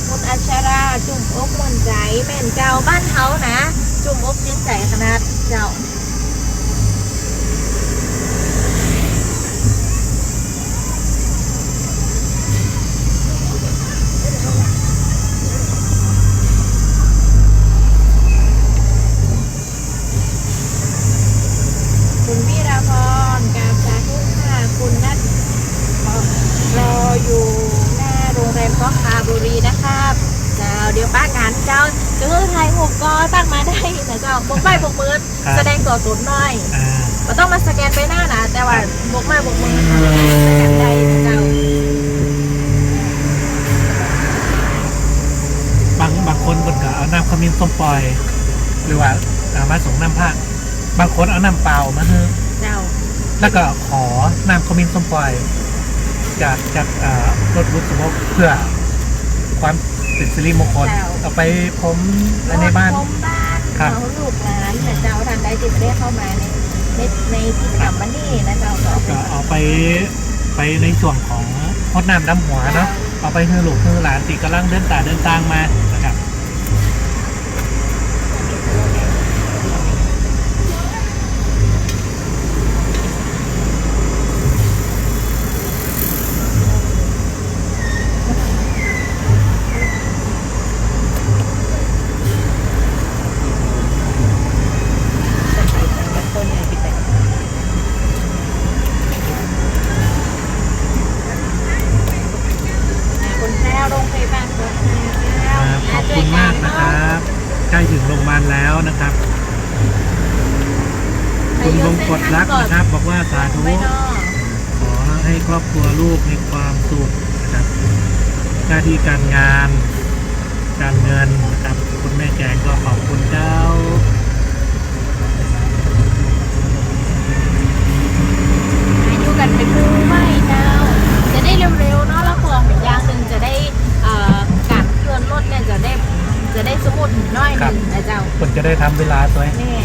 คุณอัชราจุ่มอกมวนใจแม่นเจ้าบ้านเขานะ จุ่มอกยิ้มใจขนาดเจ้า คุณวิราพรกาบสาธุค่ะคุณนัทรออยู่หน้าโรงแรมก็คาบุรีนะครับเจ้าเดี๋ยวป้างานเจ้าจะคือไทยหุบก็ตั้งมาได้นะเจ้าบกไม้บกมือแสดงตัวตนหน่อยไม่ต้องมาสแกนไปหน้านะแต่ว่าบกไม้บกมือสแกนได้นะเจ้า บางคนก็เอาน้ำขมิ้นส้มปล่อย หรือว่ามาส่งน้ำผ้าบางคนเอาน้ำเปล่ามาให้ เจ้า แล้วก็ขอน้ำขมิ้นส้มปล่อยจากรถบุษบกเพื่อความเป็นสิริมงคลเอาไปผมในบ้าน รถพรมบ้าน ครับ เขาลูกหลานนะเจ้าท่านใดที่ไม่ได้เข้ามาในกิจกรรมวันนี้นะเจ้าก็ ก็เอาไปในส่วนของพดน้ำดำหัวเนาะเอาไปให้ลูกให้หลานติกำลังเดินทางมานะครับ ต้นเนี่ยปิดแต่ง คุณแพรวโรงพยาบาลตัวแพรว ขอบคุณมากนะครับใกล้ถึงโรงพยาบาลแล้วนะครับ คุณลงกดรักนะครับ บอกว่าสาธุ ไม่นอก ขอให้ครอบครัวลูกมีความสุขนะครับหน้าที่การงาน การเงินนะครับคุณแม่แจงก็ขอบคุณเจ้า อยู่กันเป็นคู่ไม่เจ้า จะได้เร็วๆเนาะแล้วของเป็นอย่างหนึ่งจะได้การเคลื่อนรถเนี่ยจะได้สมุดน้อยหนึ่งนะเจ้า คนจะได้ทำเวลาตัวเอง นี่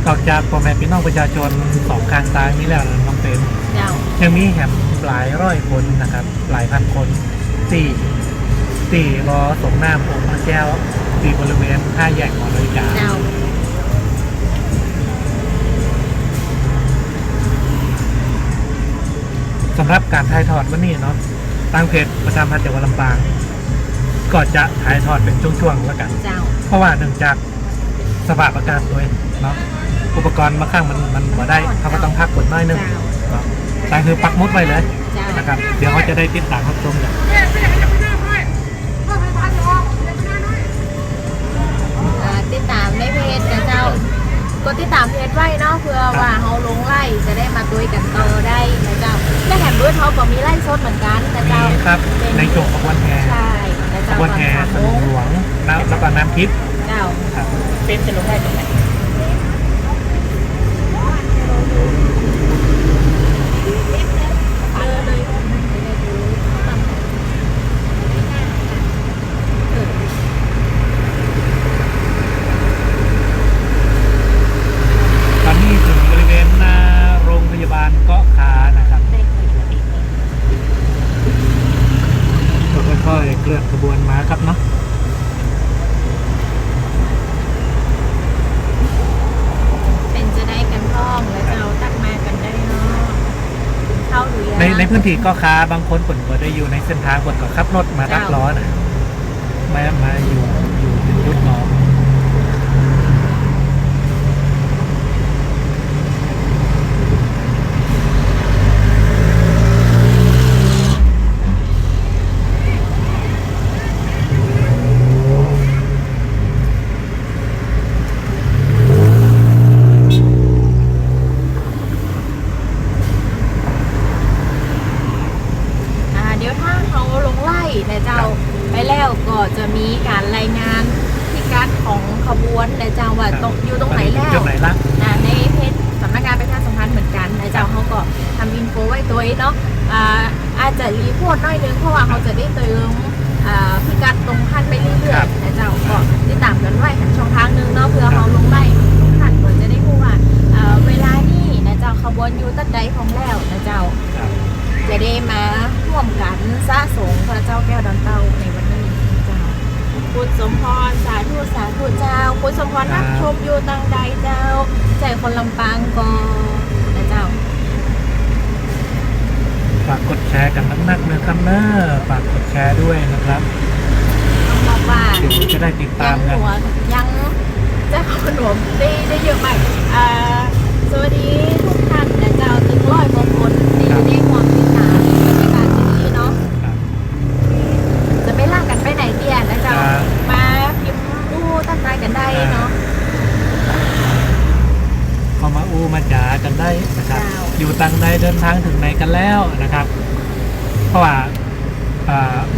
นอกจากพ่อแม่พี่น้องประชาชนสองข้างทางนี้แล้วน้องเต็ม เจ้า ยังมีแหมหลายร้อยคนนะครับ หลายพันคนที่รอส่งน้ำองค์พระแก้วที่บริเวณท่าแยกหอนาฬิกา เจ้า สำหรับการถ่ายทอดวันนี้เนาะทางเพจประจำพันจังหวัดลำปางก็จะถ่ายทอดเป็นช่วงๆแล้วกัน เจ้า เพราะว่าเนื่องจากสภาพอากาศด้วยเนาะอุปกรณ์มาข้างมันบ่ได้เขาก็ต้องพักกดน้อยนึง เจ้า เนาะแต่คือปักมุดไว้เลย เจ้า นะครับเดี๋ยวเขาจะได้ติดตามรับชมกัน ติดตามในเพจนะเจ้ากดติดตามเพจไว้เนาะเพื่อว่าเขาลงไล่จะได้มาตุยกันต่อได้นะเจ้าและแถมด้วยเขาก็มีไล่สดเหมือนกันนะ มี เจ้า ครับในโจกขบวนแห่ ใช่นะ ข เจ้า บวนแห่สนามหลวงแล้วก็น้ำทิพย์ เจ้า ครับ เป็นจะลงได้ตรงไหน ตอนนี้ถึงบริเวณหน้าโรงพยาบาลเกาะขานะครับก็ค่อยๆเคลื่อนขบวนมาครับเนาะ เป็นจะได้กันท่องและเจ้าตักมากันได้เนาะเข้าหรือยัง ในพื้นที่เกาะขาบางคนผลก็ได้อยู่ในเส้นทางบนก็ขับรถมาดักล้อนะมาอยู่เป็นยุดล้อ เดี๋ยวถ้าเขาลงไล่นะเจ้าไปแล้วก็จะมีการรายงานพิกัดของขบวนนะเจ้าว่าตรงอยู่ตรงไหนแล้ว ตรงไหนละ ในเพจสำนักงานประชาสัมพันธ์เหมือนกันนะเจ้าเขาก็ทำอินโฟไว้ตัวเองเนาะอาจจะรีโพสต์หน่อยนึงเพราะว่าเขาจะได้เติมพิกัดตรงพันไปเรื่อยๆนะเจ้าก็ติดตามกันไว้หันช่องทางนึงเนาะเพื่อเขาลงไล่ลงพันก็จะได้รู้ว่าเวลานี้นะเจ้าขบวนอยู่ตัดใดของแล้วนะเจ้า ครับ จะได้มาร่วมกันสะสมพระเจ้าแก้วดอนเต้าในวันนี้เจ้าคุณสมพรสาธุสาธุเจ้าคุณสมพรนักชมอยู่ตังใดเจ้าใจคนลำปางก็นะเจ้า ฝากกดแชร์กันนักๆนะครับเนอะฝากกดแชร์ด้วยนะครับ ต้องบอกว่า เดี๋ยวจะได้ติดตามกัน ยังเจ้าขนมได้เยอะมากสวัสดีทุกท่านนะเจ้าถึง100 กว่าคนที่ได้ความติดตามบรรยากาศที่นี่เนาะ ครับ จะไม่ล่ากันไปไหนเดียนะเจ้ามาพิมพ์ดูตั้งใจกันได้เนาะ เข้ามาอู้มาจ๋ากันได้นะครับ จ้าว อยู่ตังใดเดินทางถึงไหนกันแล้วนะครับ เพราะว่า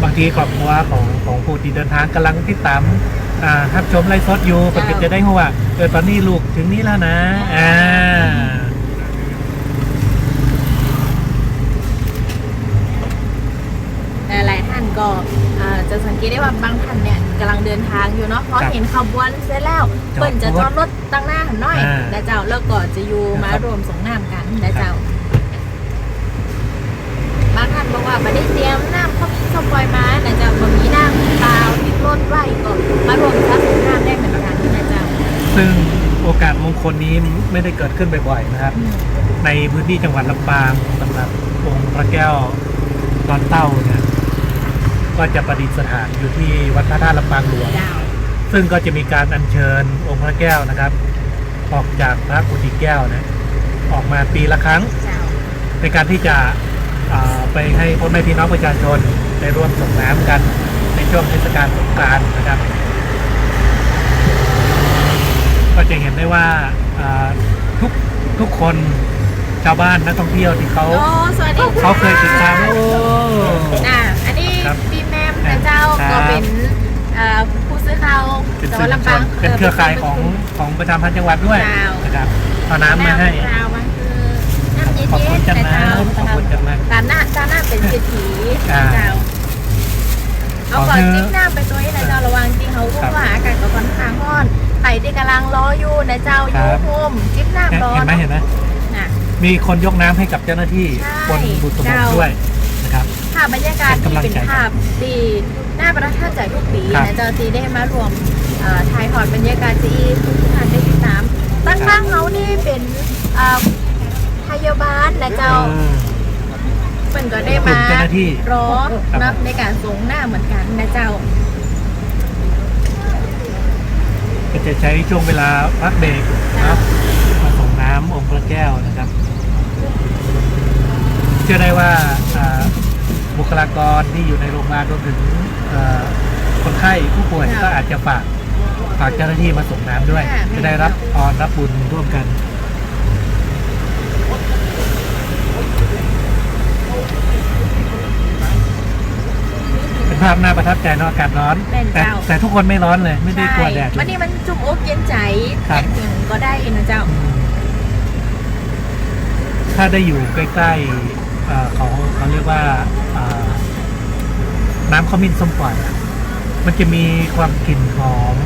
บางทีครอบครัวของผู้ที่เดินทางกำลังติดตามรับชมไลฟ์สดอยู่เพื่อจะได้รู้ว่าตอนนี้ลูกถึงนี้แล้วนะหลายท่านก็จะสังเกตได้ว่าบางท่านเนี่ยกำลังเดินทางอยู่เนาะเพราะเห็นขบวนเสร็จแล้วเปิ้นจะจอดรถตั้งหน้าหันหน่อยนะเจ้าแล้วก็จะอยู่มารวมส่งน้ำกันนะเจ้าบางท่านบอกว่าไม่ได้เตรียมน้ำข้าวส้มปล่อยมานะเจ้าก็มีน้ำเปล่าที่รถไว้ก็มารวมซักน้ำได้เหมือนกันนะเจ้า ซึ่งโอกาสมงคลนี้ไม่ได้เกิดขึ้นบ่อยๆนะครับ ในพื้นที่จังหวัดลำปางสำหรับองค์พระแก้วดอนเต้าเนี่ยก็จะประดิษฐานอยู่ที่วัดพระธาตุลำปางหลวง เจ้า ซึ่งก็จะมีการอัญเชิญองค์พระแก้วนะครับ ออกจากพระกุฏิแก้วนะออกมาปีละครั้ง เจ้า ในการที่จะไปให้พ่อแม่พี่น้องประชาชนได้ร่วมส่งน้ำกันในช่วงเทศกาลสงกรานต์นะครับ ก็จะเห็นได้ว่าทุกคนชาวบ้านนักท่องเที่ยวที่เขา โอ้สวัสดีค่ะ เขาเคยติดตามโอ้ อันนี้ ครับ พี่แมมนะเจ้า ครับ ก็เป็นผู้ซื้อข่าว เป็น จังห สื่ วั อ ด มวลช ลำปาง นเป็นเครือข่ายของประจำพันจังหวัดด้วย เจ้า นะครับเอาน้ำมาให้ ข่าวมันคือน้ำเย็น ขอบคุณ ๆ จัง นะ นะ เจ้า ขอบคุณจังนะ ตาหน้าเป็นเศรษฐี อ่า เจ้าเอาก่อนจิ้มน้ำไปตัวนี้นะเจ้าระวังจริงเขาพูดว่าอากาศก็ค่อนข้างร้อน ไต่ที่กำลังรออยู่นะเจ้าอยู่โฮมจิ๊บน้ำร้อน เห็นไหม น่ะ มีคนยกน้ำให้กับเจ้าหน้าที่ ใช่ บนบุตรบกด้วยนะครับ ภาพบรรยากาศที่เป็นภาพดีน่าประทับใจทุกปี ครับ นะเจ้าที่ได้มารวมถ่ายทอดบรรยากาศที่ทุกท่านได้ติดตามตั้งข้างเขานี่เป็นพยาบาลนะเจ้าเป็นก็ได้ กลุ่ มาม เจ้าหน้าที่ รอ ครับ นับในการส่งหน้าเหมือนกันนะเจ้า ก็จะใช้ช่วงเวลาพักเบรกนะครับมาส่งน้ำองค์พระแก้วนะครับ เชื่อได้ว่าบุคลากรที่อยู่ในโรงพยาบาลรวมถึงคนไข้ผู้ป่วย ค่ะ ก็อาจจะฝากเจ้าหน้าที่มาส่งน้ำด้วย ค่ะ จะได้รับพรรับบุญร่วมกัน เป็นภาพน่าประทับใจเนอะอากาศร้อน แม่น แต่ เจ้า แต่ทุกคนไม่ร้อนเลย ไม่ได้กลัวแดดเล วัน ย นี้มันจุ่มอกเย็นใจ ครับ แค่หนึ่งก็ได้นะเจ้า ถ้าได้อยู่ใกล้ๆเขาเรียกว่าน้ำขมิ้นส้มปล่อยอะมันจะมีความกลิ่นหอม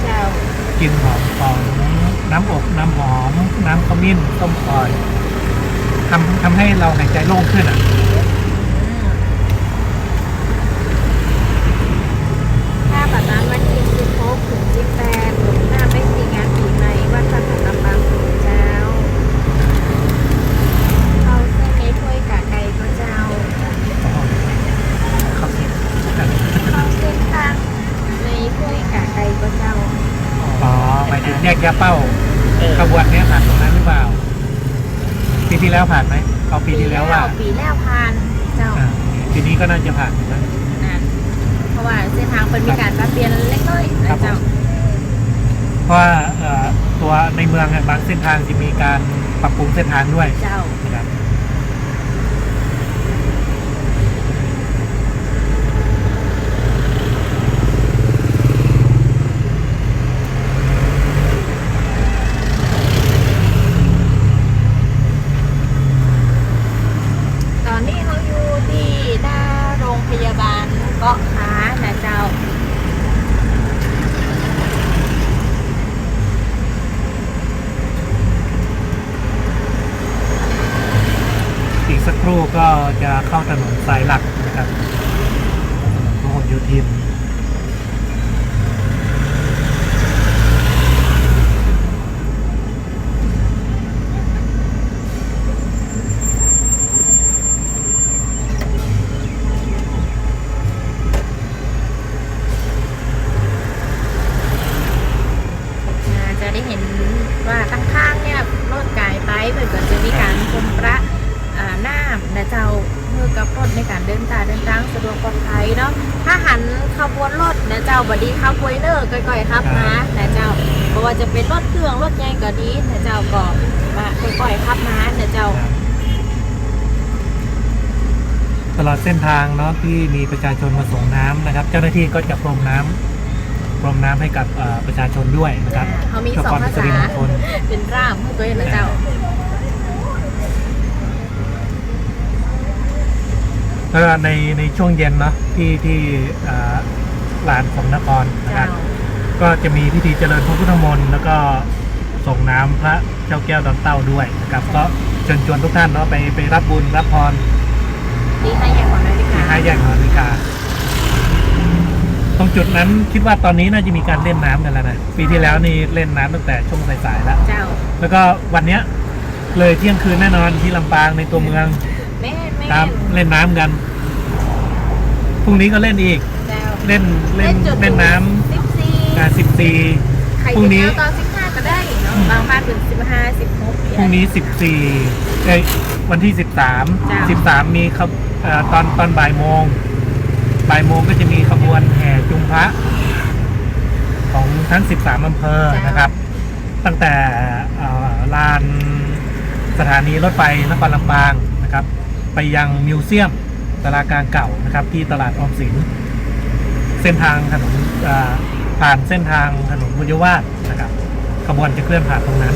เจ้าก ลิ่นหอมของน้ำอบน้ำหอม น้ำขมิ้นส้มปล่อยทำให้เราหายใจโล่งขึ้นอ่ะ ถ้าปัจจุบันวันที่16ถึง18หน้าไม่มีงานปีใหม่วัดพระธาตุลำปางเจ้าเขาเส้นในถ้วยกะไก่ก็เจ้า ครับ เขาเส้นทางในถ้วยกะไก่ก็เจ้า อ๋อหมายถึงแยกยาเป้าขบวนเนี้ยผ่านตรงนั้นหรือเปล่า ปีที่แล้วผ่านไหมเอาปีที่แล้วว่า ปีแล้วผ่านเจ้า ปีนี้ก็น่าจะผ่านนะ นั่นเพราะว่าเส้นทางเป็นมีการปรับเปลี่ยนเล็กน้อยนะเจ้า เพราะว่าตัวในเมืองบางเส้นทางจะมีการปรับปรุงเส้นทางด้วย เจ้า นะครับ ตอนนี้เขาอยู่ที่หน้าโรงพยาบาลเกาะขานะเจ้า อีกสักครู่ก็จะเข้าถนนสายหลักนะครับถนนพหลโยธินจะได้เห็นว่าข้างๆเนี่ยรถกายไปเพื่อจะมีการชมพระน้ำนะเจ้าเพื่อกับรถในการเดินทางสะดวกปลอดภัยเนาะถ้าหันขบวนรถนะเจ้าบดีขับไวเนอร์ก่อยๆครับมานะเจ้าเพราะว่าจะเป็นรถเครื่องรถใหญ่ก็ดีนะเจ้าก็มาก่อยๆครับมานะเจ้า ตลอดเส้นทางเนาะที่มีประชาชนมาส่งน้ำนะครับ เจ้าหน้าที่ก็จะพรมน้ำให้กับประชาชนด้วยนะครับ เขามี เพื่อ สอ ค ง วาม ภา สิ ษา ริมงคล เป็นร่ามตัวเองนะเจ้า แล้วก็ในช่วงเย็นเนาะที่ลานของนครนะครับ ก็จะมีพิธีเจริญพระพุทธมนต์แล้วก็ส่งน้ำพระเจ้าแก้วดอนเต้าด้วยนะครับ ก็เชิญชวนทุกท่านเนาะไปรับบุญรับพร ดีให้แยกของนาฬิกา ที่ห้าแยกนาฬิกา ตรงจุดนั้นคิดว่าตอนนี้น่าจะมีการเล่นน้ำกันแล้วนะปีที่แล้วนี่เล่นน้ำตั้งแต่ช่วงสายๆแล้ว เจ้า แล้วก็วันเนี้ยเลยเที่ยงคืนแน่นอนที่ลำปางในตัวเมือง แม่ ตามเล่นน้ำกันพรุ่งนี้ก็เล่นอีก เจ้า เล่นน้ำ 14 14 ใคร พรุ่ง จะ นี้ เอาตอน15ก็ได้เนาะบางบ้านเป็น15 16 พรุ่งนี้ 14วันที่ 13มีครับตอนบ่ายโมงก็จะมีขบวนแห่จุงพระของทั้ง13อำเภอนะครับ ตั้งแต่ลานสถานีรถไฟนครลำปางนะครับ ไปยังมิวเซียมตลาดกลางเก่านะครับ ที่ตลาดออมสินเส้นทางถนนผ่านเส้นทางถนนบุญยวาสนะครับขบวนจะเคลื่อนผ่านตรงนั้น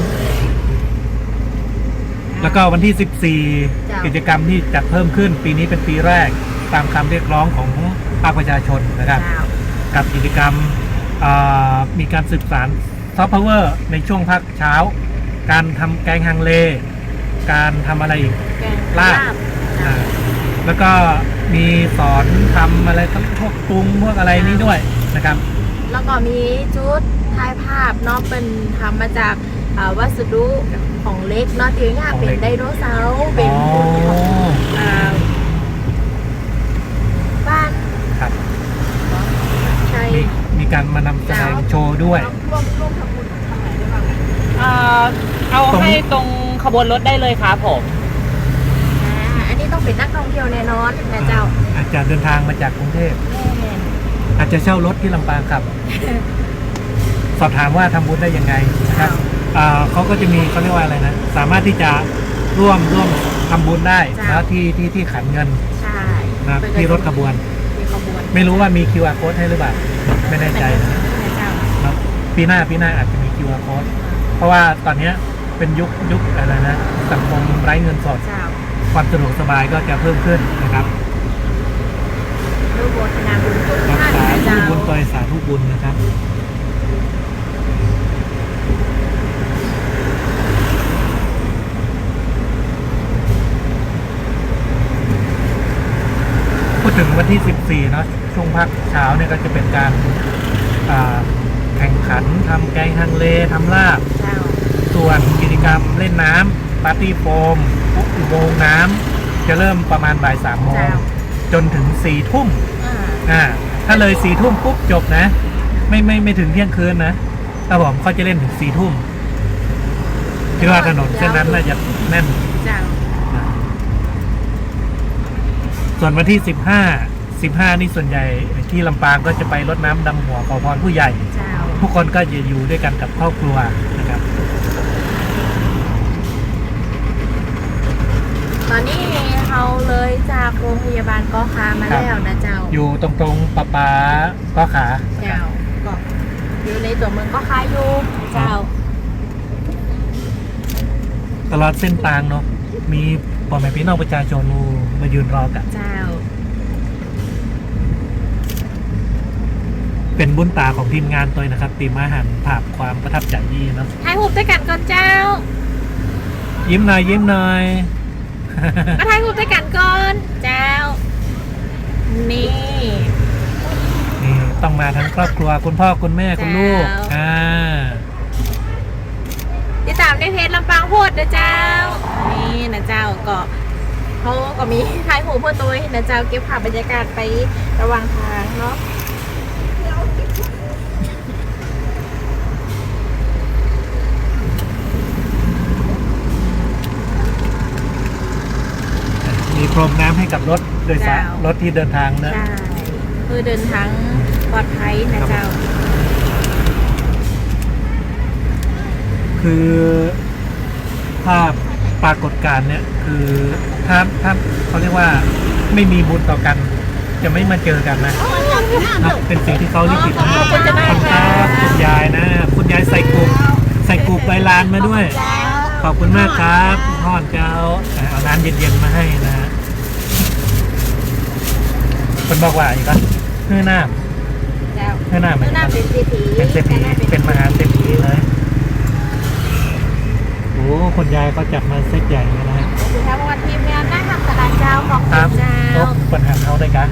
แล้วก็วันที่ 14 กิจกรรมที่จัดเพิ่มขึ้นปีนี้เป็นปีแรกตามคำเรียกร้องของภาคประชาชนนะครับ กับกิจกรรมมีการสืบ ซอฟต์พาวเวอร์ในช่วงภาคเช้า การทำแกงฮังเล การทำอะไรอีก แกง ลาบ อ่าแล้วก็มีสอนทำอะไรพวกปรุงพวกอะไรนี้ด้วยนะครับ แล้วก็มีชุดถ่ายภาพเนาะเป็นทำมาจากวัสดุของเล็กเนาะที่เนี่ยเป็นไดโนเสาร์เป็นหุ่นของบ้าน ครับ ใช่ มีการมานำแสดงโชว์ด้วย ร่วมทำบุญทำไหนได้บ้าง เอา ตรง ให้ตรงขบวนรถได้เลยครับผม อันนี้ต้องเป็นนักท่องเที่ยวแน่นอนนะเจ้า อาจจะเดินทางมาจากกรุงเทพ แม่ อาจจะเช่ารถที่ลำปางครับ สอบถามว่าทำบุญได้ยังไงนะครับเขาก็จะมีเขาเรียกว่าอะไรนะ สามารถที่จะร่วมทำบุญได้นะที่ขันเงิน ใช่ นะที่รถขบวน มีขบวน ไม่รู้ว่ามี QR code ให้หรือเปล่า ไม่แน่ใจนะ เจ้า ครับปีหน้าอาจจะมี QR code เพราะว่าตอนเนี้ยเป็นยุคอะไรนะ สังคมไร้เงินสด เจ้า ความสะดวกสบายก็จะเพิ่มขึ้นนะครับ รูปโบธนาบุญทุก รัก ท่าน ษา นะ ทุก เจ้า บุญต่อยสาธุบุญนะครับ พูดถึงวันที่ 14 เนาะช่วงพักเช้าเนี่ยก็จะเป็นการแข่งขันทำแกงฮังเลทำลาบ เจ้า ส่วนกิจกรรมเล่นน้ำปาร์ตี้โฟมอุโมงค์น้ำจะเริ่มประมาณบ่าย 3 โมง เจ้า จนถึง 4 ทุ่ม อ่า ถ้าเลย 4 ทุ่มปุ๊บจบนะ ไม่ถึงเที่ยงคืนนะครับผมเขาจะเล่นถึง 4 ทุ่มที่ว่าถนนเส้นนั้นน่าจะแน่น เจ้า ส่วนวันที่ 15 นี่ส่วนใหญ่ที่ลำปางก็จะไปรดน้ำดำหัวขอพรผู้ใหญ่ เจ้า ทุกคนก็จะอยู่ด้วยกันกับครอบครัวนะครับ ตอนนี้เขาเลยจากโรงพยาบาลก็คามาแล้วนะเจ้า อยู่ตรงปะปาก็ขา เจ้าก็อยู่ในตัวเมืองก็คาอยู่เจ้า ตลอดเส้นทางเนาะมีพ่อแม่พี่น้องประชาชนมายืนรอกัน เจ้า เป็นบุญตาของทีมงานตัวนะครับทีมอาหารภาพความประทับใจดีเนาะ ถ่ายรูปด้วยกันก่อนเจ้า ยิ้มหน่อย มาถ่ายรูปด้วยกันก่อนเจ้า นี่ นี่ต้องมาทั้งครอบครัวคุณพ่อคุณแม่คุณลูก จ้า ติดตามในเพจลำปางโพดนะเจ้า นี่นะเจ้าก็เขาก็มีถ่ายรูปเพื่อตัวนะเจ้าเก็บภาพบรรยากาศไประหว่างทางเนาะ มีพรมน้ำให้กับรถโดยสารรถที่เดินทางนะ ใช่คือเดินทางปลอดภัยนะเจ้า คือภาพปรากฏการณ์เนี่ยคือถ้าเขาเรียกว่าไม่มีบุญต่อกัน จะไม่มาเจอกันนะเป็นสิ่งที่เขาลิขิตมาขอบคุณครับคุณยายนะ คุณยายใส่กุบใบลานมาด้วย ขอบคุณมากครับทอดเจ้าเอาน้ำเย็นๆมาให้นะฮะคนบอกว่าอีกก็เพื่อหน้า เจ้า เพื่อหน้า เมื่อหน้าเป็นเศรษฐี เป็นเศรษฐีเป็นมหาเศรษฐีเลยโอ้คนยายเขาจัดมาเซตใหญ่เลยนะฮะ คือถ้าวันทีมงานได้ทำตลาดเจ้าขอบ ค คุ รับ ณเจ้า ครบปัญหาเขาได้กัน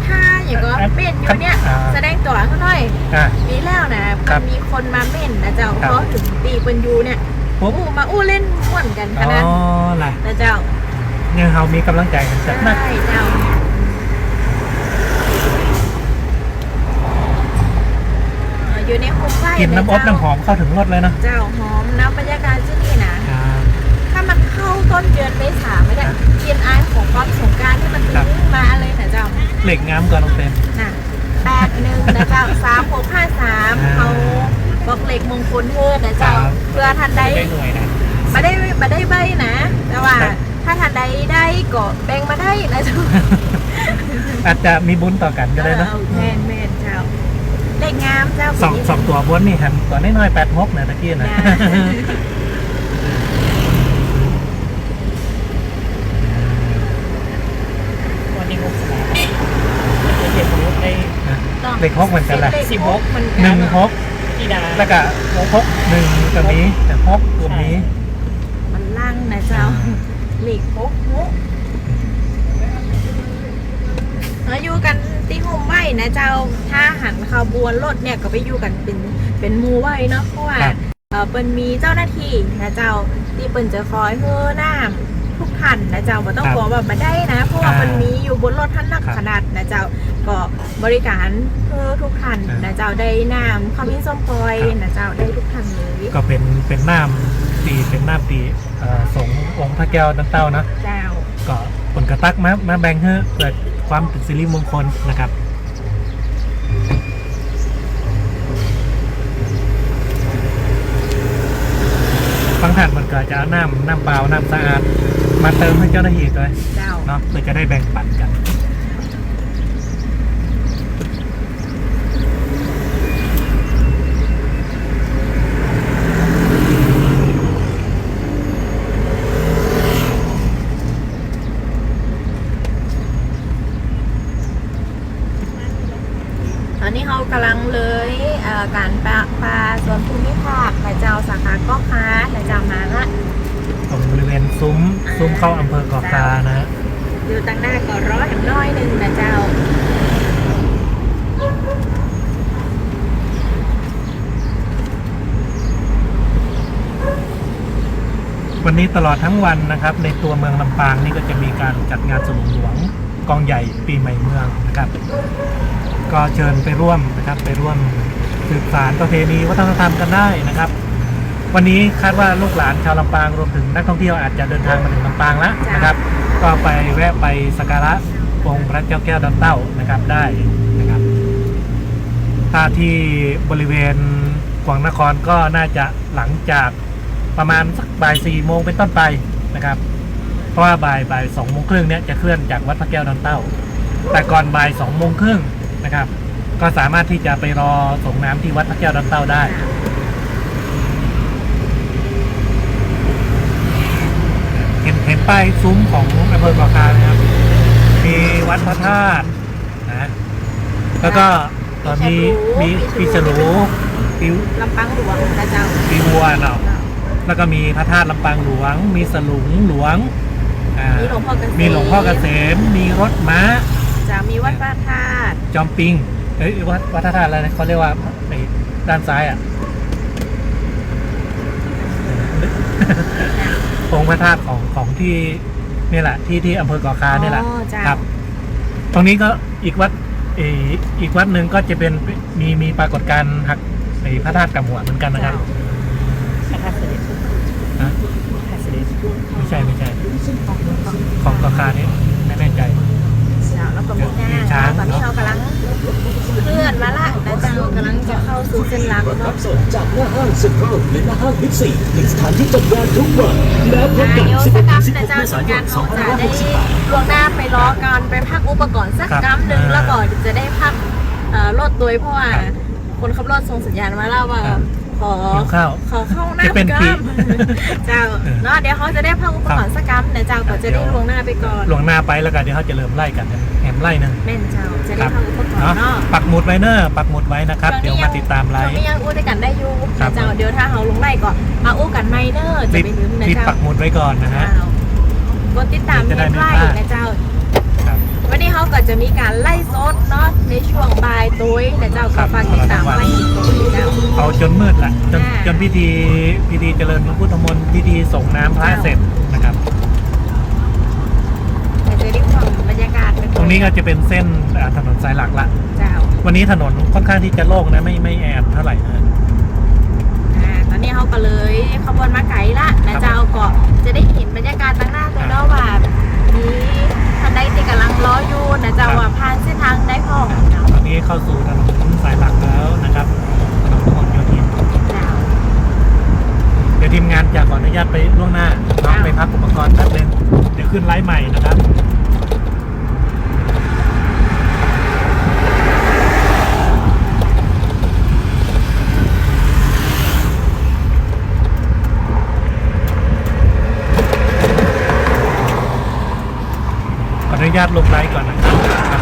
ถ้าอย่างก็เป็นอยู่เนี่ย แสดงตัวเขาหน่อย อ่ะ ปีแล้วนะ ครั มั บ นมีคนมาเม่นนะเจ้า ครับ เพราะถึงปีปันยูเนี่ย ปุ๊บ มาเล่นม่วนกันข อ๋อ นาด ล่ะ นะเจ้า เนี่ยเขามีกำลังใจกันจัดมาก ใช่เจ้าอยู่ในคุ้มไส้ กินน้ำอบน้ำหอมเข้าถึงรสเลยเนาะ เจ้าหอมน้ำบรรยากาศที่นี่นะ ครับ ถ้ามันเข้าต้นเดือนเมษาไม่ได้กินอายของความสงกรารที่มัน ครับ ถึงมาเลยนะเจ้า เหล็กงามก่อนน้องเต็ม น่ะ81นะเจ้า3653เขาบอกเหล็กมงคลเทิดนะเจ้า ครับ เพื่อทันใด ได้หน่วยนะ มาได้ใบนะ แต่ว่า ครับ ถ้าทันใดได้ก็แบ่งมาได้นะเจ้า อาจจะมีบุญต่อกันก็ได้เนอะ แม่นเจ้าเหล็กงามเจ้า สองตัวบนนี่หันตัวน้อยๆ86นะตะกี้นะ วันนี้6แล้วเจ็ดรถได้ เลข6เหมือนกันแหละ 16มัน 16 ธิดา แล้วก็ฮกหนึ่งกับนี้แต่ฮกตัวนี้ มันล่างนะเจ้าหลีกโป๊กโป๊กอยู่กันตีโฮมไว้นะเจ้าถ้าหันขบวนรถเนี่ยก็ไปอยู่กันเป็นหมู่ไว้เนาะเพราะว่า ครับ เปิ้นมีเจ้าหน้าที่นะเจ้าที่เปิ้นจะคอยเฮือน้ำทุกท่านนะเจ้าบ่ต้องกลัวแบบมาได้นะ เพราะว่ามันมีอยู่บนรถท่านนักขนาดนะเจ้าก็บริการเพื่อทุกท่านนะเจ้าได้น้ำข้าวมิ้นส้มปล่อยนะเจ้าได้ทุกท่านเลย ก็เป็นน้ำตีสงฆ์องค์พระแก้วน้ำเต้านะ เจ้า ก็ผลกระตักมาแบ่งให้เกิดความเป็นสิริมงคลนะครับบางท่านมันก็จะเอาน้ำเปล่าน้ำสะอาดมาเติมให้เจ้าหน้าที่ด้วย เจ้า เนาะเพื่อจะได้แบ่งปันกัน ตอนนี้เขากำลังเลยการปลาส่วนภูมิภาคนะเจ้าสาขาก้อค้านะเจ้ามาละ ตรงบริเวณซุ้มเข้าอำเภอเกาะกานะฮะ อยู่ตั้งหน้าก็ร้อยแห่งน้อยหนึ่งนะเจ้า วันนี้ตลอดทั้งวันนะครับในตัวเมืองลำปางนี่ก็จะมีการจัดงานสลุงหลวงกองใหญ่ปีใหม่เมืองนะครับ ก็เชิญไปร่วมนะครับไปร่วมสืบสานประเพณีวัฒนธรรมกันได้นะครับ วันนี้คาดว่าลูกหลานชาวลำปางรวมถึงนักท่องเที่ยวอาจจะเดินทางมาถึงลำปางแล้วนะครับ ก็ไปแวะไปสักการะองค์พระเจ้าแก้วดำเต้านะครับได้นะครับถ้าที่บริเวณกวางนครก็น่าจะหลังจากประมาณสักบ่าย4 โมงเป็นต้นไปนะครับ เพราะว่าบ่าย2 โมงครึ่งเนี่ยจะเคลื่อนจากวัดพระแก้วดำเต้า แต่ก่อนบ่าย2 โมงครึ่งนะครับ ก็สามารถที่จะไปรอส่งน้ำที่วัดพระแก้วดำเต้าได้เห็นป้ายซุ้มของอำเภอเกาะกานะครับมีวัดพระธาตุนะแล้วก็ตอนนี้มีปีฉลูปี ลำปางหลวงนะเจ้า ปีวัวเนาะแล้วก็มีพระธาตุลำปางหลวง มีสลุงหลวง มีหลวงพ่อเกษม มีหลวงพ่อเกษมมีรถม้า จะมีวัดพระธาตุ จอมปิงวัดพระธาตุอะไรนะเขาเรียกว่าในด้านซ้ายอ่ะ องค์พระธาตุของที่นี่แหละที่อำเภอเกาะคาเนี่ยแหละ อ๋อเจ้า ครับ ตรงนี้ก็อีกวัดหนึ่งก็จะเป็นมีปรากฏการณ์หักพระธาตุกับหัวเหมือนกันนะครับ พระธาตุเสด็จ ฮะ พระธาตุเสด็จ ไม่ใช่ของเกาะคานี่ไม่แน่ใจ เจ้าแล้วก็มี มีช้า ช้าง งตอนนี้เรากำลังเคลื่อนมาละนะเจ้ากำลังจะเข้าสู่เส้นหลัก รั เนาะ บส่งจากหน้าห้างเซ็นทรัลและหน้าห้างบิ๊กซีในสถานที่จัดงานทุกวันแล้วพบกัน เดี๋ยวสักกรรมนะเจ้า 11-16 งานเขาจะได้ล่วงหน้าไปรอการไปพักอุปกรณ์สักกรรมหนึ่งแล้วก็จะได้พักรถตัวเพราะว่าคนขับรถส่งสัญญาณมาแล้วว่าขอ หิวข้าว ขอเข้าน้ำ จะเป็น ก ปี รรมเจ้าเนาะเดี๋ยวเขาจะได้พักอุปกรณ์สักกรรมนะเจ้าก็จะได้ล่วงหน้าไปก่อน ลวงหน้าไปแล้วกันเดี๋ยวเขาจะเริ่มไล่กันแหมไล่หนึง แม่นเจ้าจะ ค ได้ รับ พักอุปกรณ์ เนาะ เนาะ ปักหมุดไว้เนอะปักหมุดไว้นะครับ เดี๋ยวมาติดตามไล ช่วง ฟ์ นี้ยังอู้ด้วยกันได้อยู่ ครับ นะเจ้าเดี๋ยวถ้าเขาลงไล่ก่อนมาอู้กันไม่เนอร์จะ ติด ไปลืมนะ ติด เจ้า ปักหมุดไว้ก่อนนะฮะ กดติดตาม จะได้ เน็ต ไม่ ไล่ พลาด นะเจ้า ครับ วันนี้เขาก็จะมีการไล่สดเนาะในช่วงบ่ายตุ้ยนะเจ้า ครั ก็ บ ฝากติดตามไล่ตุ้ยเจ้า เอาจนมืดแหละจน อ่า จนพิธีเจริญพระพุทธมนต์พิธีส่งน้ำพระเสร็จนะครับ จะได้ความบรรยากาศเป็ ตรงนี้ก็จะเป็นเส้นถนนสายหลักละ เจ้า วันนี้ถนนค่อนข้างที่จะโล่งนะไม่แออัดเท่าไหร่นะ ตอนนี้เขาก็เลยขบวนมาไกลละนะเจ้าก็จะได้เห็นบรรยากาศต่างหน้าตัวเนาะว่ามีท่านใดที่กำลังรออยู่นะเจ้าว่าผ่านเส้นทางได้พ่องเนาะ ตอนนี้เข้าสู่ถนนสายหลักแล้วนะครับถนนพหลโยธิน เจ้า เดี๋ยวทีมงานจะขออนุญาตไปล่วงหน้าน้องไปพักอุปกรณ์แป๊บนึงเดี๋ยวขึ้นไลฟ์ใหม่นะครับ ขออนุญาตลงไลฟ์ก่อนนะครับ